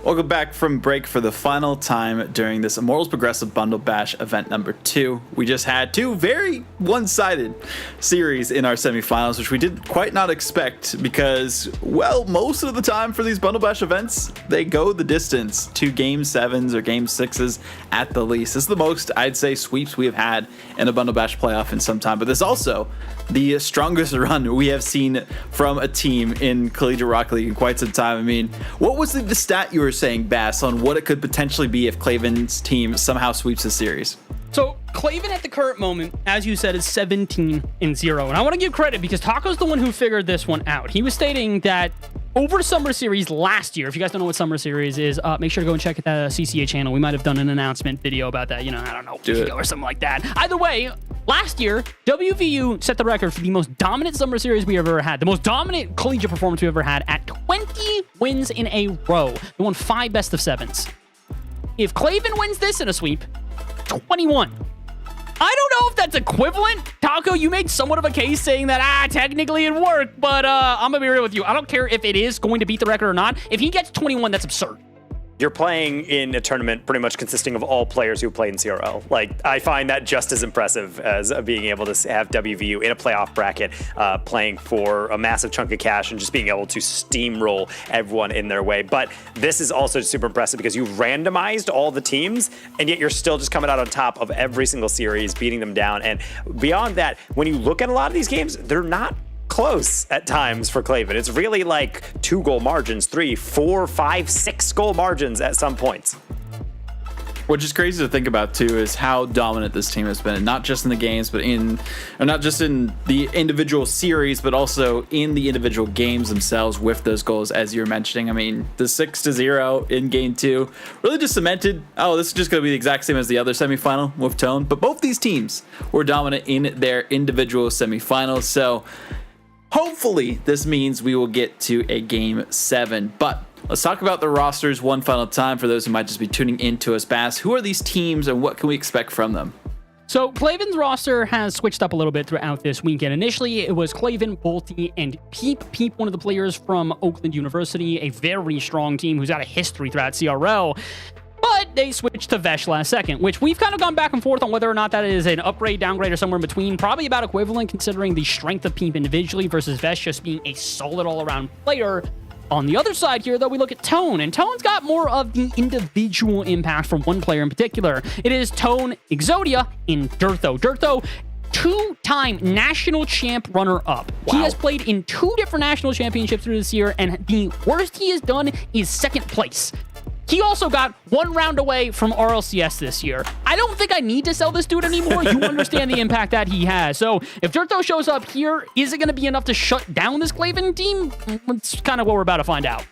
Welcome back from break for the final time during this Immortals Progressive Bundle Bash event number 2. We just had two very one-sided series in our semifinals, which we did quite not expect because, well, most of the time for these Bundle Bash events, they go the distance to Game 7s or Game 6s at the least. This is the most, I'd say, sweeps we have had in a Bundle Bash playoff in some time, but this is also the strongest run we have seen from a team in Collegiate Rocket League in quite some time. I mean, what was the stat you were saying, Bass, on what it could potentially be if Claven's team somehow sweeps the series? So Claven at the current moment, as you said, is 17-0. And I want to give credit because Taco's the one who figured this one out. He was stating that over Summer Series last year, if you guys don't know what Summer Series is, make sure to go and check the CCA channel. We might have done an announcement video about that, I don't know, or something like that. Either way, last year, WVU set the record for the most dominant Summer Series we ever had, the most dominant collegiate performance we ever had at 20 wins in a row. They won 5 best of 7s. If Claven wins this in a sweep, 21. I don't know if that's equivalent. Taco, you made somewhat of a case saying that, technically it'd work, but I'm gonna be real with you. I don't care if it is going to beat the record or not. If he gets 21, that's absurd. You're playing in a tournament pretty much consisting of all players who play in CRL. Like, I find that just as impressive as being able to have WVU in a playoff bracket, playing for a massive chunk of cash and just being able to steamroll everyone in their way. But this is also super impressive because you randomized all the teams, and yet you're still just coming out on top of every single series, beating them down. And beyond that, when you look at a lot of these games, they're not close at times for Claven. It's really like 2-goal margins, 3, 4, 5, 6-goal margins at some points. Which is crazy to think about too, is how dominant this team has been, not just in the games, but not just in the individual series, but also in the individual games themselves with those goals, as you're mentioning. I mean, the 6-0 in game 2 really just cemented, this is just going to be the exact same as the other semifinal with Tone. But both these teams were dominant in their individual semifinals, so hopefully this means we will get to a game 7. But let's talk about the rosters one final time for those who might just be tuning into us. Bass, who are these teams and what can we expect from them? So Claven's roster has switched up a little bit throughout this weekend. Initially, it was Claven, Bolty, and Peep. Peep, one of the players from Oakland University, a very strong team who's got a history throughout CRL. But they switched to Vesh last second, which we've kind of gone back and forth on whether or not that is an upgrade, downgrade, or somewhere in between. Probably about equivalent considering the strength of Peep individually versus Vesh just being a solid all-around player. On the other side here, though, we look at Tone, and Tone's got more of the individual impact from one player in particular. It is Tone, Exodia, and Dirtho. Dirtho, 2-time national champ runner-up. Wow. He has played in 2 different national championships through this year, and the worst he has done is 2nd place. He also got 1 round away from RLCS this year. I don't think I need to sell this dude anymore. You understand the impact that he has. So if Dirtho shows up here, is it going to be enough to shut down this Claven team? That's kind of what we're about to find out.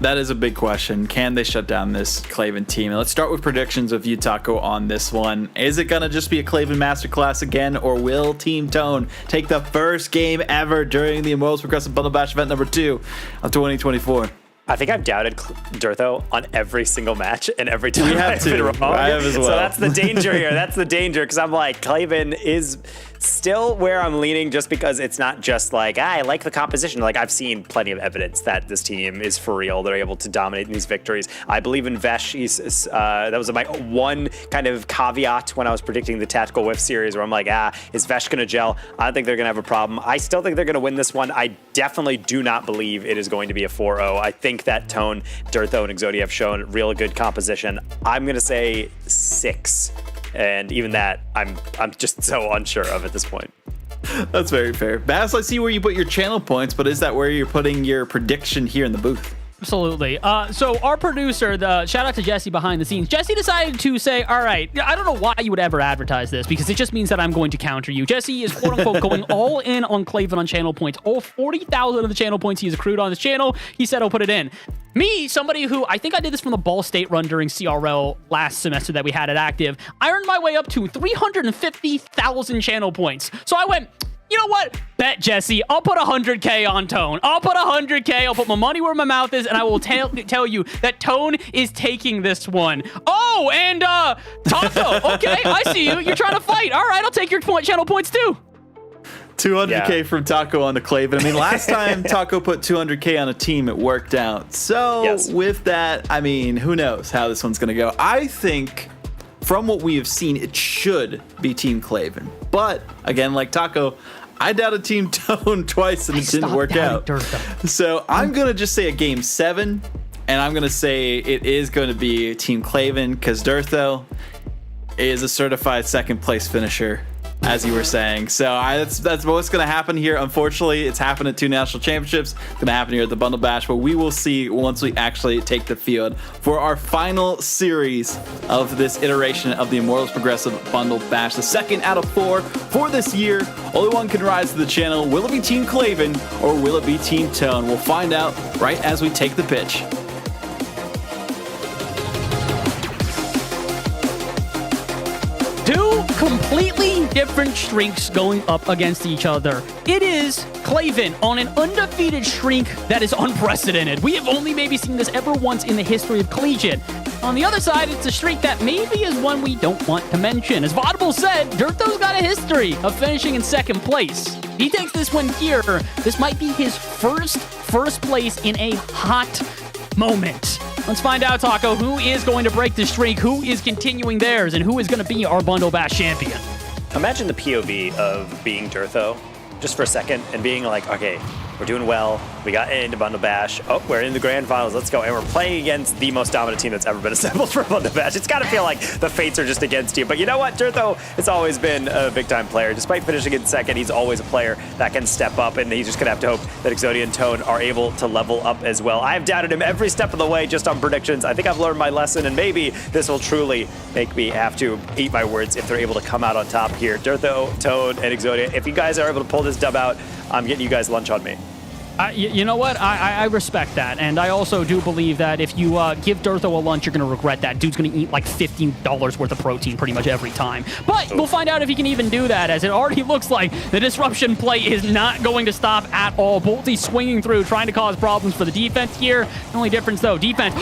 That is a big question. Can they shut down this Claven team? And let's start with predictions of you, Taco, on this one. Is it going to just be a Claven masterclass again, or will Team Tone take the first game ever during the Immortals Progressive Bundle Bash event number 2 of 2024? I think I've doubted Dirtho on every single match and every time I've been wrong. I have as well. So that's the danger here. That's the danger, because I'm like, Claven is still where I'm leaning, just because it's not just like, I like the composition. Like, I've seen plenty of evidence that this team is for real. They're able to dominate in these victories. I believe in Vesh. That was my one kind of caveat when I was predicting the Tactical Whiff series, where I'm like, is Vesh going to gel? I don't think they're going to have a problem. I still think they're going to win this one. I definitely do not believe it is going to be a 4-0. I think that Tone, Dirtho, and Exodia have shown real good composition. I'm going to say 6. And even that, I'm just so unsure of at this point. That's very fair. Bass, I see where you put your channel points, but is that where you're putting your prediction here in the booth? Absolutely. So our producer, shout out to Jesse behind the scenes. Jesse decided to say, all right, I don't know why you would ever advertise this, because it just means that I'm going to counter you. Jesse is quote unquote going all in on Claven on channel points. All 40,000 of the channel points he has accrued on his channel, he said, I'll put it in. Me, somebody who, I think I did this from the Ball State run during CRL last semester that we had at Active, I earned my way up to 350,000 channel points. So I went, you know what? Bet, Jesse. I'll put 100K on Tone. I'll put 100K. I'll put my money where my mouth is, and I will tell you that Tone is taking this one. Oh, Oh, and Taco. Okay, I see you. You're trying to fight. All right, I'll take your channel points too. 200K from Taco on the Claven. I mean, last time Taco put 200K on a team, it worked out. So with that, I mean, who knows how this one's going to go. I think from what we have seen, it should be Team Claven. But again, like Taco, I doubted Team Tone twice and it didn't work out. So I'm going to just say a game 7, and I'm going to say it is going to be Team Claven because Durtho is a certified second place finisher, as you were saying. So that's what's going to happen here. Unfortunately, it's happened at 2 national championships. It's going to happen here at the Bundle Bash, but we will see once we actually take the field for our final series of this iteration of the Immortals Progressive Bundle Bash. The second out of 4 for this year. Only one can rise to the channel. Will it be Team Claven or will it be Team Tone? We'll find out right as we take the pitch. Two completely different streaks going up against each other. It is Claven on an undefeated streak that is unprecedented. We have only maybe seen this ever once in the history of Collegiate. On the other side, it's a streak that maybe is one we don't want to mention. As Vaudable said, Durtho's got a history of finishing in second place. He takes this one here. This might be his first place in a hot moment. Let's find out, Taco, who is going to break the streak, who is continuing theirs, and who is going to be our Bundle Bash champion. Imagine the POV of being Durtho just for a second and being like, okay, we're doing well. We got into Bundle Bash. Oh, we're in the grand finals. Let's go. And we're playing against the most dominant team that's ever been assembled for Bundle Bash. It's got to feel like the fates are just against you. But you know what? Durtho has always been a big-time player. Despite finishing in second, he's always a player that can step up, and he's just going to have to hope that Exodia and Tone are able to level up as well. I've doubted him every step of the way just on predictions. I think I've learned my lesson, and maybe this will truly make me have to eat my words if they're able to come out on top here. Durtho, Tone, and Exodia, if you guys are able to pull this dub out, I'm getting you guys lunch on me. You know what? I respect that, and I also do believe that if you give Durtho a lunch, you're going to regret that. Dude's going to eat like $50 worth of protein pretty much every time. But we'll find out if he can even do that, as it already looks like the disruption play is not going to stop at all. Bolty swinging through, trying to cause problems for the defense here. The only difference, though, defense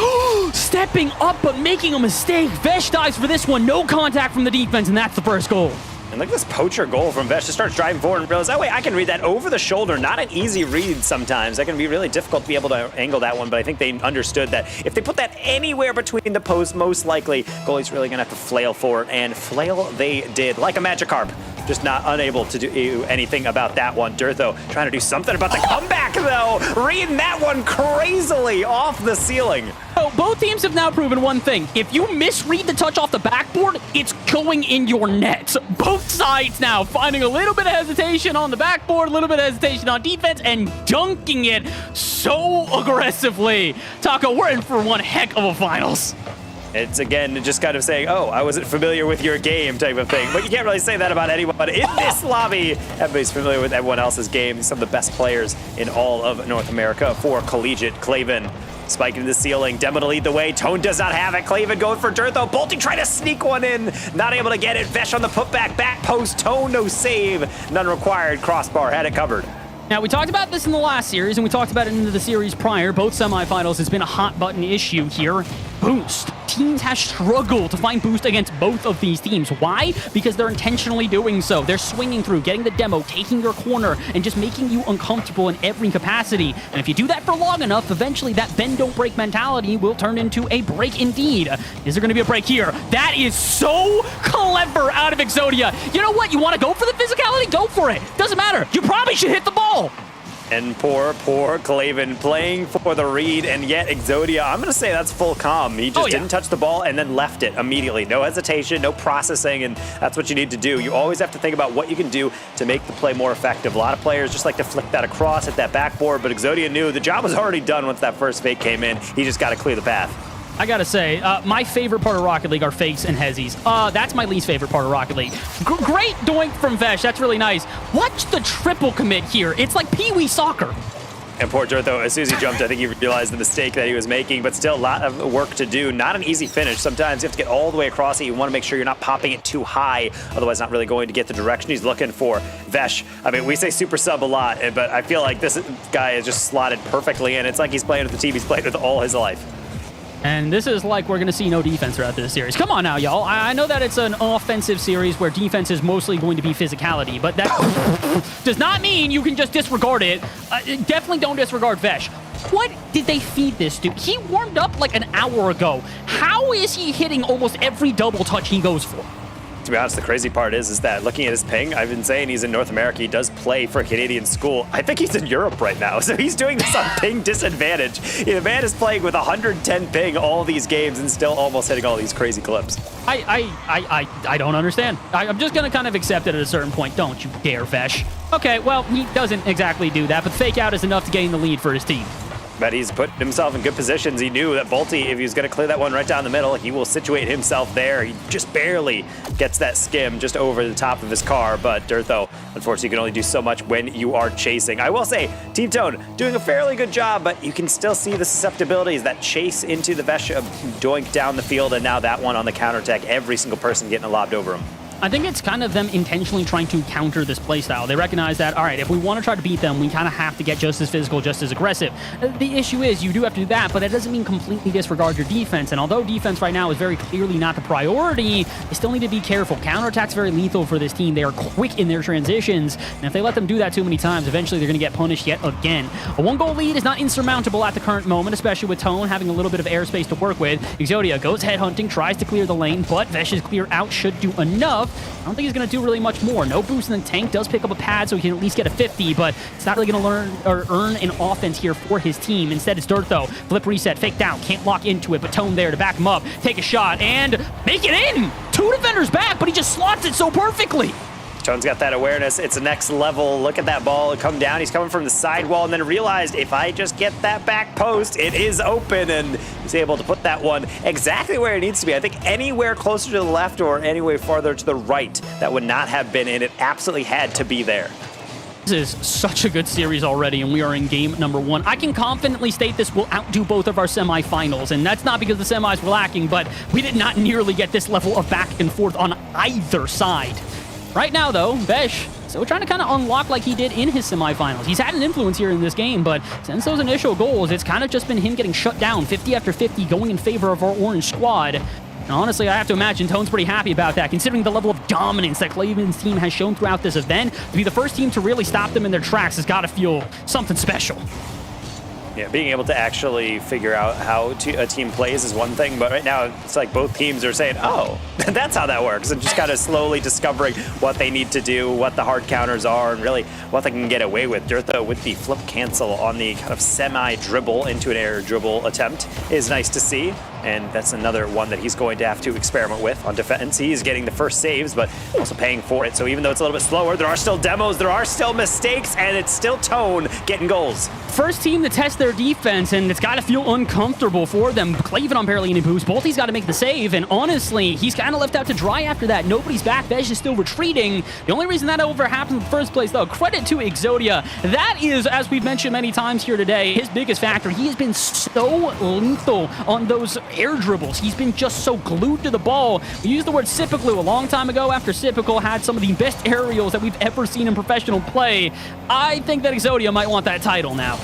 stepping up but making a mistake. Vesh dives for this one. No contact from the defense, and that's the first goal. And look at this poacher goal from Vesh. Just starts driving forward and realizes, oh wait, I can read that over the shoulder. Not an easy read sometimes. That can be really difficult to be able to angle that one, but I think they understood that if they put that anywhere between the posts, most likely goalie's really gonna have to flail for it, and flail they did, like a Magikarp. Just not unable to do anything about that one. Durtho trying to do something about the comeback, though. Reading that one crazily off the ceiling. So both teams have now proven one thing. If you misread the touch off the backboard, it's going in your net. Both sides now finding a little bit of hesitation on the backboard, a little bit of hesitation on defense, and dunking it so aggressively. Taco, we're in for one heck of a finals. It's, again, just kind of saying, oh, I wasn't familiar with your game type of thing. But you can't really say that about anyone in this lobby. Everybody's familiar with everyone else's game. Some of the best players in all of North America for Collegiate. Claven spiking to the ceiling. Demo to lead the way. Tone does not have it. Claven going for Durtho. Bolty trying to sneak one in. Not able to get it. Vesh on the putback. Back post. Tone, no save. None required. Crossbar had it covered. Now, we talked about this in the last series, and we talked about it in the series prior. Both semifinals has been a hot button issue here. Boost. Teams have struggled to find boost against both of these teams. Why? Because they're intentionally doing so. They're swinging through, getting the demo, taking your corner, and just making you uncomfortable in every capacity. And if you do that for long enough, eventually that bend don't break mentality will turn into a break indeed. Is there going to be a break here? That is so clever out of Exodia. You know what? You want to go for the physicality? Go for it. Doesn't matter. You probably should hit the ball. And poor Claven playing for the read, and yet Exodia, I'm going to say that's full calm. He just didn't touch the ball and then left it immediately. No hesitation, no processing, and that's what you need to do. You always have to think about what you can do to make the play more effective. A lot of players just like to flick that across at that backboard, but Exodia knew the job was already done once that first fake came in. He just got to clear the path. I gotta say, my favorite part of Rocket League are fakes and hezzies. That's my least favorite part of Rocket League. Great doink from Vesh, that's really nice. Watch the triple commit here. It's like Pee-wee soccer. And poor Durtho, as soon as he jumped, I think he realized the mistake that he was making, but still a lot of work to do. Not an easy finish. Sometimes you have to get all the way across it. You want to make sure you're not popping it too high, otherwise not really going to get the direction he's looking for. Vesh, I mean, we say super sub a lot, but I feel like this guy is just slotted perfectly in. It's like he's playing with the team he's played with all his life. And this is like we're going to see no defense throughout this series. Come on now, y'all. I know that it's an offensive series where defense is mostly going to be physicality, but that does not mean you can just disregard it. Definitely don't disregard Vesh. What did they feed this dude? He warmed up like an hour ago. How is he hitting almost every double touch he goes for? To be honest, the crazy part is that looking at his ping, I've been saying he's in North America. He does play for a Canadian school. I think he's in Europe right now, so he's doing this on ping disadvantage. The man is playing with 110 ping all these games and still almost hitting all these crazy clips. I don't understand. I'm just going to kind of accept it at a certain point. Don't you dare, Vesh. Okay, well, he doesn't exactly do that, but the fake out is enough to gain the lead for his team. But he's put himself in good positions. He knew that Bolty, if he was going to clear that one right down the middle, he will situate himself there. He just barely gets that skim just over the top of his car. But Dirtho, unfortunately, can only do so much when you are chasing. I will say, Team Tone doing a fairly good job, but you can still see the susceptibilities. That chase into the Vesh doink down the field, and now that one on the counterattack. Every single person getting a lobbed over him. I think it's kind of them intentionally trying to counter this playstyle. They recognize that, all right, if we want to try to beat them, we kind of have to get just as physical, just as aggressive. The issue is you do have to do that, but it doesn't mean completely disregard your defense. And although defense right now is very clearly not the priority, they still need to be careful. Counterattack's very lethal for this team. They are quick in their transitions, and if they let them do that too many times, eventually they're going to get punished yet again. A 1-goal lead is not insurmountable at the current moment, especially with Tone having a little bit of airspace to work with. Exodia goes headhunting, tries to clear the lane, but Vesh's clear out should do enough. I don't think he's going to do really much more. No boost in the tank, does pick up a pad so he can at least get a 50, but it's not really going to earn an offense here for his team. Instead, it's Dirtho. Flip reset, faked out, can't lock into it, but Tone there to back him up, take a shot, and make it in! 2 defenders back, but he just slots it so perfectly. Tone's got that awareness. It's a next level. Look at that ball come down. He's coming from the sidewall and then realized if I just get that back post, it is open, and he's able to put that one exactly where it needs to be. I think anywhere closer to the left or anywhere farther to the right, that would not have been in. It absolutely had to be there. This is such a good series already, and we are in game number 1. I can confidently state this will outdo both of our semifinals, and that's not because the semis were lacking, but we did not nearly get this level of back and forth on either side. Right now, though, Vesh still trying to kind of unlock like he did in his semifinals. He's had an influence here in this game, but since those initial goals, it's kind of just been him getting shut down 50 after 50, going in favor of our orange squad. And honestly, I have to imagine Tone's pretty happy about that, considering the level of dominance that Cleveland's team has shown throughout this event. To be the first team to really stop them in their tracks has got to feel something special. Yeah, being able to actually figure out how a team plays is one thing, but right now it's like both teams are saying, oh, that's how that works, and just kind of slowly discovering what they need to do, what the hard counters are, and really what they can get away with. Dirtho with the flip cancel on the kind of semi-dribble into an air dribble attempt is nice to see, and that's another one that he's going to have to experiment with on defense. He's getting the first saves, but also paying for it, so even though it's a little bit slower, there are still demos, there are still mistakes, and it's still Tone getting goals. First team to test their defense, and it's got to feel uncomfortable for them. Cleveland on barely any boost. Bolty's got to make the save, and honestly, he's kind of left out to dry after that. Nobody's back. Vesh is still retreating. The only reason that ever happened in the first place, though, credit to Exodia. That is, as we've mentioned many times here today, his biggest factor. He has been so lethal on those air dribbles. He's been just so glued to the ball. We used the word Sipiglue a long time ago after Sipical had some of the best aerials that we've ever seen in professional play. I think that Exodia might want that title now.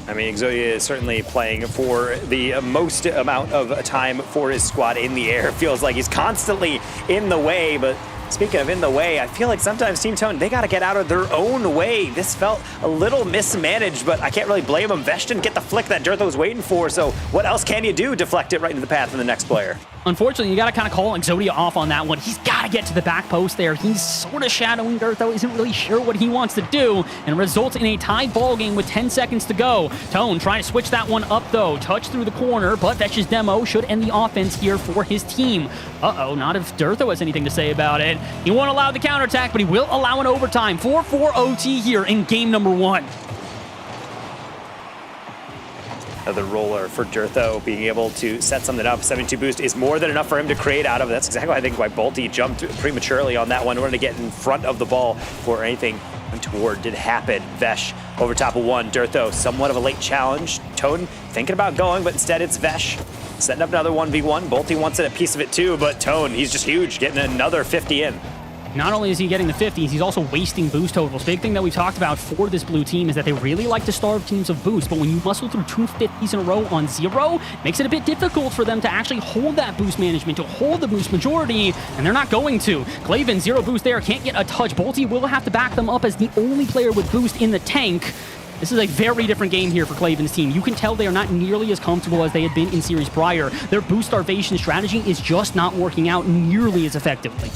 I mean, Exodia is certainly playing for the most amount of time for his squad in the air. Feels like he's constantly in the way, but speaking of in the way, I feel like sometimes Team Tone, they got to get out of their own way. This felt a little mismanaged, but I can't really blame him. Vesh didn't get the flick that Dirtho was waiting for, so what else can you do? Deflect it right into the path of the next player. Unfortunately, you got to kind of call Exodia off on that one. He's got to get to the back post there. He's sort of shadowing Dirtho, isn't really sure what he wants to do, and results in a tied ball game with 10 seconds to go. Tone trying to switch that one up, though. Touch through the corner, but Vesh's demo should end the offense here for his team. Uh-oh, not if Dirtho has anything to say about it. He won't allow the counterattack, but he will allow an overtime. 4-4 OT here in game number 1. Another roller for Dirtho, being able to set something up. 72 boost is more than enough for him to create out of it. That's exactly I think why Bolty jumped prematurely on that one in order to get in front of the ball before anything untoward did happen. Vesh over top of one. Dirtho, somewhat of a late challenge. Tone thinking about going, but instead it's Vesh setting up another 1v1. Bolty wants a piece of it too, but Tone, he's just huge, getting another 50 in. Not only is he getting the 50s, he's also wasting boost totals. Big thing that we've talked about for this blue team is that they really like to starve teams of boost, but when you muscle through 2 50s in a row on 0, it makes it a bit difficult for them to actually hold that boost management, to hold the boost majority, and they're not going to. Klaven, 0 boost there, can't get a touch. Bolty will have to back them up as the only player with boost in the tank. This is a very different game here for Klaven's team. You can tell they are not nearly as comfortable as they had been in series prior. Their boost starvation strategy is just not working out nearly as effectively.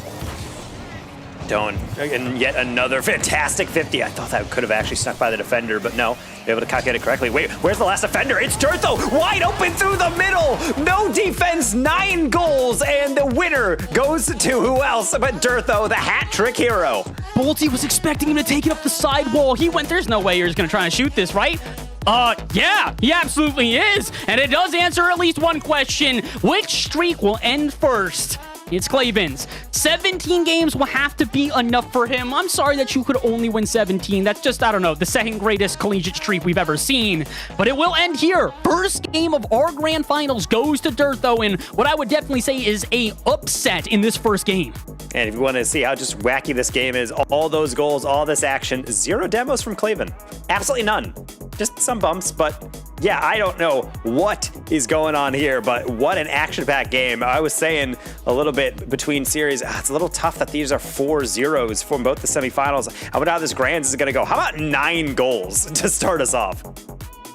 Tone, and yet another fantastic 50. I thought that could have actually snuck by the defender, but no, able to calculate it correctly. Wait, where's the last defender? It's Durtho, wide open through the middle. No defense, 9 goals, and the winner goes to who else but Durtho, the hat trick hero. Bolty was expecting him to take it up the sidewall. He went, there's no way you're just gonna try and shoot this, right? Yeah, he absolutely is. And it does answer at least one question. Which streak will end first? It's Klaven's. 17 games will have to be enough for him. I'm sorry that you could only win 17. That's just, I don't know, the second greatest collegiate streak we've ever seen. But it will end here. First game of our grand finals goes to Durtho, and what I would definitely say is a upset in this first game. And if you want to see how just wacky this game is, all those goals, all this action, 0 demos from Klaven. Absolutely none. Just some bumps, but yeah, I don't know what is going on here, but what an action-packed game. I was saying a little bit between series, it's a little tough that these are 4 zeros from both the semifinals. How about how this Grands is going to go? How about 9 goals to start us off?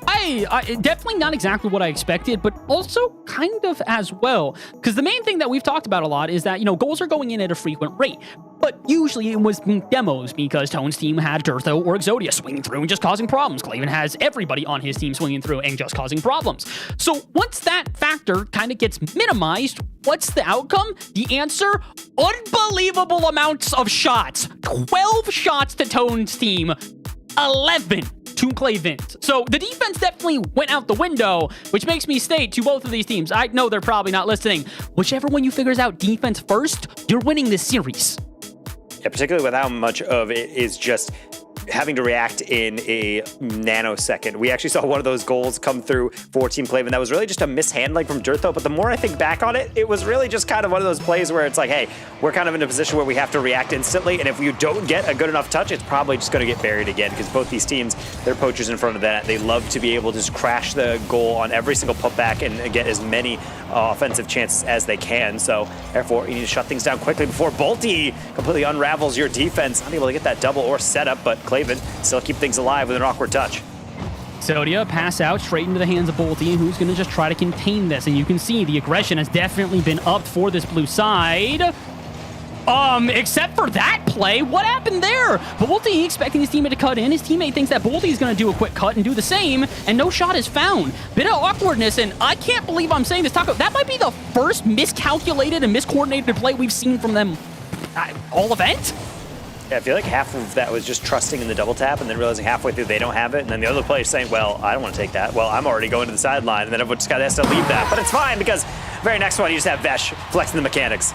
I definitely not exactly what I expected, but also kind of as well. Because the main thing that we've talked about a lot is that, goals are going in at a frequent rate. But usually it was demos because Tone's team had Durtho or Exodia swinging through and just causing problems. Klaven has everybody on his team swinging through and just causing problems. So once that factor kind of gets minimized, what's the outcome? The answer? Unbelievable amounts of shots. 12 shots to Tone's team, 11 to Klaven's. So the defense definitely went out the window, which makes me state to both of these teams, I know they're probably not listening, whichever one you figures out defense first, you're winning this series. Yeah, particularly with how much of it is just having to react in a nanosecond. We actually saw one of those goals come through for Team Klaven. That was really just a mishandling from Durtho, but the more I think back on it, it was really just kind of one of those plays where it's like, hey, we're kind of in a position where we have to react instantly, and if you don't get a good enough touch, it's probably just going to get buried again, because both these teams, they're poachers in front of that. They love to be able to just crash the goal on every single putback and get as many offensive chances as they can. So therefore, you need to shut things down quickly before Bolty completely unravels your defense. Unable to get that double or setup, but Klaven still keep things alive with an awkward touch. Exodia pass out straight into the hands of Bolty, who's going to just try to contain this. And you can see the aggression has definitely been upped for this blue side. Except for that play, what happened there? Bolty expecting his teammate to cut in. His teammate thinks that Bolty is going to do a quick cut and do the same, and no shot is found. Bit of awkwardness, and I can't believe I'm saying this, Taco. That might be the first miscalculated and miscoordinated play we've seen from them all event. Yeah, I feel like half of that was just trusting in the double tap and then realizing halfway through they don't have it, and then the other player saying, well, I don't want to take that. Well, I'm already going to the sideline, and then everyone just has to leave that. But it's fine, because very next one, you just have Vesh flexing the mechanics.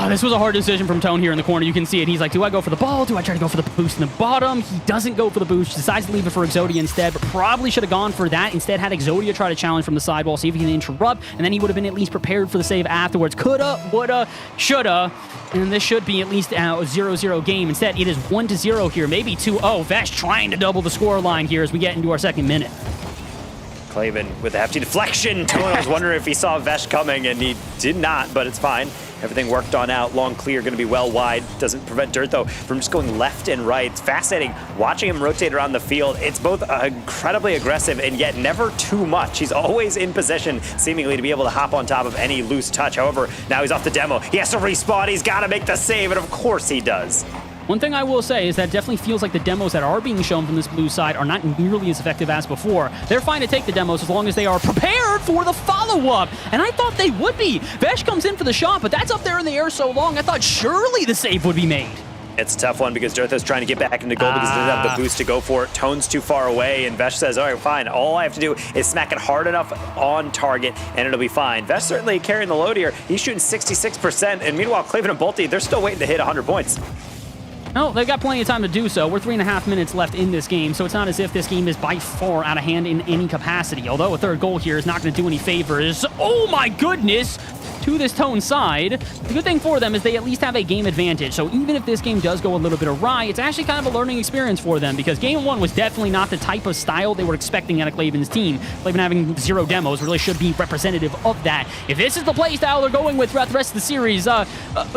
This was a hard decision from Tone here in the corner. You can see it. He's like, do I go for the ball? Do I try to go for the boost in the bottom? He doesn't go for the boost. Decides to leave it for Exodia instead, but probably should have gone for that. Instead, had Exodia try to challenge from the sidewall, see if he can interrupt, and then he would have been at least prepared for the save afterwards. Coulda, woulda, shoulda, and this should be at least a 0-0 game. Instead, it is 1-0 here, maybe 2-0. Vesh trying to double the score line here as we get into our second minute. Klaven with a hefty deflection. Tone was wondering if he saw Vesh coming, and he did not, but it's fine. Everything worked on out. Long clear, going to be well wide. Doesn't prevent Durtho from just going left and right. It's fascinating watching him rotate around the field. It's both incredibly aggressive and yet never too much. He's always in position, seemingly to be able to hop on top of any loose touch. However, now he's off the demo. He has to respawn. He's got to make the save, and of course he does. One thing I will say is that definitely feels like the demos that are being shown from this blue side are not nearly as effective as before. They're fine to take the demos as long as they are prepared for the follow-up, and I thought they would be. Vesh comes in for the shot, but that's up there in the air so long, I thought surely the save would be made. It's a tough one because Durtho's trying to get back into goal because he doesn't have the boost to go for it. Tone's too far away, and Vesh says, all right, fine. All I have to do is smack it hard enough on target, and it'll be fine. Vesh certainly carrying the load here. He's shooting 66%, and meanwhile, Klaven and Bolty, they're still waiting to hit 100 points. No, they've got plenty of time to do so. We're 3.5 minutes left in this game, so it's not as if this game is by far out of hand in any capacity. Although a third goal here is not going to do any favors. Oh my goodness! to this Tone side. The good thing for them is they at least have a game advantage. So even if this game does go a little bit awry, it's actually kind of a learning experience for them because game 1 was definitely not the type of style they were expecting out of Klaven's team. Klaven having 0 demos really should be representative of that. If this is the play style they're going with throughout the rest of the series,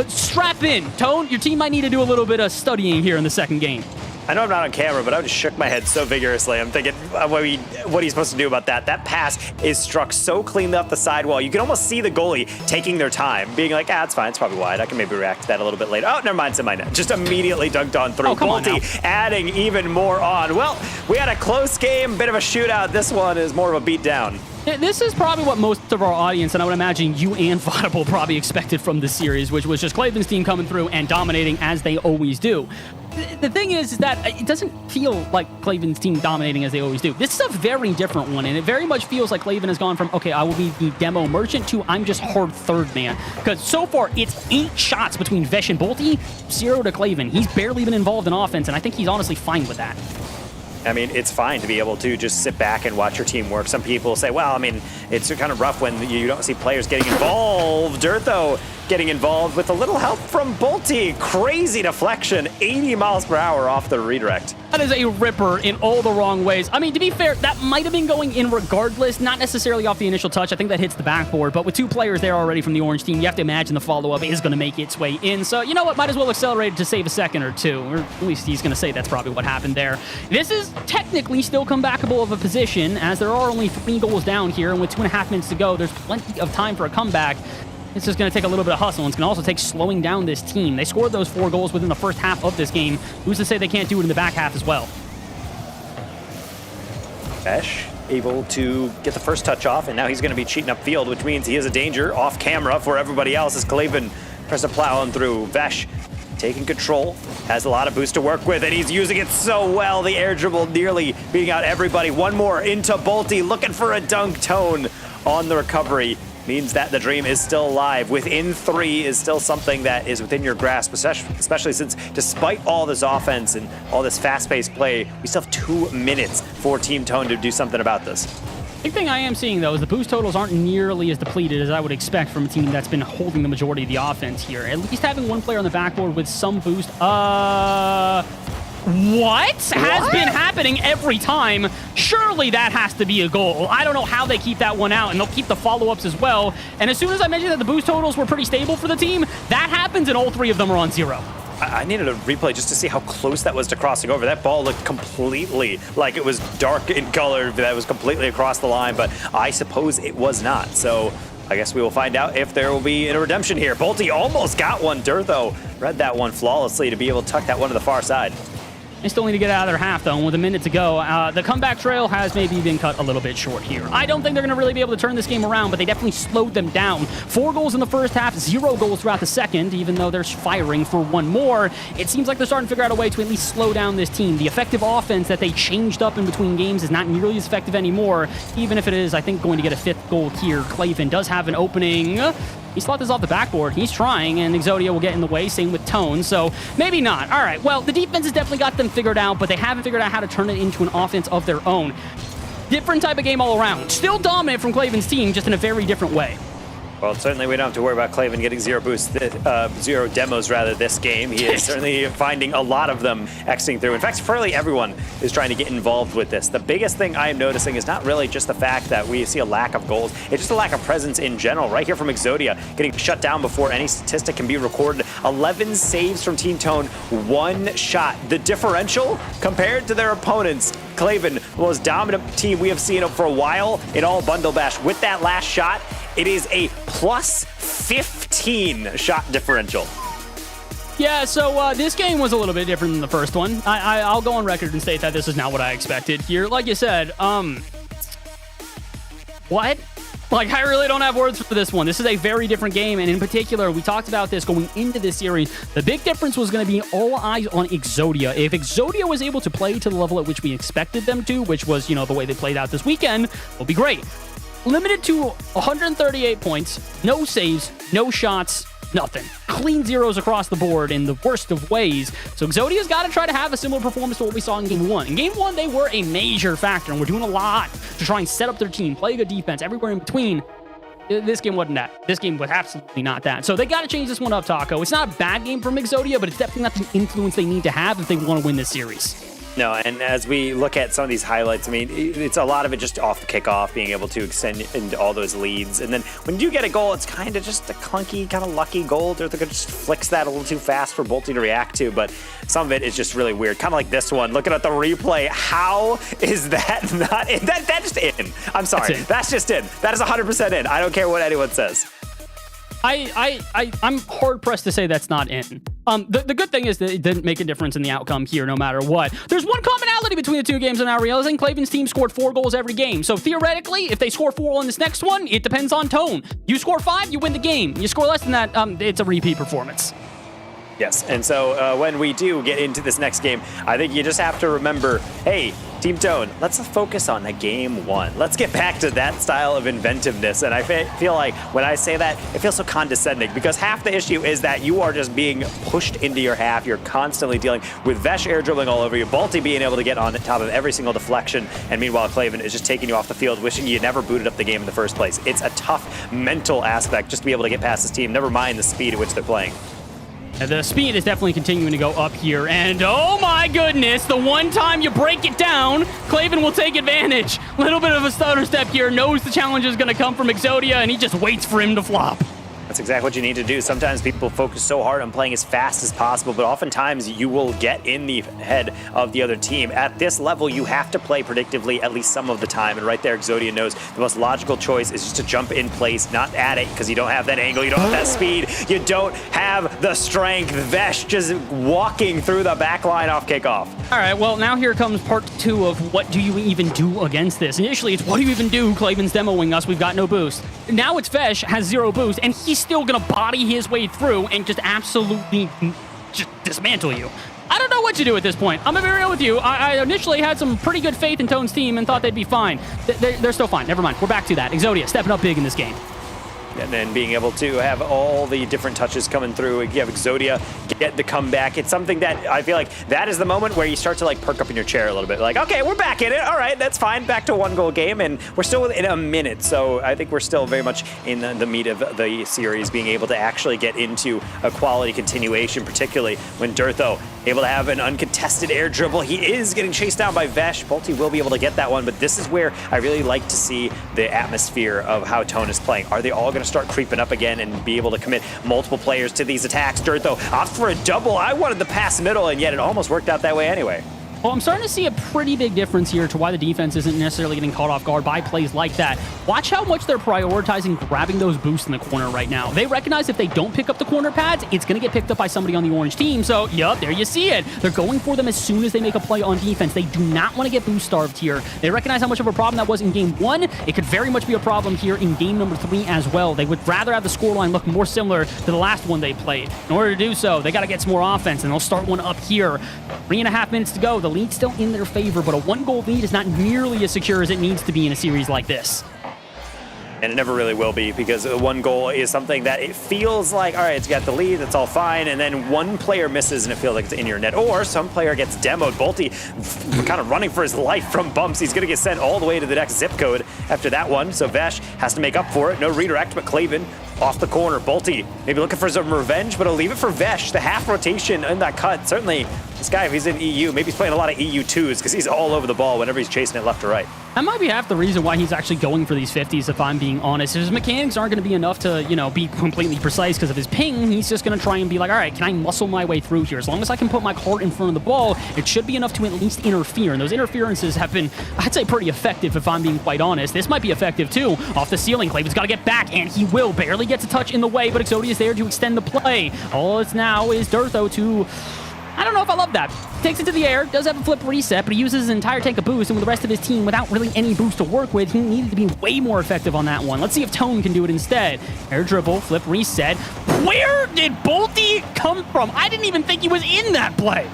strap in. Tone, your team might need to do a little bit of studying here in the second game. I know I'm not on camera, but I just shook my head so vigorously. I'm thinking, what are you supposed to do about that? That pass is struck so cleanly off the sidewall. You can almost see the goalie taking their time, being like, it's fine, it's probably wide. I can maybe react to that a little bit later. Oh, never mind, it's in my net. Just immediately dunked on through. Bolte adding even more on. Well, we had a close game, bit of a shootout. This one is more of a beat down. This is probably what most of our audience, and I would imagine you and Vodable probably expected from this series, which was just Klaven's team coming through and dominating as they always do. The thing is that it doesn't feel like Klaven's team dominating as they always do. This is a very different one, and it very much feels like Klaven has gone from, okay, I will be the demo merchant to I'm just hard third man. Because so far, it's 8 shots between Vesh and Bolte, 0 to Klaven. He's barely been involved in offense, and I think he's honestly fine with that. I mean, it's fine to be able to just sit back and watch your team work. Some people say, well, I mean, it's kind of rough when you don't see players getting involved. Dirtho getting involved with a little help from Bolte. Crazy deflection, 80 miles per hour off the redirect. That is a ripper in all the wrong ways. I mean, to be fair, that might have been going in regardless, not necessarily off the initial touch. I think that hits the backboard, but with 2 players there already from the orange team, you have to imagine the follow-up is going to make its way in. So, you know what? Might as well accelerate it to save a second or 2, or at least he's going to say that's probably what happened there. This is technically still comebackable of a position, as there are only 3 goals down here, and with 2.5 minutes to go, there's plenty of time for a comeback. It's just going to take a little bit of hustle, and it's going to also take slowing down this team. They scored those 4 goals within the first half of this game. Who's to say they can't do it in the back half as well? Vesh able to get the first touch off, and now he's going to be cheating upfield, which means he is a danger off camera for everybody else as Klaven tries to plow on through. Vesh taking control, has a lot of boost to work with, and he's using it so well. The air dribble nearly beating out everybody. One more into Bolte, looking for a dunk. Tone on the recovery. Means that the dream is still alive. Within 3 is still something that is within your grasp, especially since despite all this offense and all this fast-paced play, we still have 2 minutes for Team Tone to do something about this. Big thing I am seeing, though, is the boost totals aren't nearly as depleted as I would expect from a team that's been holding the majority of the offense here. At least having 1 player on the backboard with some boost. What has been happening every time? Surely that has to be a goal. I don't know how they keep that one out, and they'll keep the follow-ups as well. And as soon as I mentioned that the boost totals were pretty stable for the team, that happens, and all 3 of them are on 0. I needed a replay just to see how close that was to crossing over. That ball looked completely like it was dark in color, that was completely across the line, but I suppose it was not. So I guess we will find out if there will be a redemption here. Bolte almost got one. Dirtho read that one flawlessly to be able to tuck that one to the far side. They still need to get out of their half, though, and with a minute to go, the comeback trail has maybe been cut a little bit short here. I don't think they're going to really be able to turn this game around, but they definitely slowed them down. 4 goals in the first half, 0 goals throughout the second, even though they're firing for 1 more. It seems like they're starting to figure out a way to at least slow down this team. The effective offense that they changed up in between games is not nearly as effective anymore, even if it is, I think, going to get a 5th goal here. Klaven does have an opening. He slapped this off the backboard. He's trying, and Exodia will get in the way. Same with Tone, so maybe not. All right, well, the defense has definitely got them figured out, but they haven't figured out how to turn it into an offense of their own. Different type of game all around. Still dominant from Klaven's team, just in a very different way. Well, certainly we don't have to worry about Klaven getting 0 boosts, 0 demos rather this game. He is certainly finding a lot of them exiting through. In fact, fairly everyone is trying to get involved with this. The biggest thing I am noticing is not really just the fact that we see a lack of goals. It's just a lack of presence in general. Right here from Exodia, getting shut down before any statistic can be recorded. 11 saves from Team Tone, 1 shot. The differential compared to their opponents, Klaven, the most dominant team we have seen for a while in all Bundle Bash. With that last shot, it is a plus 15 shot differential. Yeah, so this game was a little bit different than the first one. I'll go on record and state that this is not what I expected here. Like you said, what? Like, I really don't have words for this one. This is a very different game, and in particular, we talked about this going into this series. The big difference was going to be all eyes on Exodia. If Exodia was able to play to the level at which we expected them to, which was, you know, the way they played out this weekend, it'll be great. Limited to 138 points, no saves, no shots, nothing. Clean zeros across the board in the worst of ways. So Exodia's got to try to have a similar performance to what we saw in Game 1. In Game 1, they were a major factor, and we're doing a lot to try and set up their team, play good defense, everywhere in between. This game wasn't that. This game was absolutely not that. So they got to change this one up, Taco. It's not a bad game from Exodia, but it's definitely not the influence they need to have if they want to win this series. No, and as we look at some of these highlights, I mean, it's a lot of it just off the kickoff, being able to extend into all those leads. And then when you do get a goal, it's kind of just a clunky, kind of lucky goal. They're going to just flicks that a little too fast for Bolte to react to. But some of it is just really weird. Kind of like this one. Looking at the replay, how is that not in? That's just in. I'm sorry. That's just in. That is 100% in. I don't care what anyone says. I'm hard pressed to say that's not in. The good thing is that it didn't make a difference in the outcome here, no matter what. There's one commonality between the two games I'm now realizing. Claven's team scored 4 goals every game. So theoretically, if they score 4 on this next one, it depends on tone. You score 5, you win the game. You score less than that, it's a repeat performance. Yes, and so when we do get into this next game, I think you just have to remember, hey, Team Tone, let's focus on the game 1. Let's get back to that style of inventiveness. And I feel like when I say that, it feels so condescending because half the issue is that you are just being pushed into your half. You're constantly dealing with Vesh air dribbling all over you, Bolte being able to get on top of every single deflection, and meanwhile Claven is just taking you off the field, wishing you never booted up the game in the first place. It's a tough mental aspect just to be able to get past this team, never mind the speed at which they're playing. The speed is definitely continuing to go up here, and oh my goodness, the one time you break it down, Claven will take advantage. Little bit of a stutter step here, knows the challenge is going to come from Exodia, and he just waits for him to flop. That's exactly what you need to do. Sometimes people focus so hard on playing as fast as possible, but oftentimes you will get in the head of the other team. At this level, you have to play predictively at least some of the time, and right there, Exodia knows the most logical choice is just to jump in place, not at it, because you don't have that angle, you don't have that speed, you don't have the strength. Vesh just walking through the back line off kickoff. All right, well, now here comes part 2 of what do you even do against this. Initially, it's what do you even do? Claven's demoing us, we've got no boost. Now it's Vesh, has 0 boost, and he's still gonna body his way through and just absolutely just dismantle you. I don't know what to do at this point. I'm gonna be real with you. I initially had some pretty good faith in Tone's team and thought they'd be fine. They're still fine. Never mind. We're back to that. Exodia stepping up big in this game. And then being able to have all the different touches coming through. You have Exodia get the comeback. It's something that I feel like that is the moment where you start to like perk up in your chair a little bit. Like, okay, we're back in it. All right, that's fine. Back to 1-goal game, and we're still within a minute. So I think we're still very much in the meat of the series, being able to actually get into a quality continuation, particularly when Durtho able to have an uncontested air dribble. He is getting chased down by Vesh. Bolte will be able to get that one, but this is where I really like to see the atmosphere of how Tone is playing. Are they all going to start creeping up again and be able to commit multiple players to these attacks? Durtho opts for a double. I wanted the pass middle, and yet it almost worked out that way anyway. Well, I'm starting to see a pretty big difference here to why the defense isn't necessarily getting caught off guard by plays like that. Watch how much they're prioritizing grabbing those boosts in the corner right now. They recognize if they don't pick up the corner pads, it's going to get picked up by somebody on the orange team. So, yup, there you see it. They're going for them as soon as they make a play on defense. They do not want to get boost starved here. They recognize how much of a problem that was in game 1. It could very much be a problem here in game number 3 as well. They would rather have the scoreline look more similar to the last one they played. In order to do so, they got to get some more offense, and they'll start one up here. 3.5 minutes to go. The lead's still in their favor, but a 1-goal lead is not nearly as secure as it needs to be in a series like this. And it never really will be, because 1 goal is something that it feels like, all right, it's got the lead, that's all fine, and then one player misses and it feels like it's in your net, or some player gets demoed. Bolte kind of running for his life from bumps. He's going to get sent all the way to the next zip code after that one, so Vesh has to make up for it. No redirect, but Claven off the corner. Bolte maybe looking for some revenge, but he'll leave it for Vesh. The half rotation in that cut. Certainly, this guy, if he's in EU, maybe he's playing a lot of EU2s because he's all over the ball whenever he's chasing it left to right. That might be half the reason why he's actually going for these 50s, if I'm being honest. His mechanics aren't going to be enough to, be completely precise because of his ping. He's just going to try and be like, all right, can I muscle my way through here? As long as I can put my cart in front of the ball, it should be enough to at least interfere. And those interferences have been, I'd say, pretty effective, if I'm being quite honest. This might be effective, too. Off the ceiling, Claven's got to get back, and he will. Barely gets a touch in the way, but Exodia is there to extend the play. All it's now is Durtho to... I don't know if I love that. Takes it to the air, does have a flip reset, but he uses his entire tank of boost, and with the rest of his team, without really any boost to work with, he needed to be way more effective on that one. Let's see if Tone can do it instead. Air dribble, flip reset. Where did Bolte come from? I didn't even think he was in that play.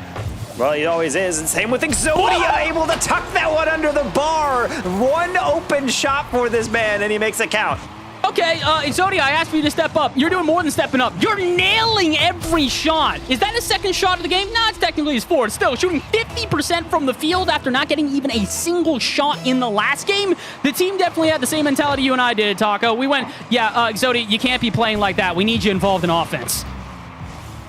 Well, he always is, and same with Exodia, able to tuck that one under the bar. One open shot for this man, and he makes it count. Okay, Exodia, I asked for you to step up. You're doing more than stepping up. You're nailing every every shot. Is that his second shot of the game? Nah, it's technically his fourth. Still, shooting 50% from the field after not getting even a single shot in the last game. The team definitely had the same mentality you and I did, Taco. We went, Exodia, you can't be playing like that. We need you involved in offense.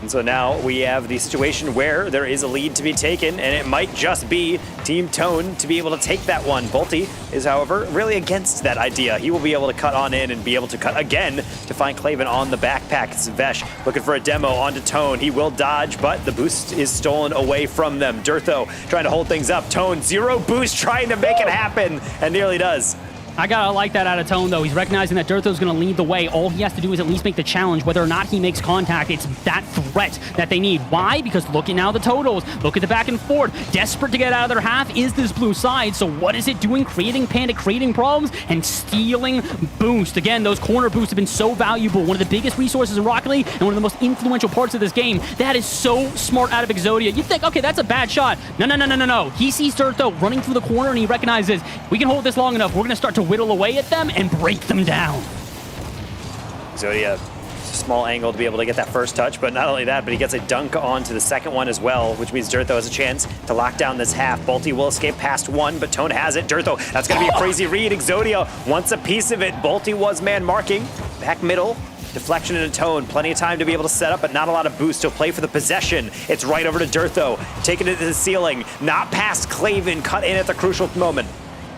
And so now we have the situation where there is a lead to be taken, and it might just be Team Tone to be able to take that one. Bolty is, however, really against that idea. He will be able to cut on in and be able to cut again to find Klaven on the backpack. It's Vesh looking for a demo onto Tone. He will dodge, but the boost is stolen away from them. Durtho trying to hold things up. Tone, 0 boost, trying to make it happen, and nearly does. I gotta like that out of Tone, though. He's recognizing that Durtho's gonna lead the way. All he has to do is at least make the challenge. Whether or not he makes contact, it's that threat that they need. Why? Because look at now the totals. Look at the back and forth. Desperate to get out of their half is this blue side. So what is it doing? Creating panic, creating problems, and stealing boost. Again, those corner boosts have been so valuable. One of the biggest resources in Rocket League and one of the most influential parts of this game. That is so smart out of Exodia. You think, okay, that's a bad shot. No. He sees Durtho running through the corner and he recognizes, we can hold this long enough. We're gonna start to whittle away at them and break them down. Exodia, small angle to be able to get that first touch, but not only that, but he gets a dunk onto the second one as well, which means Durtho has a chance to lock down this half. Bolty will escape past one, but Tone has it. Durtho, that's going to be a crazy read. Exodia wants a piece of it. Bolty was man marking. Back middle. Deflection into Tone. Plenty of time to be able to set up, but not a lot of boost. He'll play for the possession. It's right over to Durtho. Taking it to the ceiling. Not past Klaven. Cut in at the crucial moment.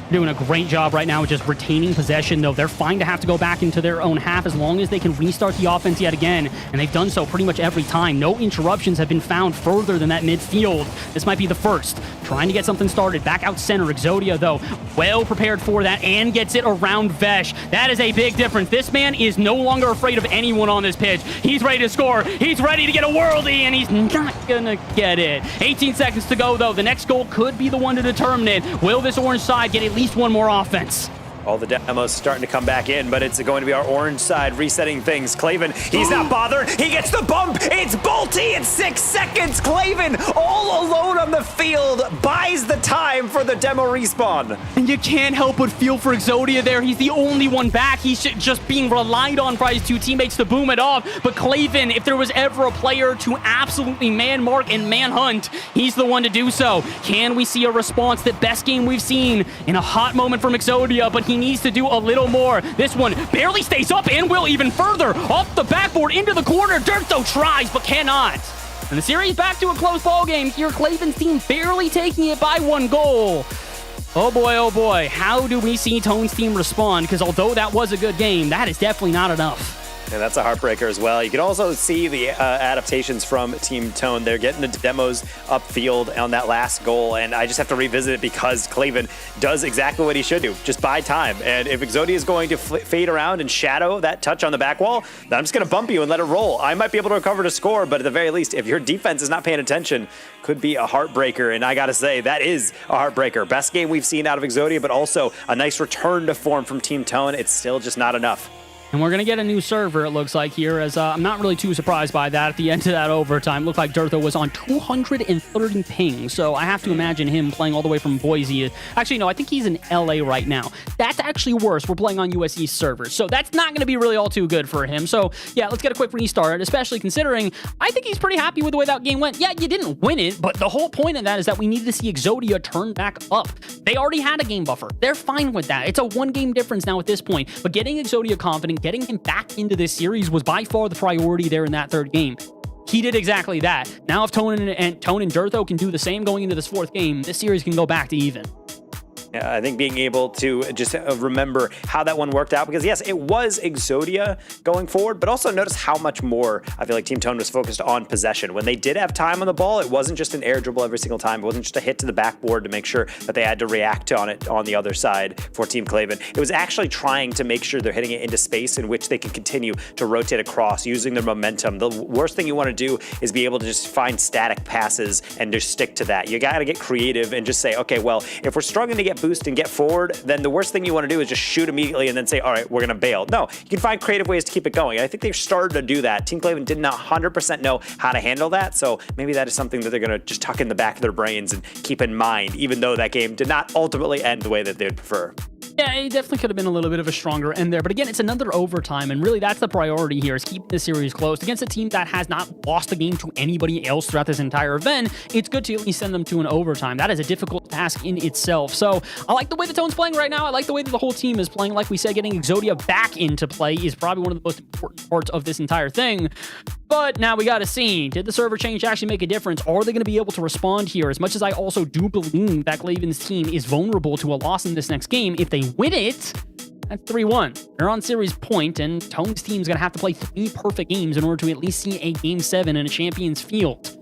Doing a great job right now with just retaining possession, though. They're fine to have to go back into their own half as long as they can restart the offense yet again, and they've done so pretty much every time. No interruptions have been found further than that midfield. This might be the first. Trying to get something started. Back out center. Exodia, though, well prepared for that and gets it around Vesh. That is a big difference. This man is no longer afraid of anyone on this pitch. He's ready to score. He's ready to get a worldie, and he's not gonna get it. 18 seconds to go, though. The next goal could be the one to determine it. Will this orange side get at least one more offense? All the demos starting to come back in, but it's going to be our orange side resetting things. Klaven, he's not bothered. He gets the bump. It's Bolty in 6 seconds. Klaven all alone on the field buys the time for the demo respawn. And you can't help but feel for Exodia there. He's the only one back. He's just being relied on by his two teammates to boom it off. But Klaven, if there was ever a player to absolutely man mark and manhunt, he's the one to do so. Can we see a response? The best game we've seen in a hot moment from Exodia, but he needs to do a little more. This one barely stays up and will even further. Off the backboard into the corner. Durtho tries but cannot. And the series back to a close ball game here. Klaven's team barely taking it by 1 goal. Oh boy, how do we see Tone's team respond? Because although that was a good game, that is definitely not enough. And that's a heartbreaker as well. You can also see the adaptations from Team Tone. They're getting the demos upfield on that last goal, and I just have to revisit it because Klaven does exactly what he should do. Just buy time. And if Exodia is going to fade around and shadow that touch on the back wall, then I'm just going to bump you and let it roll. I might be able to recover to score, but at the very least, if your defense is not paying attention, could be a heartbreaker. And I got to say, that is a heartbreaker. Best game we've seen out of Exodia, but also a nice return to form from Team Tone. It's still just not enough. And we're going to get a new server, it looks like here, as I'm not really too surprised by that. At the end of that overtime, looked like Durtho was on 230 ping, so I have to imagine him playing all the way from Boise. Actually, no, I think he's in LA right now. That's actually worse. We're playing on US East servers, so that's not going to be really all too good for him. So, yeah, let's get a quick restart, especially considering I think he's pretty happy with the way that game went. Yeah, you didn't win it, but the whole point of that is that we needed to see Exodia turn back up. They already had a game buffer. They're fine with that. It's a 1-game difference now at this point, but getting Exodia confident, getting him back into this series was by far the priority there in that 3rd game. He did exactly that. Now if Tone and Durtho can do the same going into this 4th game, this series can go back to even. Yeah, I think being able to just remember how that one worked out, because yes, it was Exodia going forward, but also notice how much more I feel like Team Tone was focused on possession. When they did have time on the ball, it wasn't just an air dribble every single time. It wasn't just a hit to the backboard to make sure that they had to react on it on the other side for Team Klaven. It was actually trying to make sure they're hitting it into space in which they can continue to rotate across using their momentum. The worst thing you want to do is be able to just find static passes and just stick to that. You got to get creative and just say, okay, well, if we're struggling to get boost and get forward, then the worst thing you want to do is just shoot immediately and then say, all right, we're going to bail. No, you can find creative ways to keep it going. I think they've started to do that. Team Klaven did not 100% know how to handle that, so maybe that is something that they're going to just tuck in the back of their brains and keep in mind, even though that game did not ultimately end the way that they'd prefer. Yeah, it definitely could have been a little bit of a stronger end there. But again, it's another overtime, and really that's the priority here, is keeping this series close. Against a team that has not lost a game to anybody else throughout this entire event, it's good to at least send them to an overtime. That is a difficult task in itself. So I like the way the Tone's playing right now. I like the way that the whole team is playing. Like we said, getting Exodia back into play is probably one of the most important parts of this entire thing. But now we got to see, did the server change actually make a difference? Are they going to be able to respond here? As much as I also do believe that Klaven's team is vulnerable to a loss in this next game, if they win it, that's 3-1. They're on series point, and Tone's team's going to have to play 3 perfect games in order to at least see a Game 7 in a Champions Field.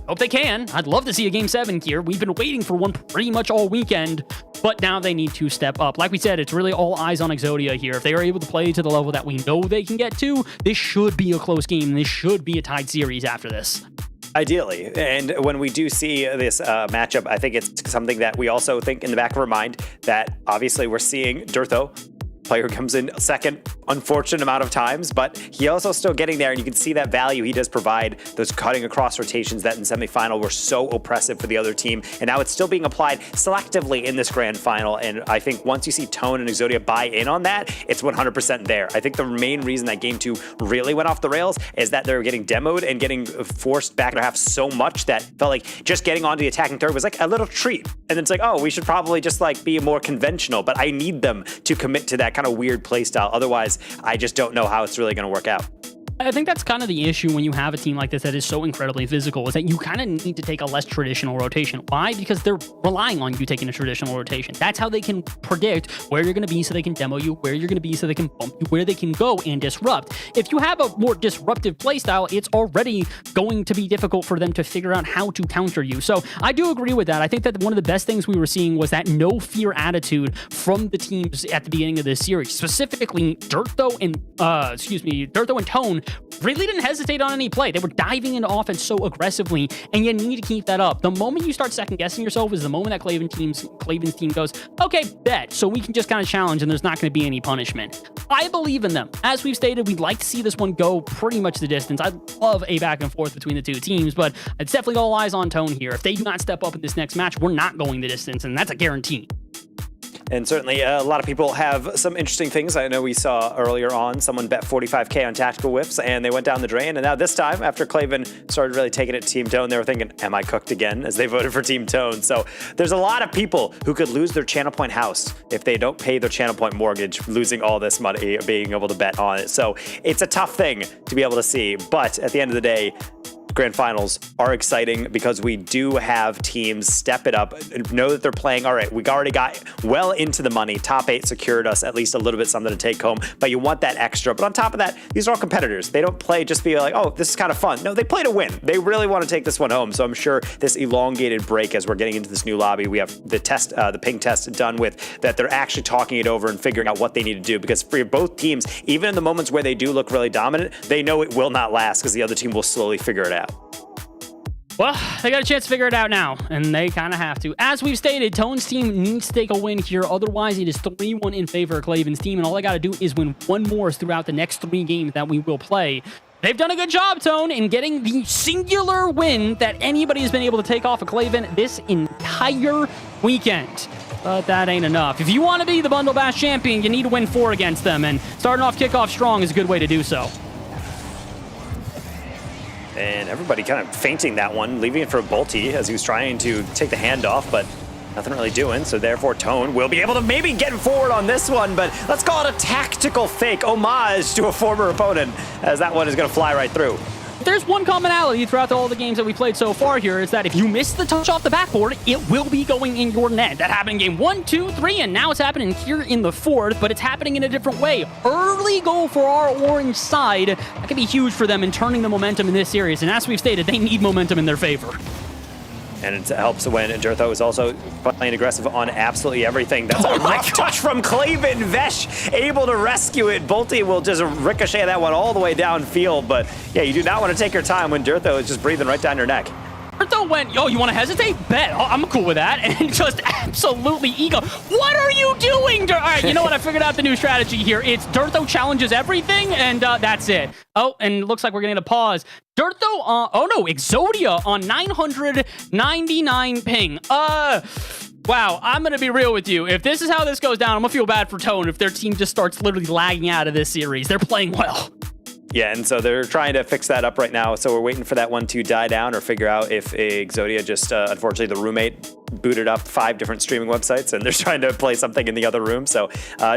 Hope they can. I'd love to see a Game 7 here. We've been waiting for one pretty much all weekend, but now they need to step up. Like we said, it's really all eyes on Exodia here. If they are able to play to the level that we know they can get to, this should be a close game, and this should be a tied series after this. Ideally. And when we do see this matchup, I think it's something that we also think in the back of our mind that obviously we're seeing Durtho. Player comes in second, unfortunate amount of times, but he also still getting there, and you can see that value he does provide, those cutting across rotations that in semifinal were so oppressive for the other team, and now it's still being applied selectively in this grand final, and I think once you see Tone and Exodia buy in on that, it's 100% there. I think the main reason that Game 2 really went off the rails is that they were getting demoed and getting forced back to have so much that felt like just getting onto the attacking third was like a little treat, and then it's like, oh, we should probably just like be more conventional, but I need them to commit to that kind of weird play style. Otherwise, I just don't know how it's really going to work out. I think that's kind of the issue when you have a team like this that is so incredibly physical, is that you kind of need to take a less traditional rotation. Why? Because they're relying on you taking a traditional rotation. That's how they can predict where you're going to be so they can demo you, where you're going to be so they can bump you, where they can go and disrupt. If you have a more disruptive playstyle, it's already going to be difficult for them to figure out how to counter you. So I do agree with that. I think that one of the best things we were seeing was that no fear attitude from the teams at the beginning of this series. Specifically, Durtho and Tone really didn't hesitate on any play. They were diving into offense so aggressively, and you need to keep that up. The moment you start second-guessing yourself is the moment that Klaven's team goes, okay, bet, so we can just kind of challenge, and there's not going to be any punishment. I believe in them. As we've stated, we'd like to see this one go pretty much the distance. I'd love a back and forth between the two teams, but it's definitely all eyes on Tone here. If they do not step up in this next match, we're not going the distance, and that's a guarantee. And certainly a lot of people have some interesting things. I know we saw earlier on someone bet 45K on tactical whiffs, and they went down the drain. And now this time, after Klaven started really taking it to Team Tone, they were thinking, am I cooked again? As they voted for Team Tone. So there's a lot of people who could lose their channel point house if they don't pay their channel point mortgage, losing all this money, being able to bet on it. So it's a tough thing to be able to see. But at the end of the day, grand finals are exciting because we do have teams step it up and know that they're playing. All right, we already got well into the money. Top 8 secured us at least a little bit something to take home, but you want that extra. But on top of that, these are all competitors. They don't play just to be like, oh, this is kind of fun. No, they play to win. They really want to take this one home. So I'm sure this elongated break as we're getting into this new lobby, we have the test, the ping test done with, that they're actually talking it over and figuring out what they need to do. Because for both teams, even in the moments where they do look really dominant, they know it will not last because the other team will slowly figure it out. Well, they got a chance to figure it out now, and they kind of have to. As we've stated, Tone's team needs to take a win here. Otherwise, it is 3-1 in favor of Klaven's team, and all they got to do is win one more throughout the next 3 games that we will play. They've done a good job, Tone, in getting the singular win that anybody has been able to take off of Klaven this entire weekend. But that ain't enough. If you want to be the Bundle Bash champion, you need to win 4 against them, and starting off kickoff strong is a good way to do so. And everybody kind of fainting that one, leaving it for Bolty as he was trying to take the handoff, but nothing really doing. So therefore, Tone will be able to maybe get forward on this one, but let's call it a tactical fake homage to a former opponent, as that one is going to fly right through. There's one commonality throughout all the games that we played so far here, is that if you miss the touch off the backboard, it will be going in your net. That happened in game 1, 2, 3, and now it's happening here in the 4th, but it's happening in a different way. Early goal for our orange side. That could be huge for them in turning the momentum in this series, and as we've stated, they need momentum in their favor. And it helps when Durtho is also playing aggressive on absolutely everything. That's a rough touch from Klaven. Vesh able to rescue it. Bolty will just ricochet that one all the way downfield. But yeah, you do not want to take your time when Durtho is just breathing right down your neck. Durtho went, yo, you want to hesitate? Bet. Oh, I'm cool with that. And just absolutely ego. What are you doing? All right, you know what? I figured out the new strategy here. It's Durtho challenges everything, and that's it. Oh, and it looks like we're getting a pause. Durtho, oh no, Exodia on 999 ping. Wow, I'm going to be real with you. If this is how this goes down, I'm going to feel bad for Tone if their team just starts literally lagging out of this series. They're playing well. Yeah, and so they're trying to fix that up right now. So we're waiting for that one to die down or figure out if Exodia just, unfortunately, the roommate booted up 5 different streaming websites and they're trying to play something in the other room. So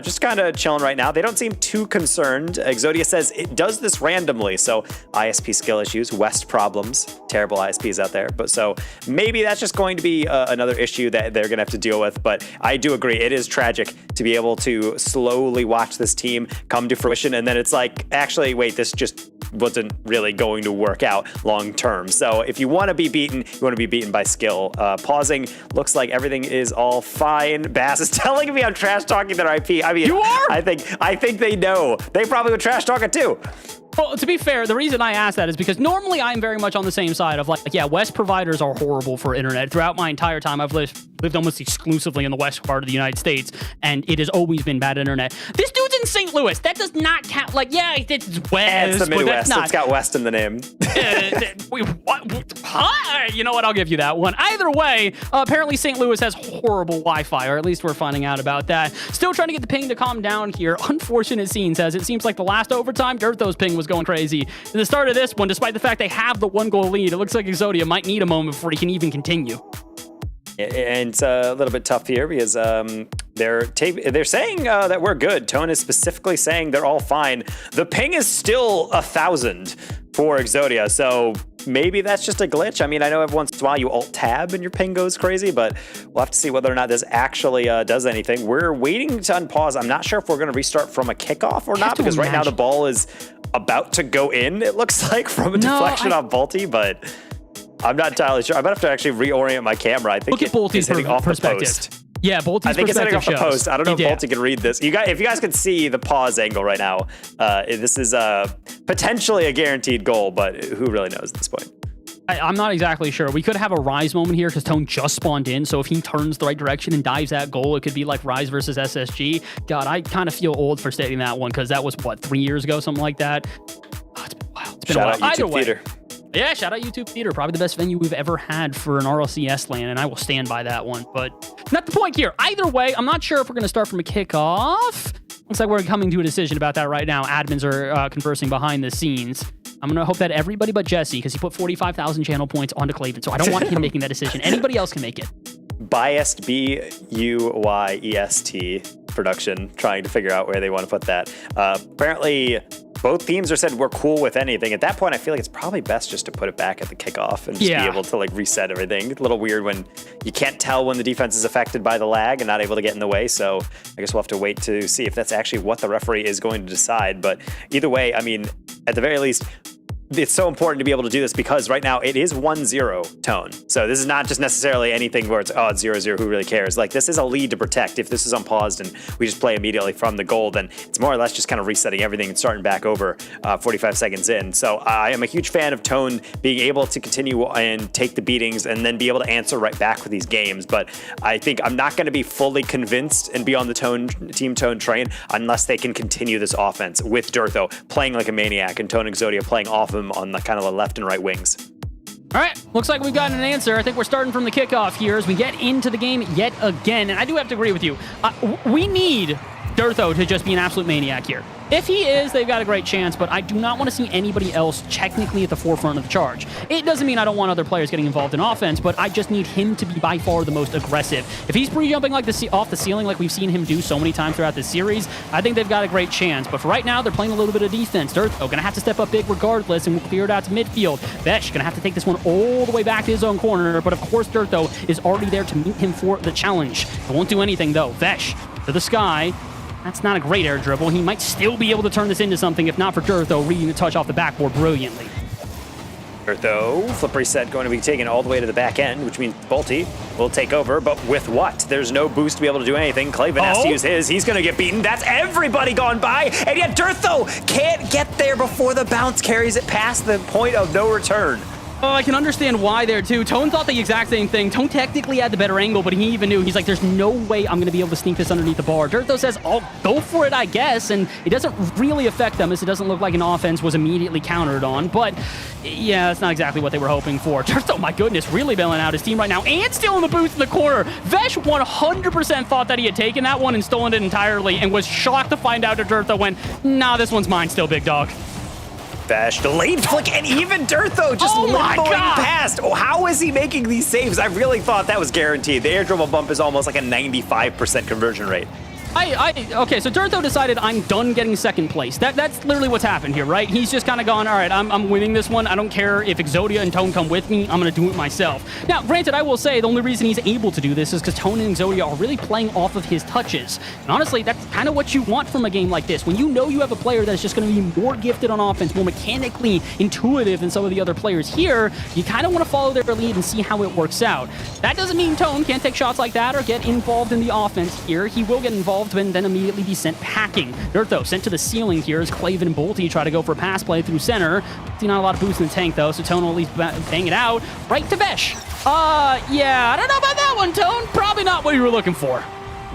just kind of chilling right now. They don't seem too concerned. Exodia says it does this randomly. So ISP skill issues, West problems, terrible ISPs out there. But so maybe that's just going to be another issue that they're going to have to deal with. But I do agree. It is tragic to be able to slowly watch this team come to fruition. And then it's like, actually, wait, this just wasn't really going to work out long term. So if you want to be beaten, you want to be beaten by skill. Pausing, looks like everything is all fine. Bass is telling me I'm trash talking their IP. I mean, you are? I think they know. They probably would trash talk it too. Well, to be fair, the reason I asked that is because normally I'm very much on the same side of like, yeah, West providers are horrible for internet. Throughout my entire time, I've lived almost exclusively in the West part of the United States, and it has always been bad internet. This dude's in St. Louis. That does not count. Like, yeah, it's West, it's the Midwest. but that's not. It's got West in the name. Huh? You know what? I'll give you that one. Either way, apparently St. Louis has horrible Wi-Fi, or at least we're finding out about that. Still trying to get the ping to calm down here. Unfortunate scenes, as it seems like the last overtime, Dirtho's ping was going crazy. At the start of this one, despite the fact they have the 1-goal lead, it looks like Exodia might need a moment before he can even continue. And it's a little bit tough here because they're saying that we're good. Tone is specifically saying they're all fine. The ping is still 1,000 for Exodia, so maybe that's just a glitch. I mean, I know every once in a while you alt-tab and your ping goes crazy, but we'll have to see whether or not this actually does anything. We're waiting to unpause. I'm not sure if we're going to restart from a kickoff or not, because right now the ball is about to go in, it looks like, from a deflection off Balti, but I'm not entirely sure. I'm going to have to actually reorient my camera. I think look at Balti's hitting off perspective. The post. Yeah, Balti's I think it's hitting off the post. I don't know if Balti can read this. If you guys can see the pause angle right now, this is potentially a guaranteed goal, but who really knows at this point? I'm not exactly sure. We could have a Rise moment here because Tone just spawned in, so if he turns the right direction and dives that goal, it could be like Rise versus SSG. God, I kind of feel old for stating that one because that was, what, 3 years ago, something like that? Oh, it's been a while. It's been a while. Either way. Theater. Yeah, shout out YouTube Theater. Probably the best venue we've ever had for an RLCS LAN, and I will stand by that one. But not the point here. Either way, I'm not sure if we're going to start from a kickoff. Looks like we're coming to a decision about that right now. Admins are conversing behind the scenes. I'm going to hope that everybody but Jesse, because he put 45,000 channel points onto Claven, so I don't want him making that decision. Anybody else can make it. Biased BUYEST production, trying to figure out where they want to put that. Apparently, both teams are said we're cool with anything. At that point, I feel like it's probably best just to put it back at the kickoff and just be able to like reset everything. It's a little weird when you can't tell when the defense is affected by the lag and not able to get in the way. So I guess we'll have to wait to see if that's actually what the referee is going to decide. But either way, I mean, at the very least, it's so important to be able to do this because right now it is 1-0 Tone. So this is not just necessarily anything where it's 0-0, who really cares? Like, this is a lead to protect. If this is unpaused and we just play immediately from the goal, then it's more or less just kind of resetting everything and starting back over 45 seconds in. So I am a huge fan of Tone being able to continue and take the beatings and then be able to answer right back with these games. But I think I'm not going to be fully convinced and be on the Team Tone train unless they can continue this offense with Dirtho playing like a maniac and Tone Exodia playing off him on the kind of the left and right wings. All right, looks like we've got an answer. I think we're starting from the kickoff here as we get into the game yet again. And I do have to agree with you. We need Dirtho to just be an absolute maniac here. If he is, they've got a great chance, but I do not want to see anybody else technically at the forefront of the charge. It doesn't mean I don't want other players getting involved in offense, but I just need him to be by far the most aggressive. If he's pre-jumping like off the ceiling like we've seen him do so many times throughout this series, I think they've got a great chance. But for right now, they're playing a little bit of defense. Dirtho going to have to step up big regardless, and we'll clear it out to midfield. Vesh going to have to take this one all the way back to his own corner, but of course Dirtho is already there to meet him for the challenge. It won't do anything though. Vesh to the sky. That's not a great air dribble. He might still be able to turn this into something if not for Dirtho reading the touch off the backboard brilliantly. Dirtho, flip reset going to be taken all the way to the back end, which means Balti will take over, but with what? There's no boost to be able to do anything. Claven has to use his. He's going to get beaten. That's everybody gone by, and yet Dirtho can't get there before the bounce carries it past the point of no return. Oh, I can understand why there, too. Tone thought the exact same thing. Tone technically had the better angle, but he even knew. He's like, there's no way I'm going to be able to sneak this underneath the bar. Dirtho says, I'll go for it, I guess, and it doesn't really affect them as it doesn't look like an offense was immediately countered on, but yeah, that's not exactly what they were hoping for. Dirtho, my goodness, really bailing out his team right now, and still in the boost in the corner. Vesh 100% thought that he had taken that one and stolen it entirely, and was shocked to find out that Dirtho went, nah, this one's mine still, big dog. Vesh, delayed flick, and even Dirtho just limboing past. Oh, how is he making these saves? I really thought that was guaranteed. The air dribble bump is almost like a 95% conversion rate. Okay, so Dirtho decided I'm done getting second place. That's literally what's happened here, right? He's just kind of gone, all right, I'm winning this one. I don't care if Exodia and Tone come with me. I'm going to do it myself. Now, granted, I will say the only reason he's able to do this is because Tone and Exodia are really playing off of his touches. And honestly, that's kind of what you want from a game like this. When you know you have a player that's just going to be more gifted on offense, more mechanically intuitive than some of the other players here, you kind of want to follow their lead and see how it works out. That doesn't mean Tone can't take shots like that or get involved in the offense here. He will get involved and then immediately be sent packing. Dirtho sent to the ceiling here as Claven and Bolty try to go for a pass play through center. Not a lot of boost in the tank though, so Tone will at least bang it out. Right to Vesh. Yeah, I don't know about that one, Tone. Probably not what you were looking for.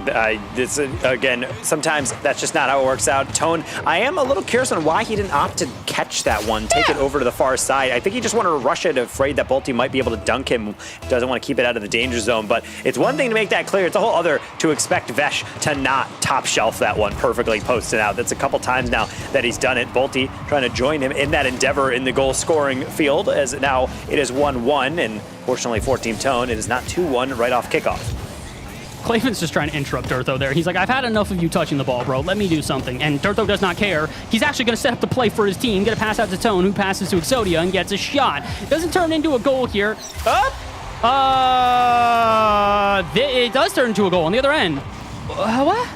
Again, sometimes that's just not how it works out. Tone, I am a little curious on why he didn't opt to catch that one, take it over to the far side. I think he just wanted to rush it, afraid that Bolty might be able to dunk him. Doesn't want to keep it out of the danger zone, but it's one thing to make that clear. It's a whole other to expect Vesh to not top shelf that one perfectly posted out. That's a couple times now that he's done it. Bolty trying to join him in that endeavor in the goal scoring field, as now it is 1-1, and fortunately for Team Tone, it is not 2-1 right off kickoff. Claven's just trying to interrupt Dirtho there. He's like, I've had enough of you touching the ball, bro. Let me do something. And Dirtho does not care. He's actually going to set up the play for his team, get a pass out to Tone, who passes to Exodia and gets a shot. Doesn't turn into a goal here. It does turn into a goal on the other end. What?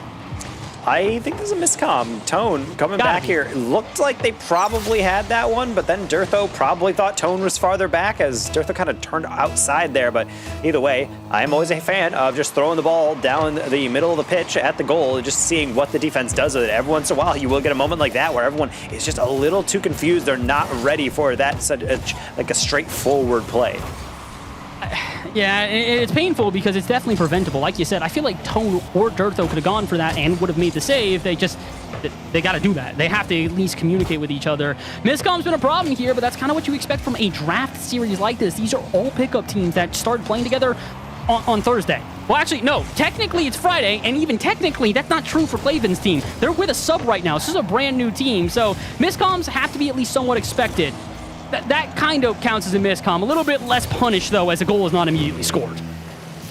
I think there's a miscomm. Tone coming back here. Looked like they probably had that one, but then Dirtho probably thought Tone was farther back as Dirtho kind of turned outside there. But either way, I'm always a fan of just throwing the ball down the middle of the pitch at the goal and just seeing what the defense does with it. Every once in a while, you will get a moment like that where everyone is just a little too confused. They're not ready for that, like a straightforward play. Yeah, it's painful because it's definitely preventable. Like you said, I feel like Tone or Dirtho could have gone for that and would have made the save. They got to do that. They have to at least communicate with each other. Miscomm's been a problem here, but that's kind of what you expect from a draft series like this. These are all pickup teams that started playing together on Thursday. Well, actually, no. Technically, it's Friday, and even technically, that's not true for Claven's team. They're with a sub right now. This is a brand new team, so miscoms have to be at least somewhat expected. That kind of counts as a miscomm. A little bit less punished, though, as the goal is not immediately scored.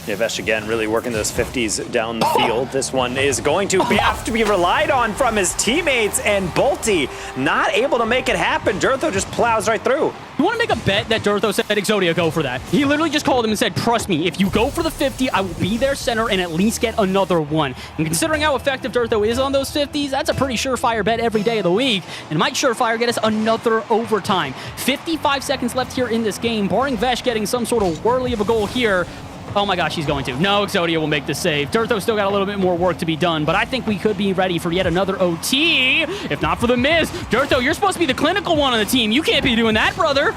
Yeah, Vesh again really working those 50s down the field. This one is going to have to be relied on from his teammates, and Bolty not able to make it happen. Dirtho just plows right through. You want to make a bet that Dirtho said Exodia go for that? He literally just called him and said, trust me, if you go for the 50, I will be their center and at least get another one. And considering how effective Dirtho is on those 50s, that's a pretty surefire bet every day of the week. And might surefire get us another overtime. 55 seconds left here in this game, barring Vesh getting some sort of whirly of a goal here. Oh my gosh, he's going to. No, Exodia will make the save. Dirtho's still got a little bit more work to be done, but I think we could be ready for yet another OT, if not for the miss. Dirtho, you're supposed to be the clinical one on the team. You can't be doing that, brother.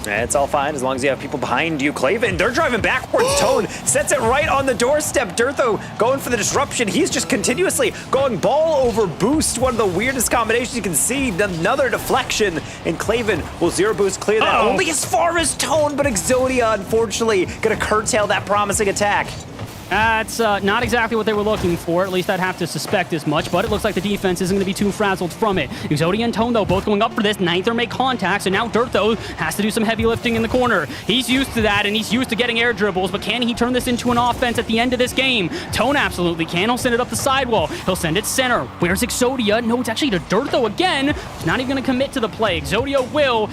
It's all fine as long as you have people behind you. Claven, they're driving backwards. Tone sets it right on the doorstep. Dirtho going for the disruption. He's just continuously going ball over boost. One of the weirdest combinations you can see. Another deflection, and Claven will zero boost clear that. Only as far as Tone, but Exodia, unfortunately, gonna curtail that promising attack. That's not exactly what they were looking for. At least I'd have to suspect as much, but it looks like the defense isn't going to be too frazzled from it. Exodia and Tone, though, both going up for this. Neither make contact, so now Dirtho has to do some heavy lifting in the corner. He's used to that, and he's used to getting air dribbles, but can he turn this into an offense at the end of this game? Tone absolutely can. He'll send it up the sidewall. He'll send it center. Where's Exodia? No, it's actually to Dirtho again. He's not even going to commit to the play. Exodia will,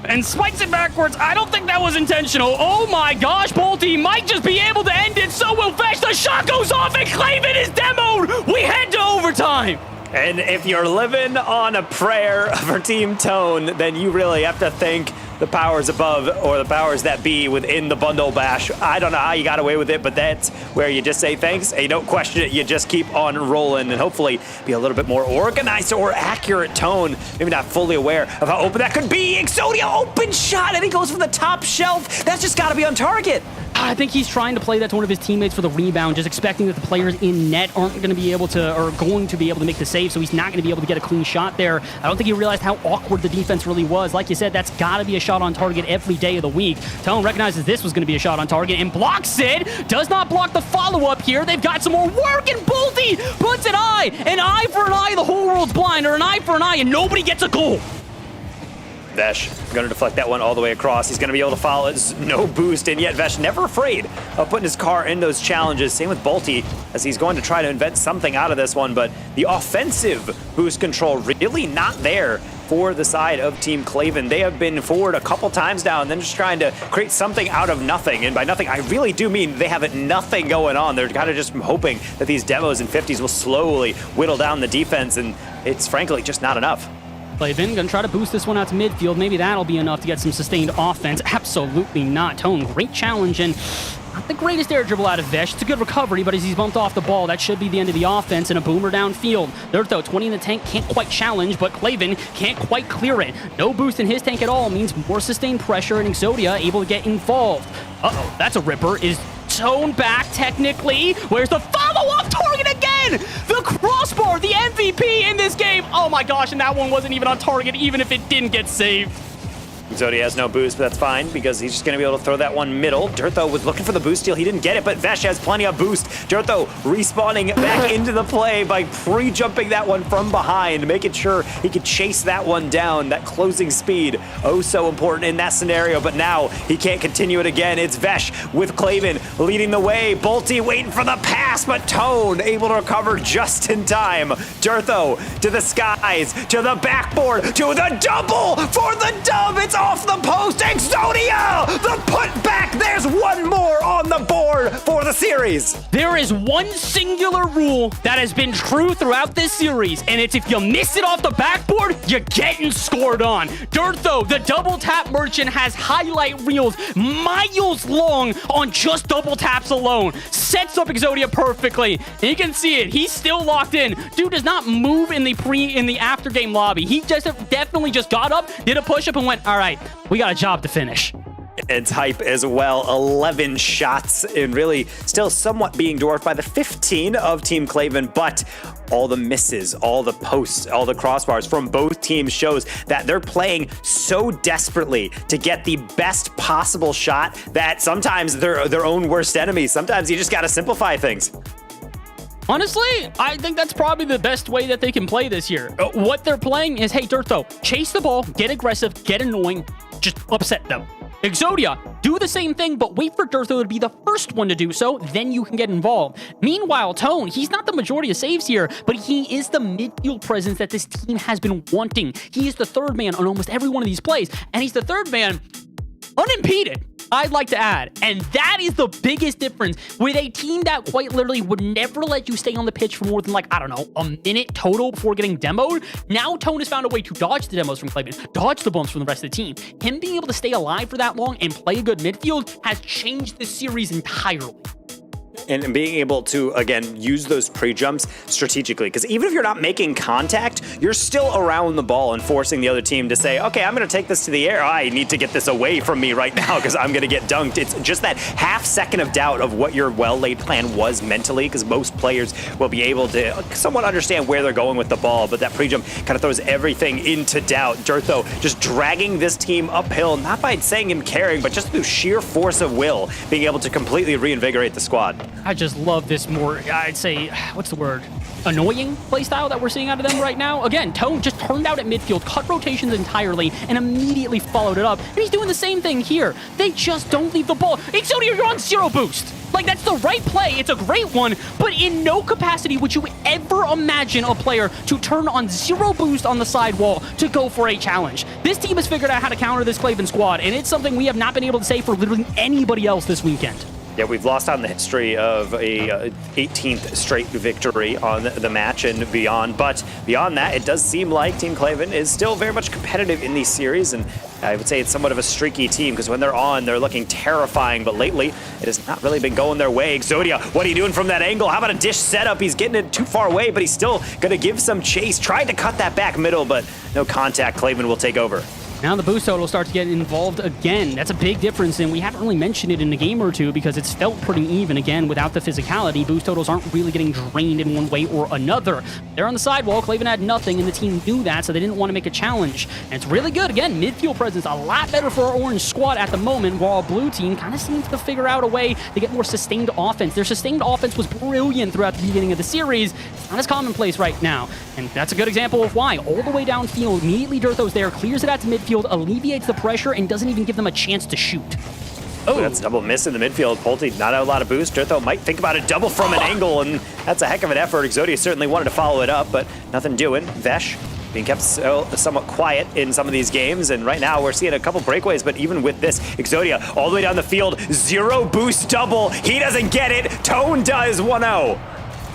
and spikes it backwards. I don't think that was intentional. Oh my gosh, Bolty might just be able to end it. So will Vesh. The shot goes off, and Claven is demoed. We head to overtime. And if you're living on a prayer for Team Tone, then you really have to thank the powers above or the powers that be within the Bundle Bash. I don't know how you got away with it, but that's where you just say thanks and you don't question it. You just keep on rolling and hopefully be a little bit more organized or accurate. Tone, maybe not fully aware of how open that could be. Exodia open shot and he goes for the top shelf. That's just got to be on target. I think he's trying to play that to one of his teammates for the rebound, just expecting that the players in net aren't going to be able to, or going to be able to make the save, so he's not going to be able to get a clean shot there. I don't think he realized how awkward the defense really was. Like you said, that's got to be a shot on target every day of the week. Tone recognizes this was going to be a shot on target and blocks it. Does not block the follow-up here. They've got some more work, and Bolty puts an eye for an eye, the whole world's blind, or an eye for an eye, and nobody gets a goal. Vesh going to deflect that one all the way across. He's going to be able to follow it. No boost, and yet Vesh never afraid of putting his car in those challenges. Same with Bolty, as he's going to try to invent something out of this one, but the offensive boost control really not there for the side of Team Klaven. They have been forward a couple times now and then just trying to create something out of nothing. And by nothing, I really do mean they have nothing going on. They're kind of just hoping that these demos and 50s will slowly whittle down the defense, and it's frankly just not enough. Klaven gonna try to boost this one out to midfield. Maybe that'll be enough to get some sustained offense. Absolutely not. Tone, great challenge, and not the greatest air dribble out of Vesh. It's a good recovery, but as he's bumped off the ball, that should be the end of the offense and a boomer downfield. Dirtho, 20 in the tank, can't quite challenge, but Klaven can't quite clear it. No boost in his tank at all means more sustained pressure, and Exodia able to get involved. Uh-oh, that's a ripper. Is Tone back technically? Where's the follow-up target again? The crossbar, the MVP in this game. Oh my gosh, and that one wasn't even on target, even if it didn't get saved. Zodi has no boost, but that's fine because he's just going to be able to throw that one middle. Dirtho was looking for the boost steal. He didn't get it, but Vesh has plenty of boost. Dirtho respawning back into the play by pre-jumping that one from behind, making sure he could chase that one down. That closing speed, oh so important in that scenario, but now he can't continue it again. It's Vesh with Klaven leading the way. Bolty waiting for the pass, but Tone able to recover just in time. Dirtho to the skies, to the backboard, to the double for the dub. It's off the post. Exodia! The putback. There's one more on the board for the series. There is one singular rule that has been true throughout this series, and it's if you miss it off the backboard, you're getting scored on. Dirtho, the double tap merchant, has highlight reels miles long on just double taps alone. Sets up Exodia perfectly. And you can see it. He's still locked in. Dude does not move in the after game lobby. He just definitely just got up, did a push up, and went, all right, we got a job to finish. It's hype as well. 11 shots and really still somewhat being dwarfed by the 15 of Team Klaven, but all the misses, all the posts, all the crossbars from both teams shows that they're playing so desperately to get the best possible shot that sometimes they're their own worst enemies. Sometimes you just got to simplify things. Honestly, I think that's probably the best way that they can play this year. What they're playing is, hey, Dirtho, chase the ball, get aggressive, get annoying, just upset them. Exodia, do the same thing, but wait for Dirtho to be the first one to do so, then you can get involved. Meanwhile, Tone, he's not the majority of saves here, but he is the midfield presence that this team has been wanting. He is the third man on almost every one of these plays, and he's the third man unimpeded, I'd like to add. And that is the biggest difference with a team that quite literally would never let you stay on the pitch for more than, like, I don't know, a minute total before getting demoed. Now Tone has found a way to dodge the demos from Klaven, dodge the bumps from the rest of the team. Him being able to stay alive for that long and play a good midfield has changed the series entirely. And being able to, again, use those pre-jumps strategically. Because even if you're not making contact, you're still around the ball and forcing the other team to say, okay, I'm going to take this to the air. I need to get this away from me right now because I'm going to get dunked. It's just that half second of doubt of what your well-laid plan was mentally, because most players will be able to somewhat understand where they're going with the ball. But that pre-jump kind of throws everything into doubt. Dirtho just dragging this team uphill, not by saying him caring, but just through sheer force of will, being able to completely reinvigorate the squad. I just love this more, I'd say, what's the word? Annoying playstyle that we're seeing out of them right now. Again, Tone just turned out at midfield, cut rotations entirely, and immediately followed it up. And he's doing the same thing here. They just don't leave the ball. Exodia, you're on zero boost. Like, that's the right play. It's a great one, but in no capacity would you ever imagine a player to turn on zero boost on the sidewall to go for a challenge. This team has figured out how to counter this Klaven squad, and it's something we have not been able to say for literally anybody else this weekend. Yeah, we've lost on the history of a 18th straight victory on the match and beyond. But beyond that, it does seem like Team Klaven is still very much competitive in these series. And I would say it's somewhat of a streaky team because when they're on, they're looking terrifying. But lately, it has not really been going their way. Exodia, what are you doing from that angle? How about a dish setup? He's getting it too far away, but he's still going to give some chase. Tried to cut that back middle, but no contact. Klaven will take over. Now the boost total starts to get involved again. That's a big difference, and we haven't really mentioned it in a game or two because it's felt pretty even. Again, without the physicality, boost totals aren't really getting drained in one way or another. They're on the sidewall. Klaven had nothing, and the team knew that, so they didn't want to make a challenge. And it's really good. Again, midfield presence a lot better for our orange squad at the moment, while blue team kind of seems to figure out a way to get more sustained offense. Their sustained offense was brilliant throughout the beginning of the series. It's not as commonplace right now, and that's a good example of why. All the way downfield, immediately Dirtho's there, clears it out to midfield, alleviates the pressure, and doesn't even give them a chance to shoot. Oh, that's a double miss in the midfield. Pulte not a lot of boost. Dirtho might think about a double from an angle, and that's a heck of an effort. Exodia certainly wanted to follow it up, but nothing doing. Vesh being kept somewhat quiet in some of these games, and right now we're seeing a couple breakaways, but even with this, Exodia all the way down the field, 0 boost double. He doesn't get it. Tone does 1-0.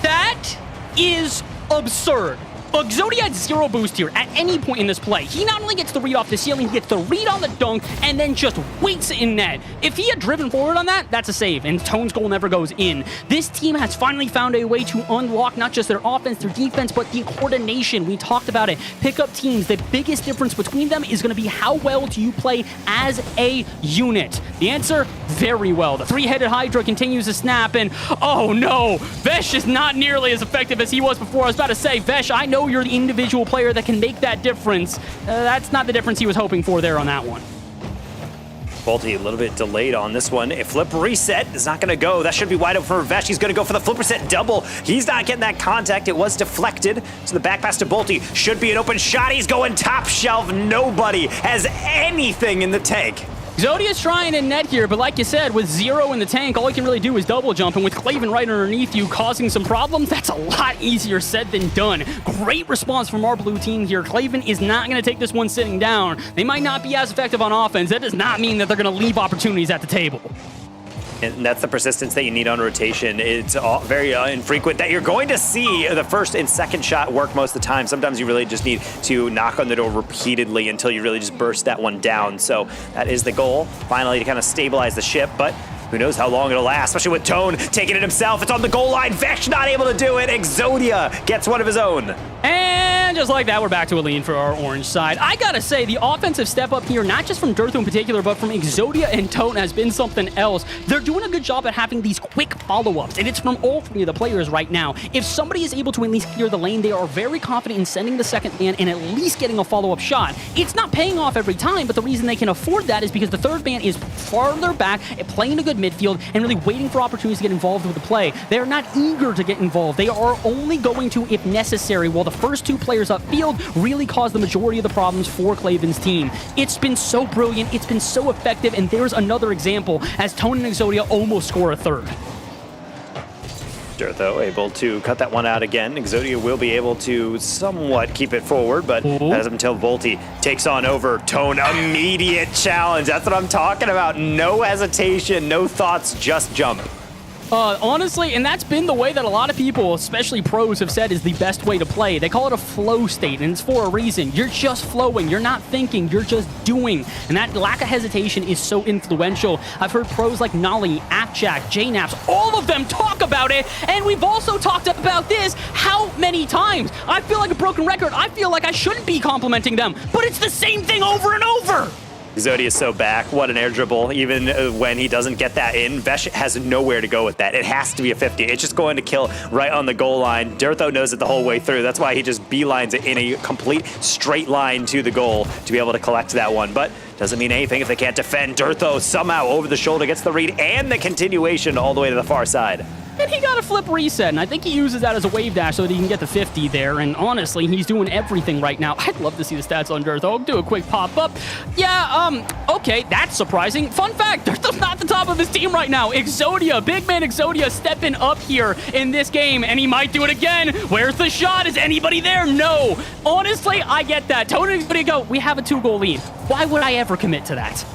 That is absurd. Exodia had 0 boost here at any point in this play. He not only gets the read off the ceiling, he gets the read on the dunk, and then just waits in net. If he had driven forward on that, that's a save, and Tone's goal never goes in. This team has finally found a way to unlock not just their offense, their defense, but the coordination. We talked about it. Pickup teams, the biggest difference between them is going to be how well do you play as a unit. The answer, very well. The three-headed Hydra continues to snap, and oh no, Vesh is not nearly as effective as he was before. I was about to say, Vesh, I know you're the individual player that can make that difference. That's not the difference he was hoping for there on that one. Pulte a little bit delayed on this one. A flip reset is not going to go. That should be wide open for Vesh. He's going to go for the flip reset double. He's not getting that contact. It was deflected. So the back pass to Pulte should be an open shot. He's going top shelf. Nobody has anything in the tank. Exodia's trying in net here, but like you said, with 0 in the tank, all he can really do is double jump, and with Klaven right underneath you causing some problems, that's a lot easier said than done. Great response from our blue team here. Klaven is not going to take this one sitting down. They might not be as effective on offense. That does not mean that they're going to leave opportunities at the table. And that's the persistence that you need on rotation. It's very infrequent that you're going to see the first and second shot work most of the time. Sometimes you really just need to knock on the door repeatedly until you really just burst that one down. So that is the goal, finally, to kind of stabilize the ship. But who knows how long it'll last, especially with Tone taking it himself. It's on the goal line. Vesh not able to do it. Exodia gets one of his own. And just like that, we're back to a lead for our orange side. I gotta say, the offensive step up here, not just from Dirtho in particular, but from Exodia and Tone has been something else. They're doing a good job at having these quick follow-ups, and it's from all 3 of the players right now. If somebody is able to at least clear the lane, they are very confident in sending the second man and at least getting a follow-up shot. It's not paying off every time, but the reason they can afford that is because the third man is farther back, playing a good midfield, and really waiting for opportunities to get involved with the play. They are not eager to get involved. They are only going to if necessary, while the first 2 players upfield really cause the majority of the problems for Klaven's team. It's been so brilliant, it's been so effective, and there's another example as Tone and Exodia almost score a third. Dirtho able to cut that one out again. Exodia will be able to somewhat keep it forward, but as until Pulte takes on over. Tone, immediate challenge. That's what I'm talking about. No hesitation, no thoughts, just jump. Honestly, and that's been the way that a lot of people, especially pros, have said is the best way to play. They call it a flow state, and it's for a reason. You're just flowing. You're not thinking. You're just doing. And that lack of hesitation is so influential. I've heard pros like Nolly, Apjack, JNaps, all of them talk about it, and we've also talked about this how many times? I feel like a broken record. I feel like I shouldn't be complimenting them, but it's the same thing over and over. Exodia is so back. What an air dribble. Even when he doesn't get that in, Vesh has nowhere to go with that. It has to be a 50. It's just going to kill right on the goal line. Dirtho knows it the whole way through. That's why he just beelines it in a complete straight line to the goal to be able to collect that one. But doesn't mean anything if they can't defend. Dirtho somehow over the shoulder gets the read and the continuation all the way to the far side. And he got a flip reset, and I think he uses that as a wave dash so that he can get the 50 there. And honestly, he's doing everything right now. I'd love to see the stats on Dirtho. Do a quick pop-up. Yeah, okay, that's surprising. Fun fact, Dirtho's not the top of his team right now. Exodia, big man Exodia stepping up here in this game, and he might do it again. Where's the shot? Is anybody there? No. Honestly, I get that. Tone and Exodia go, we have a 2-goal lead. Why would I ever commit to that?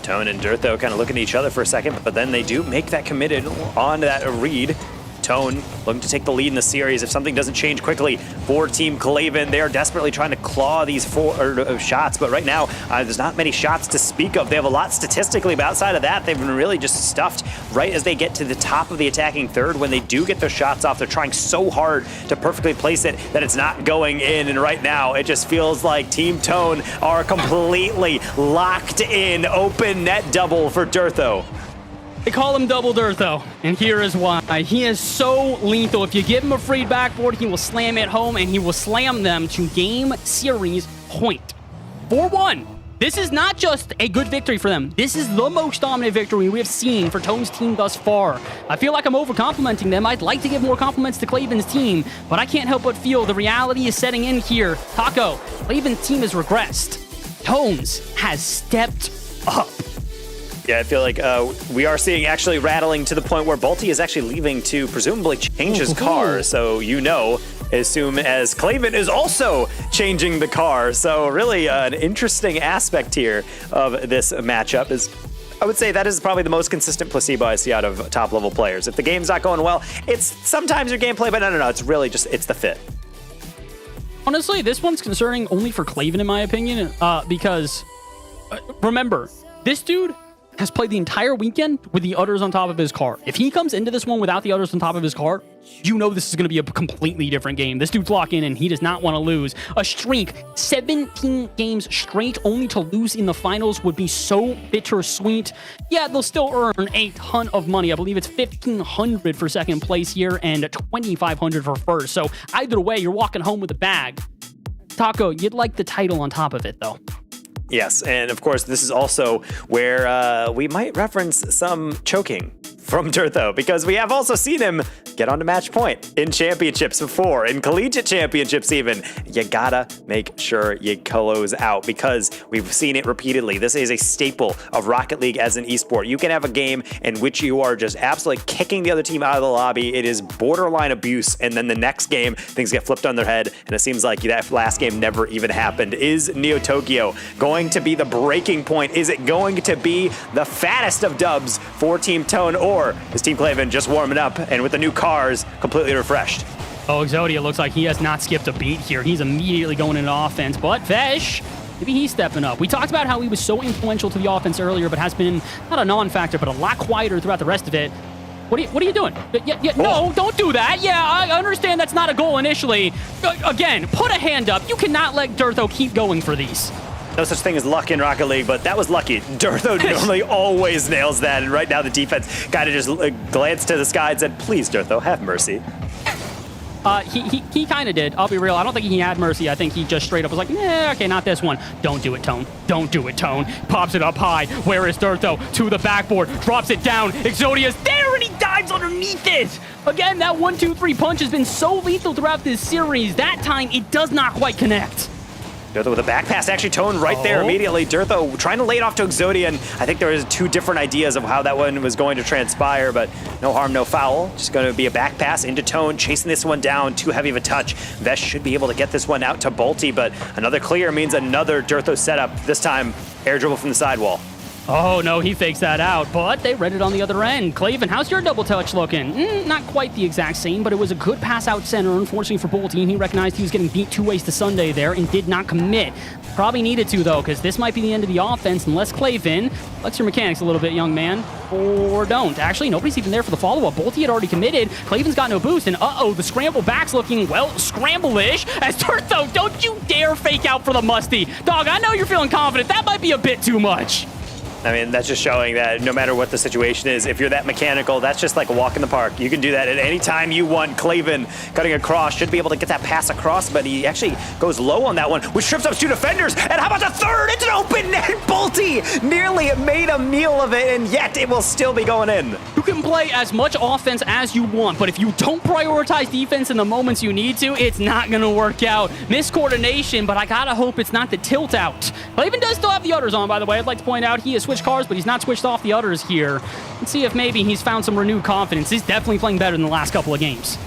Tone and Dirtho kind of looking at each other for a second, but then they do make that committed on that read. Tone looking to take the lead in the series if something doesn't change quickly for Team Klaven. They are desperately trying to claw these four shots, but right now there's not many shots to speak of. They have a lot statistically, but outside of that, they've been really just stuffed right as they get to the top of the attacking third. When they do get their shots off, they're trying so hard to perfectly place it that it's not going in, and right now it just feels like Team Tone are completely locked in. Open net double for Dirtho. They call him Double Dirtho, and here is why. He is so lethal. If you give him a free backboard, he will slam it home, and he will slam them to game series point. 4-1. This is not just a good victory for them. This is the most dominant victory we have seen for Tone's team thus far. I feel like I'm over-complimenting them. I'd like to give more compliments to Klaven's team, but I can't help but feel the reality is setting in here. Taco, Klaven's team has regressed. Tone's has stepped up. Yeah, I feel like we are seeing actually rattling to the point where Balti is actually leaving to presumably change his car. So as soon as Klaven is also changing the car. So really an interesting aspect here of this matchup is, I would say that is probably the most consistent placebo I see out of top level players. If the game's not going well, it's sometimes your gameplay, but no, it's really just, it's the fit. Honestly, this one's concerning only for Klaven in my opinion, because remember, this dude has played the entire weekend with the udders on top of his car. If he comes into this one without the udders on top of his car, you know this is going to be a completely different game. This dude's locked in and he does not want to lose. A streak, 17 games straight, only to lose in the finals would be so bittersweet. Yeah, they'll still earn a ton of money. I believe it's $1,500 for second place here and $2,500 for first. So either way, you're walking home with a bag. Taco, you'd like the title on top of it though. Yes, and of course, this is also where we might reference some choking from Dirtho, because we have also seen him get onto match point in championships before, in collegiate championships even. You gotta make sure you close out, because we've seen it repeatedly. This is a staple of Rocket League as an esport. You can have a game in which you are just absolutely kicking the other team out of the lobby. It is borderline abuse, and then the next game, things get flipped on their head, and it seems like that last game never even happened. Is Neo Tokyo going to be the breaking point? Is it going to be the fattest of dubs for Team Tone, or is Team Klaven just warming up and with the new cars completely refreshed? Oh, Exodia looks like he has not skipped a beat here. He's immediately going into offense, but Vesh, maybe he's stepping up. We talked about how he was so influential to the offense earlier, but has been not a non-factor, but a lot quieter throughout the rest of it. What are you doing? No, don't do that. Yeah, I understand that's not a goal initially. Again, put a hand up. You cannot let Dirtho keep going for these. No such thing as luck in Rocket League, but that was lucky. Dirtho normally always nails that, and right now the defense kind of just glanced to the sky and said, please, Dirtho, have mercy. He kind of did. I'll be real. I don't think he had mercy. I think he just straight up was like, nah, okay, not this one. Don't do it, Tone. Don't do it, Tone. Pops it up high. Where is Dirtho? To the backboard. Drops it down. Exodia's there, and he dives underneath it. Again, that 1-2-3 punch has been so lethal throughout this series. That time, it does not quite connect. Dirtho with a back pass, actually Tone right there immediately. Dirtho trying to lay it off to Exodia, and I think there was two different ideas of how that one was going to transpire, but no harm, no foul. Just going to be a back pass into Tone, chasing this one down. Too heavy of a touch. Vesh should be able to get this one out to Balti, but another clear means another Dirtho setup. This time, air dribble from the sidewall. Oh, no, he fakes that out, but they read it on the other end. Klaven, how's your double touch looking? Not quite the exact same, but it was a good pass out center. Unfortunately for Bolty, he recognized he was getting beat two ways to Sunday there and did not commit. Probably needed to, though, because this might be the end of the offense unless Klaven flex your mechanics a little bit, young man, or don't. Actually, nobody's even there for the follow-up. Bolty had already committed. Klaven's got no boost, and the scramble back's looking, well, scramble-ish. As Dirtho, don't you dare fake out for the musty. Dog, I know you're feeling confident. That might be a bit too much. I mean, that's just showing that no matter what the situation is, if you're that mechanical, that's just like a walk in the park. You can do that at any time you want. Klaven cutting across, should be able to get that pass across, but he actually goes low on that one, which trips up two defenders. And how about the third? It's an open net. Balti nearly made a meal of it, and yet it will still be going in. You can play as much offense as you want, but if you don't prioritize defense in the moments you need to, it's not going to work out. Miscoordination, but I gotta hope it's not the tilt out. Klaven does still have the udders on, by the way. I'd like to point out he has switched cars, but he's not switched off the udders here. Let's see if maybe he's found some renewed confidence. He's definitely playing better than the last couple of games.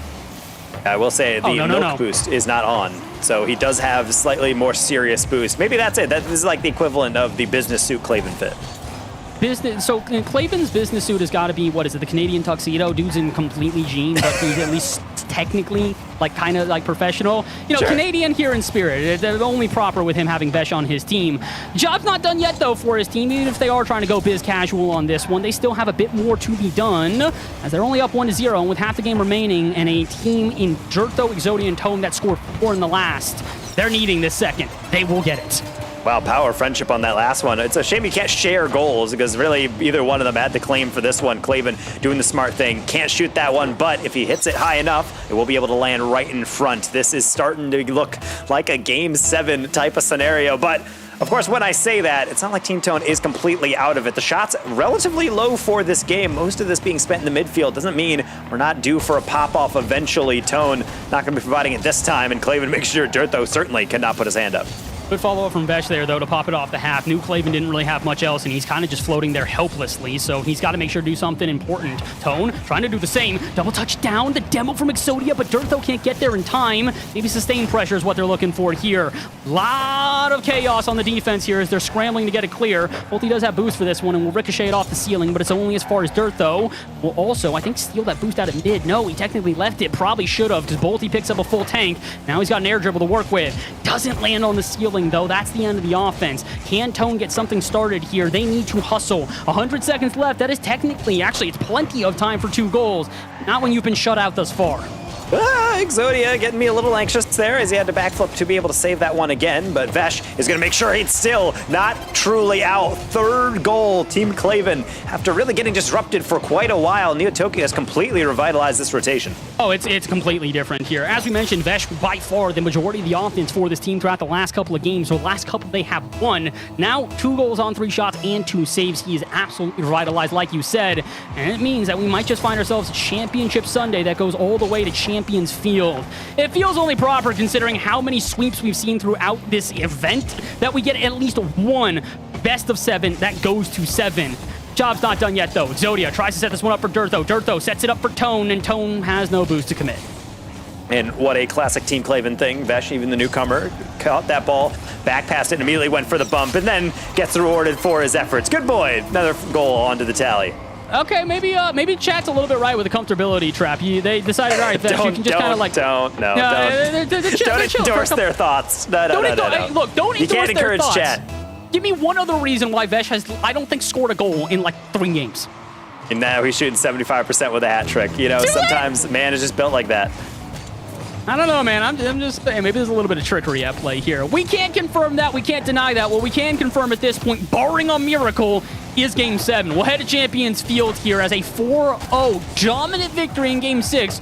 I will say the milk boost is not on, so he does have slightly more serious boost. Maybe that's it. This is like the equivalent of the business suit Klaven fit. business. So Claven's business suit has got to be, what is it, the Canadian tuxedo? Dude's in completely jean, but he's at least technically like kind of like professional. You know, Sure. Canadian here in spirit. They're only proper with him having Vesh on his team. Job's not done yet though for his team. Even if they are trying to go biz casual on this one, they still have a bit more to be done, as they're only up 1-0, and with half the game remaining, and a team in Dirtho, Exodia, and Tome that scored 4 in the last. They're needing this second. They will get it. Wow, power friendship on that last one. It's a shame you can't share goals because really either one of them had the claim for this one. Claven doing the smart thing. Can't shoot that one, but if he hits it high enough, it will be able to land right in front. This is starting to look like a Game 7 type of scenario, but of course, when I say that, it's not like Team Tone is completely out of it. The shot's relatively low for this game. Most of this being spent in the midfield doesn't mean we're not due for a pop-off eventually. Tone not going to be providing it this time, and Claven makes sure Dirtho certainly cannot put his hand up. Good follow-up from Vesh there, though, to pop it off the half. Knew Claven didn't really have much else, and he's kind of just floating there helplessly, so he's got to make sure to do something important. Tone trying to do the same. Double touch down, the demo from Exodia, but Dirtho can't get there in time. Maybe sustained pressure is what they're looking for here. Lot of chaos on the defense here as they're scrambling to get it clear. Bolty does have boost for this one and will ricochet it off the ceiling, but it's only as far as Dirtho will also, I think, steal that boost out of mid. No, he technically left it. Probably should have, because Bolty picks up a full tank. Now he's got an air dribble to work with. Doesn't land on the ceiling, though. That's the end of the offense. Can Tone get something started here? They need to hustle. 100 seconds left. That is technically, actually, it's plenty of time for 2 goals. Not when you've been shut out thus far. Exodia getting me a little anxious there as he had to backflip to be able to save that one again, but Vesh is going to make sure he's still not truly out. 3rd goal, Team Claven, after really getting disrupted for quite a while. Neotoki has completely revitalized this rotation. Oh, it's completely different here. As we mentioned, Vesh by far the majority of the offense for this team throughout the last couple of games. So the last couple they have won. Now 2 goals on 3 shots and 2 saves. He is absolutely revitalized, like you said, and it means that we might just find ourselves a Championship Sunday that goes all the way to Champions Field. It feels only proper considering how many sweeps we've seen throughout this event that we get at least 1 best of 7 that goes to 7. Job's not done yet, though. Exodia tries to set this one up for Dirtho. Dirtho sets it up for Tone, and Tone has no boost to commit. And what a classic Team Claven thing. Vesh, even the newcomer, caught that ball, back passed it, and immediately went for the bump, and then gets rewarded for his efforts. Good boy. Another goal onto the tally. Okay, maybe chat's a little bit right with the comfortability trap. They decided, all right, Vesh, you can just kind of like... Don't endorse their thoughts. No. Look, don't you can't endorse their encourage thoughts. chat. Give me one other reason why Vesh has, I don't think, scored a goal in like 3 games. And now he's shooting 75% with a hat trick. You know, sometimes man is just built like that. I don't know, man. I'm just saying, maybe there's a little bit of trickery at play here. We can't confirm that. We can't deny that. What we can confirm at this point, barring a miracle, is Game 7. We'll head to Champions Field here as a 4-0 dominant victory in Game 6.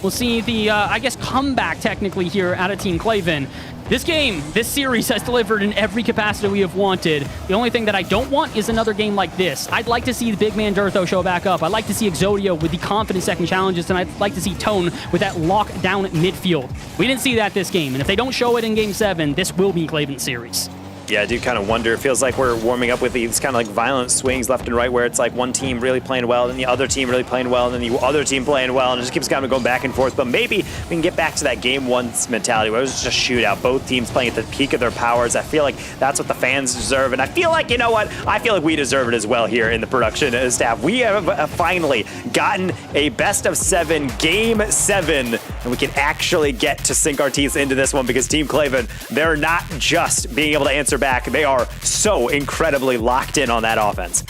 We'll see the, I guess, comeback technically here out of Team Claven. This game, this series has delivered in every capacity we have wanted. The only thing that I don't want is another game like this. I'd like to see the big man Dirtho show back up. I'd like to see Exodia with the confident second challenges, and I'd like to see Tone with that lockdown midfield. We didn't see that this game, and if they don't show it in Game 7, this will be Claven's series. Yeah, I do kind of wonder. It feels like we're warming up with these kind of like violent swings left and right where it's like one team really playing well, then the other team really playing well, and then the other team playing well, and it just keeps kind of going back and forth. But maybe we can get back to that Game 1 mentality where it was just a shootout. Both teams playing at the peak of their powers. I feel like that's what the fans deserve. And I feel like, you know what? I feel like we deserve it as well here in the production staff. We have finally gotten a best of 7, Game 7, and we can actually get to sink our teeth into this one because Team Claven, they're not just being able to answer back. They are so incredibly locked in on that offense.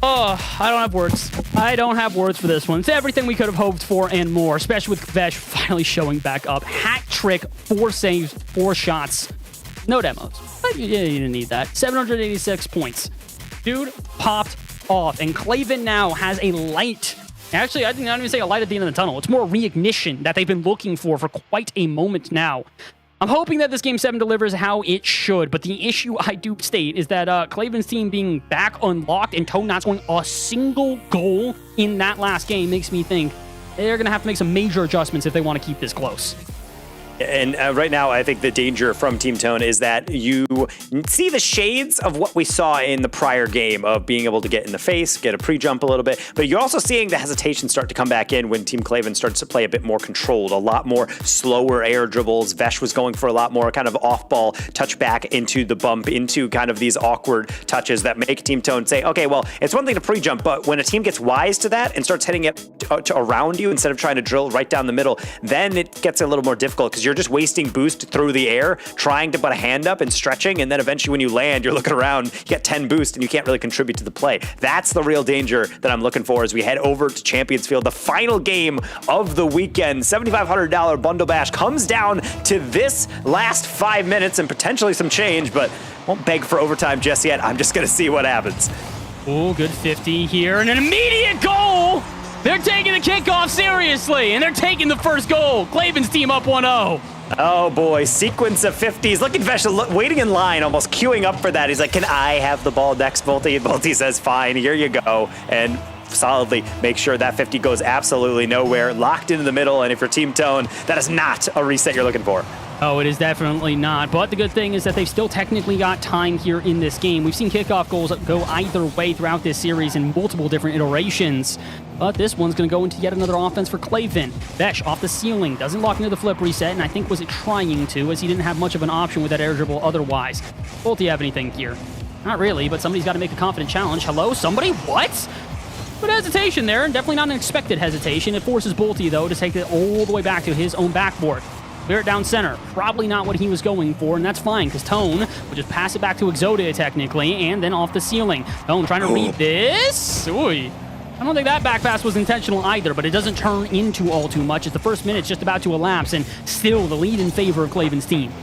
Oh, I don't have words. I don't have words for this one. It's everything we could have hoped for and more, especially with Vesh finally showing back up. Hat trick, 4 saves, 4 shots. No demos. Yeah, you didn't need that. 786 points. Dude popped off, and Claven now has a light. Actually, I didn't even say a light at the end of the tunnel. It's more reignition that they've been looking for quite a moment now. I'm hoping that this Game 7 delivers how it should, but the issue I do state is that Claven's team being back unlocked and Tone not scoring a single goal in that last game makes me think they're going to have to make some major adjustments if they want to keep this close. And right now, I think the danger from Team Tone is that you see the shades of what we saw in the prior game of being able to get in the face, get a pre-jump a little bit, but you're also seeing the hesitation start to come back in when Team Klaven starts to play a bit more controlled, a lot more slower air dribbles. Vesh was going for a lot more kind of off-ball touch back into the bump, into kind of these awkward touches that make Team Tone say, okay, well, it's one thing to pre-jump, but when a team gets wise to that and starts hitting it around you instead of trying to drill right down the middle, then it gets a little more difficult because you're just wasting boost through the air, trying to put a hand up and stretching, and then eventually when you land, you're looking around, you get 10 boost and you can't really contribute to the play. That's the real danger that I'm looking for as we head over to Champions Field, the final game of the weekend. $7,500 bundle bash comes down to this last 5 minutes and potentially some change, but won't beg for overtime just yet. I'm just going to see what happens. Oh, good 50 here and an immediate goal. They're taking the kickoff seriously, and they're taking the first goal. Klaven's team up 1-0. Oh boy, sequence of 50s. Look at Vesh waiting in line, almost queuing up for that. He's like, can I have the ball next, Volty? And Volty says, fine, here you go. And solidly make sure that 50 goes absolutely nowhere, locked into the middle. And if you're Team Tone, that is not a reset you're looking for. Oh, it is definitely not. But the good thing is that they've still technically got time here in this game. We've seen kickoff goals go either way throughout this series in multiple different iterations. But this one's going to go into yet another offense for Klaven. Vesh off the ceiling, doesn't lock into the flip reset, and I think was it trying to, as he didn't have much of an option with that air dribble otherwise. Both, do you have anything here? Not really, but somebody's got to make a confident challenge. Hello, somebody? What? But hesitation there, and definitely not an expected hesitation. It forces Bolty, though, to take it all the way back to his own backboard. Clear it down center. Probably not what he was going for, and that's fine, because Tone would just pass it back to Exodia, technically, and then off the ceiling. Tone trying to read this. Oy. I don't think that back pass was intentional either, but it doesn't turn into all too much as the first minute's just about to elapse, and still the lead in favor of Klaven's team.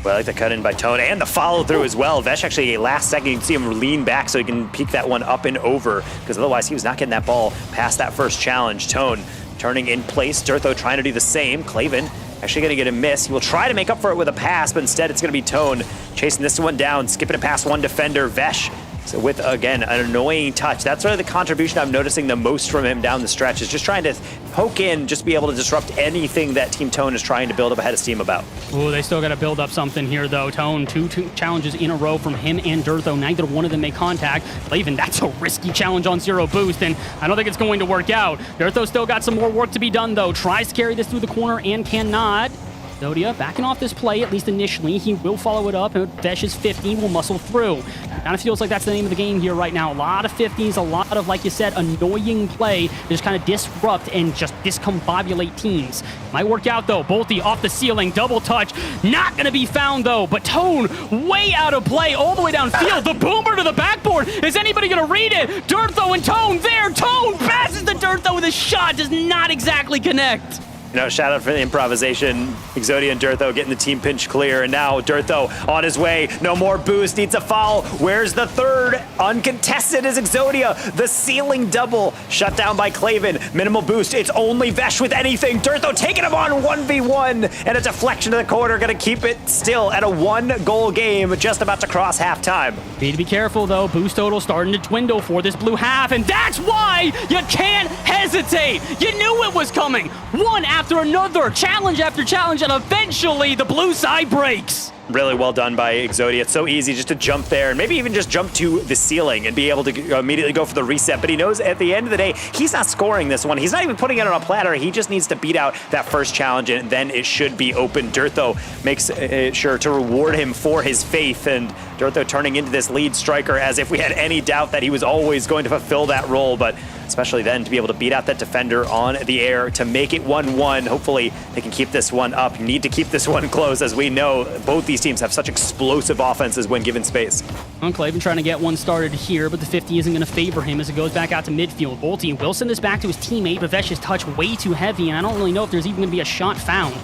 Well, I like the cut in by Tone and the follow through as well. Vesh actually, last second, you can see him lean back so he can peek that one up and over, because otherwise he was not getting that ball past that first challenge. Tone turning in place. Durtho trying to do the same. Klaven actually going to get a miss. He will try to make up for it with a pass, but instead it's going to be Tone chasing this one down, skipping it past one defender. Vesh, so with, again, an annoying touch. That's really the contribution I'm noticing the most from him down the stretch, is just trying to poke in, just be able to disrupt anything that Team Tone is trying to build up ahead of steam about. Oh, they still got to build up something here, though. Tone, two challenges in a row from him and Durtho. Neither one of them make contact. Klaven, that's a risky challenge on zero boost, and I don't think it's going to work out. Durtho still got some more work to be done, though. Tries to carry this through the corner and cannot. Zodia backing off this play, at least initially. He will follow it up, and Vesh's 50 will muscle through. Kind of feels like that's the name of the game here right now. A lot of 50s, a lot of, like you said, annoying play to just kind of disrupt and just discombobulate teams. Might work out, though. Bolty off the ceiling, double touch. Not going to be found, though, but Tone way out of play all the way downfield. The boomer to the backboard. Is anybody going to read it? Durtho and Tone there. Tone passes to Durtho with a shot. Does not exactly connect. You know, shout out for the improvisation. Exodia and Durtho getting the team pinch clear, and now Durtho on his way. No more boost, needs a foul. Where's the third? Uncontested is Exodia. The ceiling double shut down by Klaven. Minimal boost. It's only Vesh with anything. Durtho taking him on 1v1, and a deflection to the corner. Going to keep it still at a 1-goal game, just about to cross halftime. Need to be careful, though. Boost total starting to dwindle for this blue half, and that's why you can't hesitate. You knew it was coming. One after another, challenge after challenge, and eventually the blue side breaks. Really well done by Exodia. It's so easy just to jump there and maybe even just jump to the ceiling and be able to immediately go for the reset. But he knows at the end of the day, he's not scoring this one. He's not even putting it on a platter. He just needs to beat out that first challenge, and then it should be open. Durtho makes sure to reward him for his faith, and Durtho turning into this lead striker as if we had any doubt that he was always going to fulfill that role. But especially then to be able to beat out that defender on the air to make it 1-1. Hopefully they can keep this one up. You need to keep this one close, as we know both these teams have such explosive offenses when given space. Klaven trying to get one started here, but the 50 isn't going to favor him as it goes back out to midfield. Bolty will send this back to his teammate, but Vesh's touch way too heavy, and I don't really know if there's even going to be a shot found.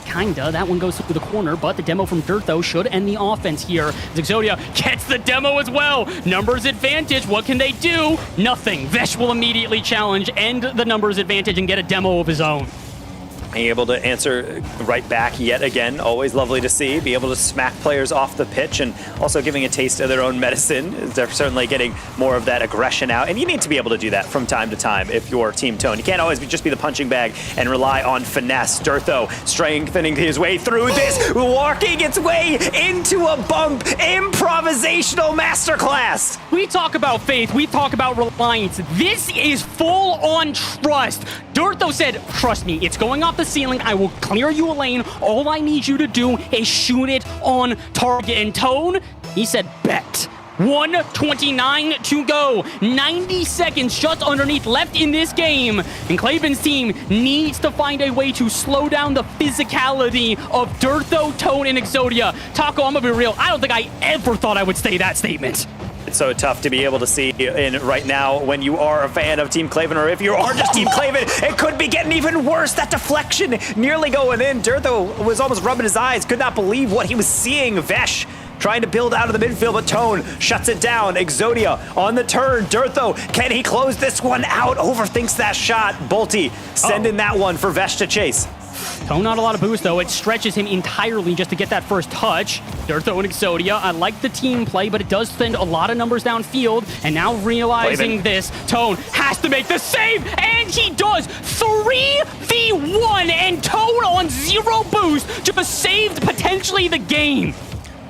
Kinda. That one goes through the corner, but the demo from Durtho should end the offense here. Exodia gets the demo as well. Numbers advantage. What can they do? Nothing. Vesh will immediately challenge, end the numbers advantage, and get a demo of his own. Being able to answer right back yet again, always lovely to see. Be able to smack players off the pitch and also giving a taste of their own medicine. They're certainly getting more of that aggression out. And you need to be able to do that from time to time if you're Team Tone. You can't always just be the punching bag and rely on finesse. Dirtho strengthening his way through this, walking its way into a bump. Improvisational masterclass. We talk about faith. We talk about reliance. This is full on trust. Dirtho said, trust me, it's going off the ceiling. I will clear you a lane. All I need you to do is shoot it on target. And Tone, he said, bet. 1:29 to go. 90 seconds just underneath left in this game. And Claven's team needs to find a way to slow down the physicality of Dirtho, Tone, and Exodia. Taco, I'm gonna be real. I don't think I ever thought I would say that statement. It's so tough to be able to see in right now when you are a fan of Team Claven, or if you are just Team Claven, it could be getting even worse. That deflection nearly going in. Dirtho was almost rubbing his eyes, could not believe what he was seeing. Vesh trying to build out of the midfield, but Tone shuts it down. Exodia on the turn. Dirtho, can he close this one out? Overthinks that shot. Bolty sending that one for Vesh to chase. Tone not a lot of boost, though. It stretches him entirely just to get that first touch. Dirtho and Exodia, I like the team play, but it does send a lot of numbers downfield. And now realizing this, Tone has to make the save, and he does. 3v1, and Tone on 0 boost just saved potentially the game.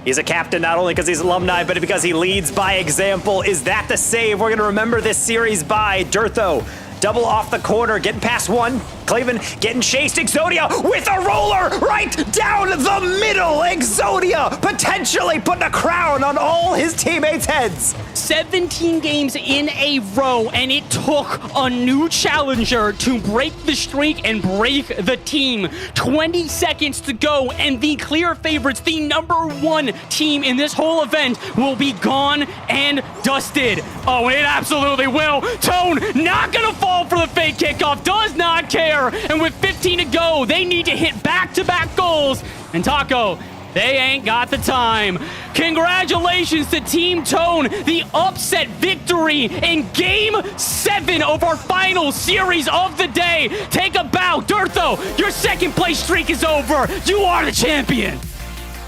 He's a captain not only because he's alumni, but because he leads by example. Is that the save we're going to remember this series by? Dirtho, double off the corner, getting past one. Claven getting chased. Exodia with a roller right down the middle. Exodia potentially putting a crown on all his teammates' heads. 17 games in a row, and it took a new challenger to break the streak and break the team. 20 seconds to go, and the clear favorites, the #1 team in this whole event, will be gone and dusted. Oh, it absolutely will. Tone not gonna fall for the fake kickoff, does not care. And with 15 to go, they need to hit back-to-back goals. And Taco, they ain't got the time. Congratulations to Team Tone, the upset victory in Game 7 of our final series of the day. Take a bow. Dirtho, your second place streak is over. You are the champion.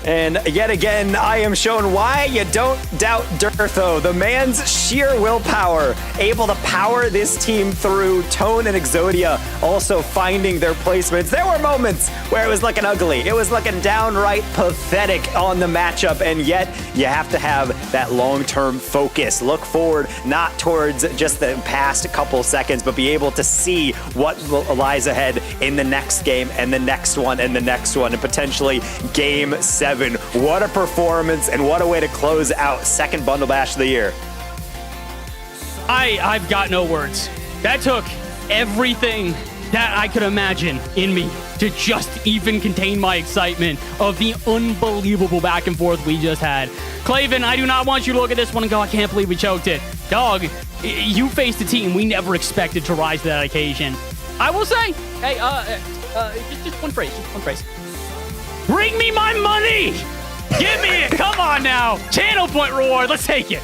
And yet again, I am shown why you don't doubt Dirtho. The man's sheer willpower, able to power this team through. Tone and Exodia also finding their placements. There were moments where it was looking ugly. It was looking downright pathetic on the matchup, and yet you have to have that long-term focus. Look forward, not towards just the past couple seconds, but be able to see what lies ahead in the next game and the next one and the next one, and potentially Game 7. What a performance, and what a way to close out second Bundle Bash of the year. I've got no words. That took everything that I could imagine in me to just even contain my excitement of the unbelievable back and forth we just had. Claven, I do not want you to look at this one and go, I can't believe we choked it. Dog, you faced a team we never expected to rise to that occasion. I will say, hey, just one phrase, Bring me my money! Give me it! Come on now! Channel point reward, let's take it.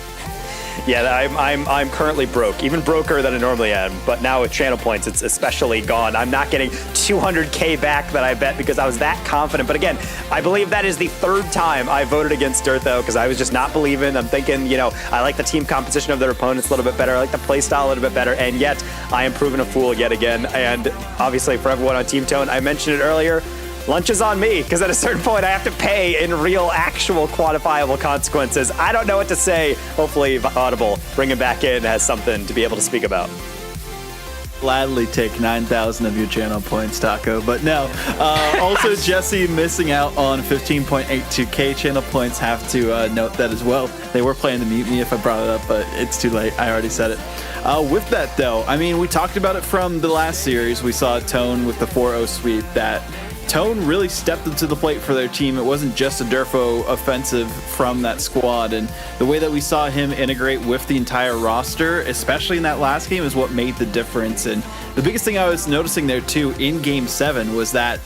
Yeah, I'm currently broke, even broker than I normally am. But now with channel points, it's especially gone. I'm not getting 200K back that I bet because I was that confident. But again, I believe that is the third time I voted against Dirtho because I was just not believing. I'm thinking, you know, I like the team composition of their opponents a little bit better. I like the play style a little bit better. And yet, I am proven a fool yet again. And obviously, for everyone on Team Tone, I mentioned it earlier. Lunch is on me, because at a certain point, I have to pay in real, actual, quantifiable consequences. I don't know what to say. Hopefully, Audible, bring him back in, has something to be able to speak about. Gladly take 9,000 of your channel points, Taco. But no. Also, Jesse missing out on 15.82K channel points. Have to note that as well. They were planning to mute me if I brought it up, but it's too late. I already said it. With that, though, I mean, we talked about it from the last series. We saw Tone with the 4-0 sweep that Tone really stepped into the plate for their team. It wasn't just a Durfo offensive from that squad, and the way that we saw him integrate with the entire roster, especially in that last game, is what made the difference. And the biggest thing I was noticing there too in Game 7 was that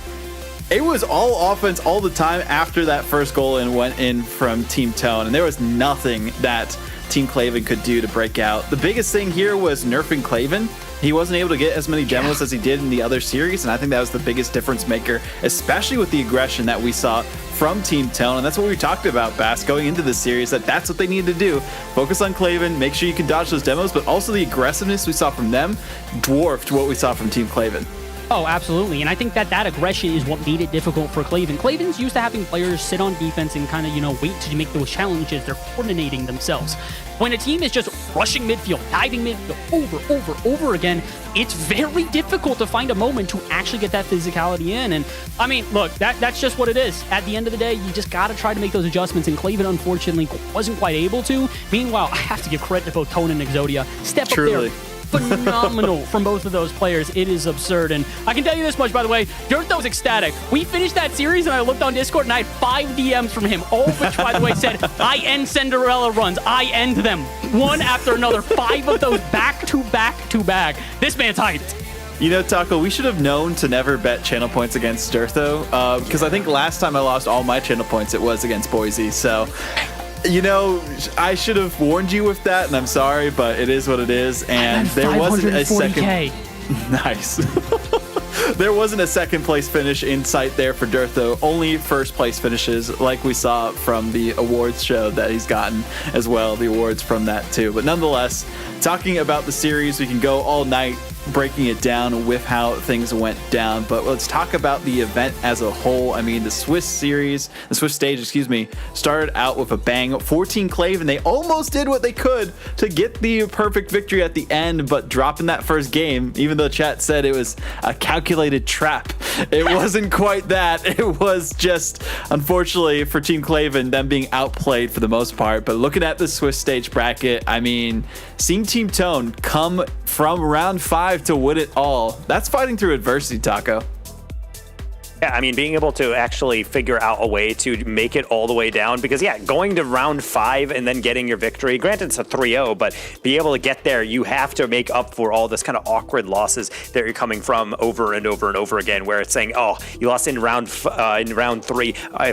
it was all offense all the time after that first goal and went in from Team Tone, and there was nothing that Team Klaven could do to break out. The biggest thing here was nerfing Klaven. He wasn't able to get as many demos as he did in the other series, and I think that was the biggest difference maker, especially with the aggression that we saw from Team Tone. And that's what we talked about, Bass, going into this series, that's what they need to do. Focus on Klaven, make sure you can dodge those demos, but also the aggressiveness we saw from them dwarfed what we saw from Team Klaven. Oh, absolutely. And I think that aggression is what made it difficult for Klaven. Klaven's used to having players sit on defense and kind of, wait to make those challenges. They're coordinating themselves. When a team is just rushing midfield, diving midfield over again, it's very difficult to find a moment to actually get that physicality in. And I mean, look, that's just what it is. At the end of the day, you just got to try to make those adjustments. And Klaven, unfortunately, wasn't quite able to. Meanwhile, I have to give credit to both Tone and Exodia. Step up there. Phenomenal from both of those players. It is absurd. And I can tell you this much, by the way, Dirtho was ecstatic. We finished that series and I looked on Discord and I had 5 DMs from him, all of which, by the way, said, I end Cinderella runs. I end them. One after another. 5 of those back to back to back. This man's hyped. Taco, we should have known to never bet channel points against Dirtho, because I think last time I lost all my channel points, it was against Boise. So I should have warned you with that, and I'm sorry, but it is what it is. And there wasn't a second. Nice. There wasn't a second place finish in sight there for Dirtho. Only first place finishes, like we saw from the awards show that he's gotten as well. The awards from that too. But nonetheless, talking about the series, we can go all night breaking it down with how things went down, but let's talk about the event as a whole. I mean, the Swiss stage, started out with a bang. 14 Klaven, they almost did what they could to get the perfect victory at the end, but dropping that first game, even though chat said it was a calculated trap, it wasn't quite that. It was just, unfortunately for Team Klaven, them being outplayed for the most part. But looking at the Swiss stage bracket, I mean, seeing Team Tone come from round 5 to win it all, that's fighting through adversity, Taco. Yeah, I mean, being able to actually figure out a way to make it all the way down, because going to round 5 and then getting your victory, granted it's a 3-0, but be able to get there, you have to make up for all this kind of awkward losses that you're coming from over and over and over again, where it's saying, oh, you lost in round 3, a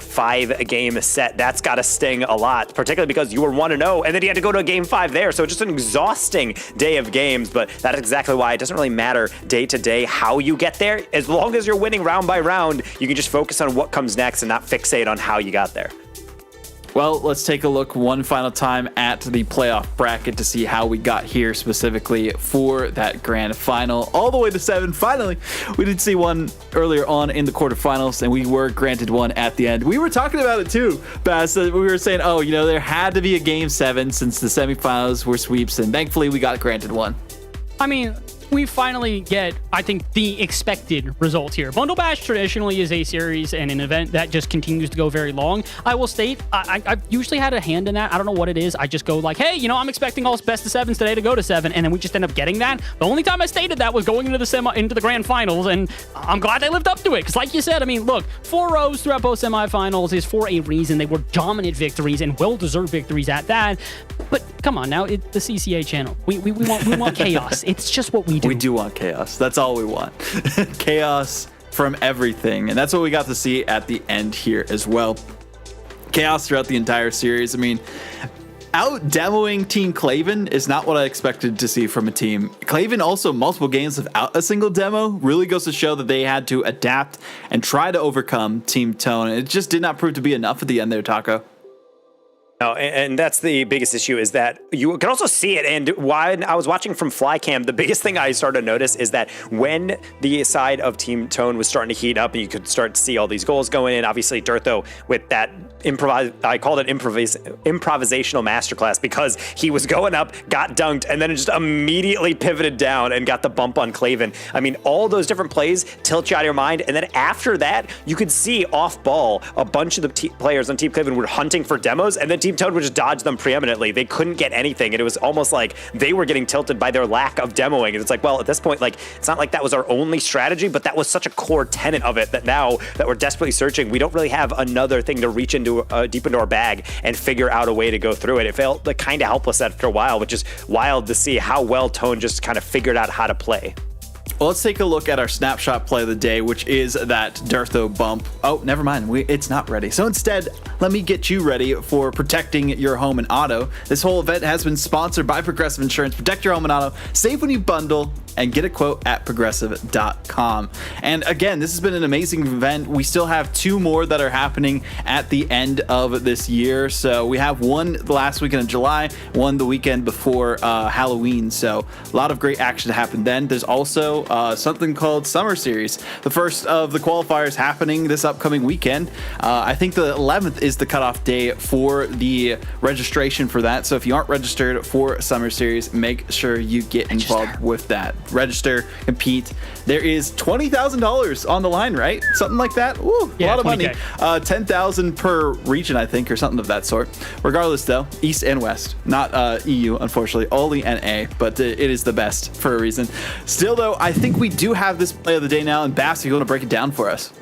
5-game set. That's got to sting a lot, particularly because you were 1-0, and then you had to go to a game 5 there, so just an exhausting day of games. But that's exactly why it doesn't really matter day to day how you get there. As long as you're winning round by round, you can just focus on what comes next and not fixate on how you got there. Well, let's take a look one final time at the playoff bracket to see how we got here specifically for that grand final. All the way to 7. Finally, we did see one earlier on in the quarterfinals, and we were granted one at the end. We were talking about it too, Bass. We were saying, there had to be a game 7 since the semifinals were sweeps, and thankfully we got granted one. I mean, we finally get, I think, the expected result here. Bundle Bash traditionally is a series and an event that just continues to go very long. I will state, I've usually had a hand in that. I don't know what it is. I just go like, hey, I'm expecting all best of 7s today to go to 7, and then we just end up getting that. The only time I stated that was going into the grand finals, and I'm glad they lived up to it. Because like you said, I mean, look, 4 rows throughout both semifinals is for a reason. They were dominant victories and well-deserved victories at that. But come on now, it's the CCA channel. We want chaos. It's just what we do. We do want chaos. That's all we want. Chaos from everything. And that's what we got to see at the end here as well. Chaos throughout the entire series. I mean, out-demoing Team Klaven is not what I expected to see from a team. Klaven also multiple games without a single demo really goes to show that they had to adapt and try to overcome Team Tone. It just did not prove to be enough at the end there, Taco. No, and that's the biggest issue, is that you can also see it. And while I was watching from Flycam, the biggest thing I started to notice is that when the side of Team Tone was starting to heat up and you could start to see all these goals going in, obviously Dirtho with that I called it improvisational masterclass, because he was going up, got dunked, and then just immediately pivoted down and got the bump on Klaven. I mean, all those different plays tilt you out of your mind. And then after that, you could see off ball, a bunch of the players on Team Klaven were hunting for demos, and then Team Tone would just dodge them preeminently. They couldn't get anything, and it was almost like they were getting tilted by their lack of demoing. And it's like, well, at this point, like, it's not like that was our only strategy, but that was such a core tenet of it that now that we're desperately searching, we don't really have another thing to reach into deep into our bag and figure out a way to go through it. It felt like kind of helpless after a while, which is wild to see how well Tone just kind of figured out how to play. Well, let's take a look at our snapshot play of the day, which is that Durtho bump. Oh, never mind. It's not ready. So instead, let me get you ready for protecting your home and auto. This whole event has been sponsored by Progressive Insurance. Protect your home and auto. Save when you bundle and get a quote at progressive.com. And again, this has been an amazing event. We still have 2 more that are happening at the end of this year. So we have one the last weekend of July, one the weekend before Halloween. So a lot of great action happened then. There's also something called Summer Series. The first of the qualifiers happening this upcoming weekend. I think the 11th is the cutoff day for the registration for that. So if you aren't registered for Summer Series, make sure you get involved with that. Register, compete. There is $20,000 on the line, right? Something like that. Ooh, a lot of money. 10,000 per region, I think, or something of that sort. Regardless, though, East and West, not EU, unfortunately, only NA, but it is the best for a reason. Still, though, I think we do have this play of the day now, and Bass, you want to break it down for us?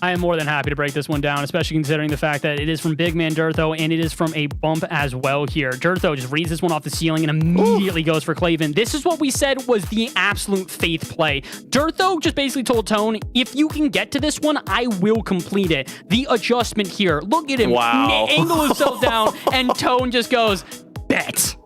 I am more than happy to break this one down, especially considering the fact that it is from big man Durtho and it is from a bump as well here. Durtho just reads this one off the ceiling and immediately goes for Clavin. This is what we said was the absolute faith play. Durtho just basically told Tone, if you can get to this one, I will complete it. The adjustment here, look at him. Wow. Angle himself down and Tone just goes, bet.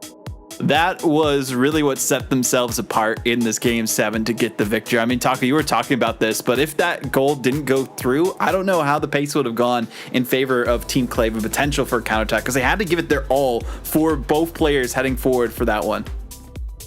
That was really what set themselves apart in this game 7 to get the victory. I mean, Taka, you were talking about this, but if that goal didn't go through, I don't know how the pace would have gone in favor of Team Clave and potential for a counterattack, because they had to give it their all for both players heading forward for that one.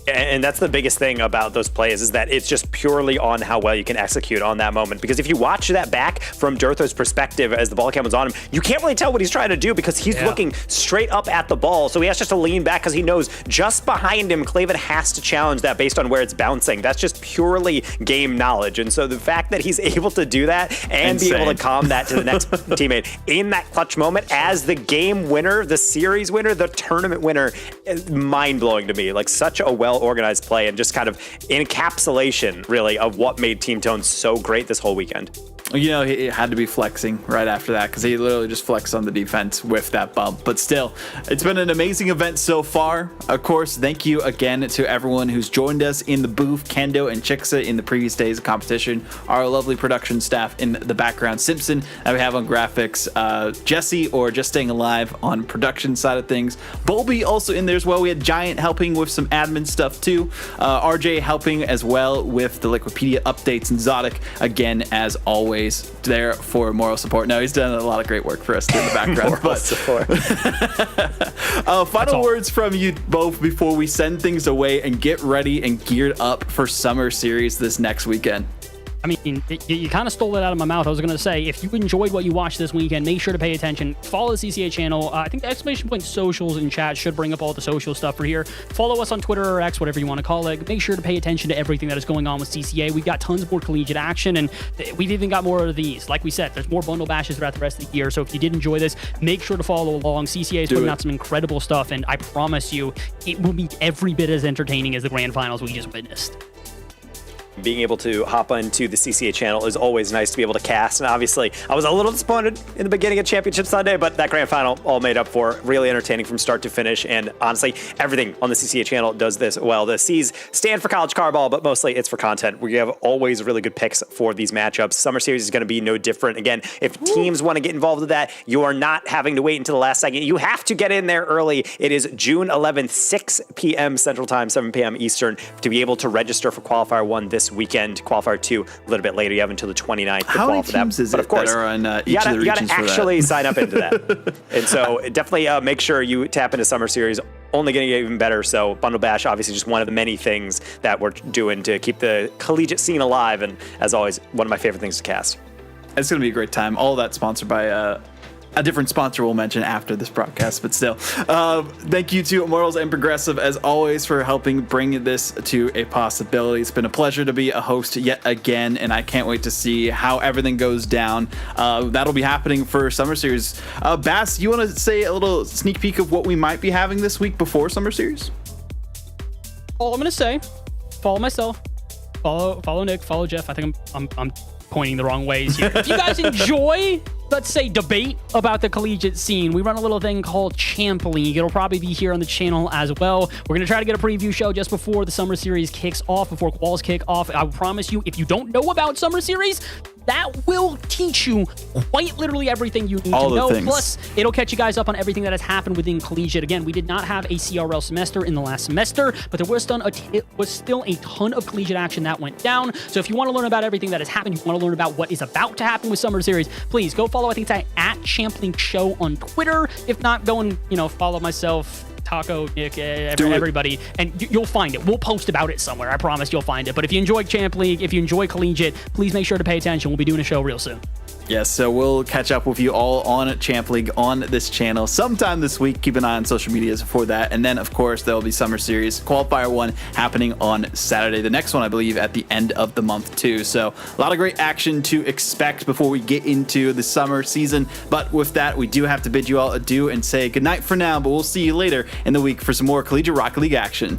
And that's the biggest thing about those plays is that it's just purely on how well you can execute on that moment. Because if you watch that back from Durtho's perspective as the ball cam was on him, you can't really tell what he's trying to do because he's looking straight up at the ball. So he has just to lean back because he knows just behind him, Clavin has to challenge that based on where it's bouncing. That's just purely game knowledge. And so the fact that he's able to do that and be able to calm that to the next teammate in that clutch moment as the game winner, the series winner, the tournament winner, is mind-blowing to me. Like such a well-organized play and just kind of encapsulation really of what made Team Tone so great this whole weekend. You know, he had to be flexing right after that because he literally just flexed on the defense with that bump. But still, it's been an amazing event so far. Of course, thank you again to everyone who's joined us in the booth, Kendo and Chicksa in the previous days of competition, our lovely production staff in the background, Simpson that we have on graphics, Jesse or Just Staying Alive on production side of things, Bolby also in there as well. We had Giant helping with some admin stuff too, RJ helping as well with the Liquipedia updates, and Zodic again as always there for moral support. No, he's done a lot of great work for us in the background. Moral support. Final words from you both before we send things away and get ready and geared up for Summer Series this next weekend. I mean, you kind of stole it out of my mouth. I was going to say, if you enjoyed what you watched this weekend, make sure to pay attention. Follow the CCA channel. I think the exclamation point socials in chat should bring up all the social stuff for here. Follow us on Twitter or X, whatever you want to call it. Make sure to pay attention to everything that is going on with CCA. We've got tons more collegiate action, and we've even got more of these. Like we said, there's more bundle bashes throughout the rest of the year. So if you did enjoy this, make sure to follow along. CCA is putting out some incredible stuff, and I promise you, it will be every bit as entertaining as the grand finals we just witnessed. Being able to hop onto the CCA channel is always nice to be able to cast. And obviously, I was a little disappointed in the beginning of Championship Sunday, but that grand final all made up for. Really entertaining from start to finish. And honestly, everything on the CCA channel does this well. The C's stand for CollegeCarball, but mostly it's for content. We have always really good picks for these matchups. Summer Series is going to be no different. Again, if teams want to get involved with that, you are not having to wait until the last second. You have to get in there early. It is June 11th, 6 p.m. Central Time, 7 p.m. Eastern, to be able to register for Qualifier 1 this weekend. Qualifier 2 a little bit later. You have until the 29th to How many qualify teams that. is but it of course, that are on each you of the gotta regions for actually that? sign up into that. And so definitely make sure you tap into Summer Series. Only going to get even better. So Bundle Bash, obviously just one of the many things that we're doing to keep the collegiate scene alive. And as always, one of my favorite things to cast. It's going to be a great time. All that sponsored by a different sponsor we'll mention after this broadcast, but still. Thank you to Immortals and Progressive, as always, for helping bring this to a possibility. It's been a pleasure to be a host yet again, and I can't wait to see how everything goes down. That'll be happening for Summer Series. Bass, you want to say a little sneak peek of what we might be having this week before Summer Series? All I'm going to say, follow myself, follow Nick, follow Jeff. I think I'm pointing the wrong ways here. If you guys enjoy let's say, debate about the collegiate scene, we run a little thing called Champ League. It'll probably be here on the channel as well. We're going to try to get a preview show just before the summer series kicks off, before quals kick off. I promise you, if you don't know about summer series, that will teach you quite literally everything you need to know. Plus, it'll catch you guys up on everything that has happened within collegiate. Again, we did not have a CRL semester in the last semester, but there was still a ton of collegiate action that went down. So if you want to learn about everything that has happened, you want to learn about what is about to happen with summer series, please go follow, I think it's at Champ League Show on Twitter. If not, go and, follow myself, Taco, Nick, everybody, and you'll find it. We'll post about it somewhere. I promise you'll find it. But if you enjoy Champ League, if you enjoy collegiate, please make sure to pay attention. We'll be doing a show real soon. Yes, so we'll catch up with you all on Champ League on this channel sometime this week. Keep an eye on social medias for that. And then, of course, there will be Summer Series Qualifier 1 happening on Saturday. The next one, I believe, at the end of the month, too. So a lot of great action to expect before we get into the summer season. But with that, we do have to bid you all adieu and say goodnight for now. But we'll see you later in the week for some more Collegiate Rocket League action.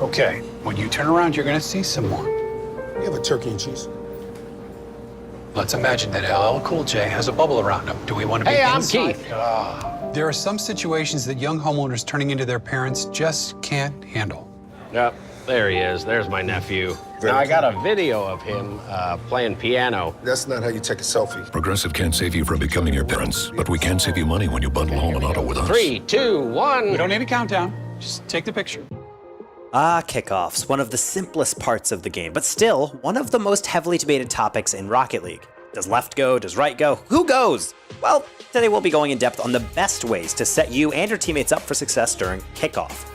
Okay, when you turn around, you're gonna see some more. You have a turkey and cheese? Let's imagine that LL Cool J has a bubble around him. Do we want to be inside? I'm Keith. There are some situations that young homeowners turning into their parents just can't handle. Yep, there he is. There's my nephew. Now, I got a video of him playing piano. That's not how you take a selfie. Progressive can't save you from becoming your parents, but we can save you money when you bundle home and auto with us. 3, 2, 1. We don't need a countdown. Just take the picture. Kickoffs, one of the simplest parts of the game, but still one of the most heavily debated topics in Rocket League. Does left go? Does right go? Who goes? Well, today we'll be going in depth on the best ways to set you and your teammates up for success during kickoff.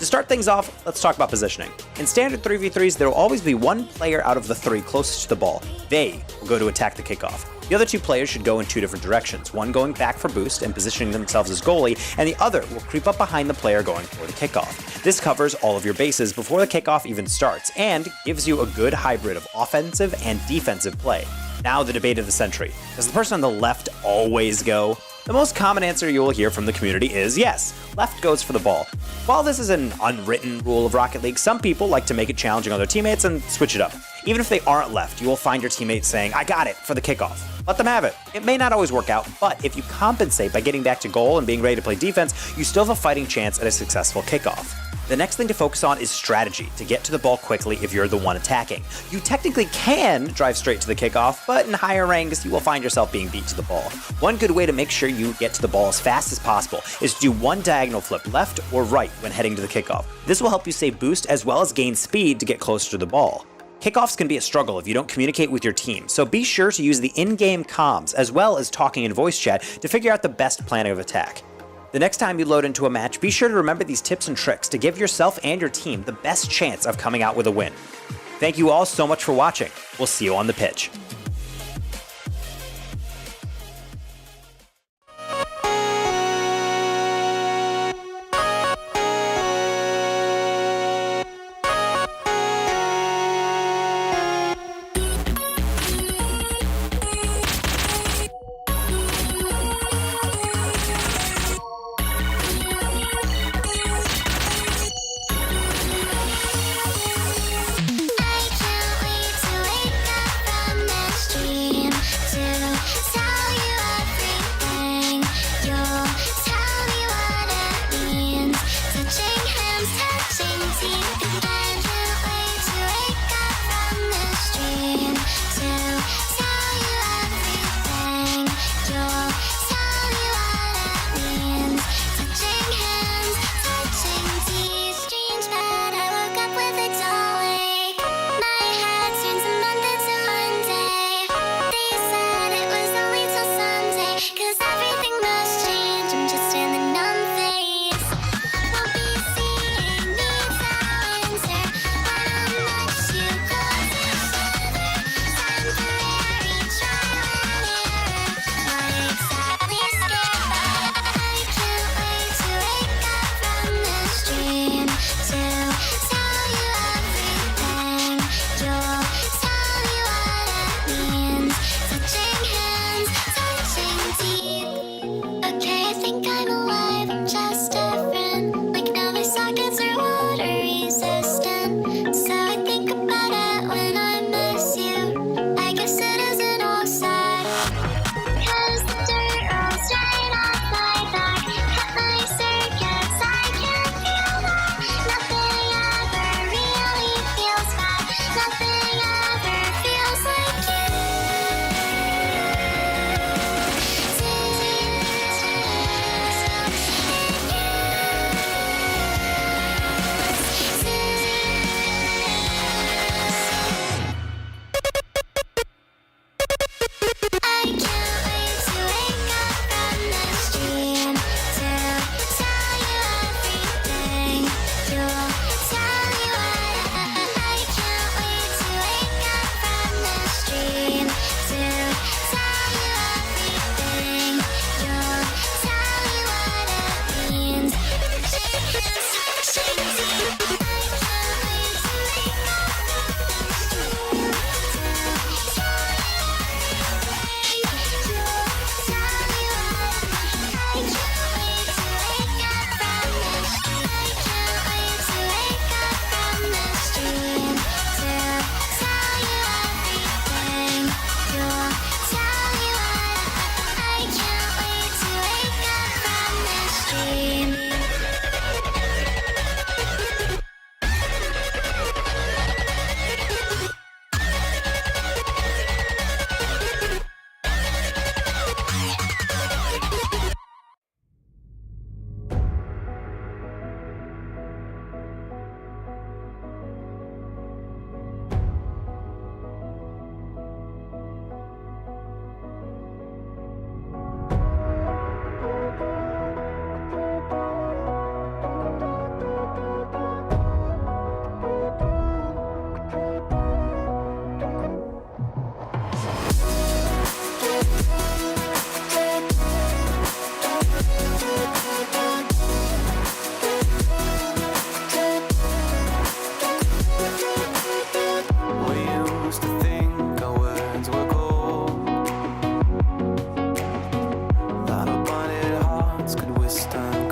To start things off, let's talk about positioning. In standard 3v3s, there will always be one player out of the three closest to the ball. They will go to attack the kickoff. The other two players should go in two different directions, one going back for boost and positioning themselves as goalie, and the other will creep up behind the player going for the kickoff. This covers all of your bases before the kickoff even starts, and gives you a good hybrid of offensive and defensive play. Now the debate of the century. Does the person on the left always go? The most common answer you will hear from the community is yes, left goes for the ball. While this is an unwritten rule of Rocket League, some people like to make it challenging on their teammates and switch it up. Even if they aren't left, you will find your teammates saying, "I got it," for the kickoff. Let them have it. It may not always work out, but if you compensate by getting back to goal and being ready to play defense, you still have a fighting chance at a successful kickoff. The next thing to focus on is strategy, to get to the ball quickly if you're the one attacking. You technically can drive straight to the kickoff, but in higher ranks, you will find yourself being beat to the ball. One good way to make sure you get to the ball as fast as possible is to do one diagonal flip left or right when heading to the kickoff. This will help you save boost as well as gain speed to get closer to the ball. Kickoffs can be a struggle if you don't communicate with your team, so be sure to use the in-game comms as well as talking in voice chat to figure out the best plan of attack. The next time you load into a match, be sure to remember these tips and tricks to give yourself and your team the best chance of coming out with a win. Thank you all so much for watching. We'll see you on the pitch. could withstand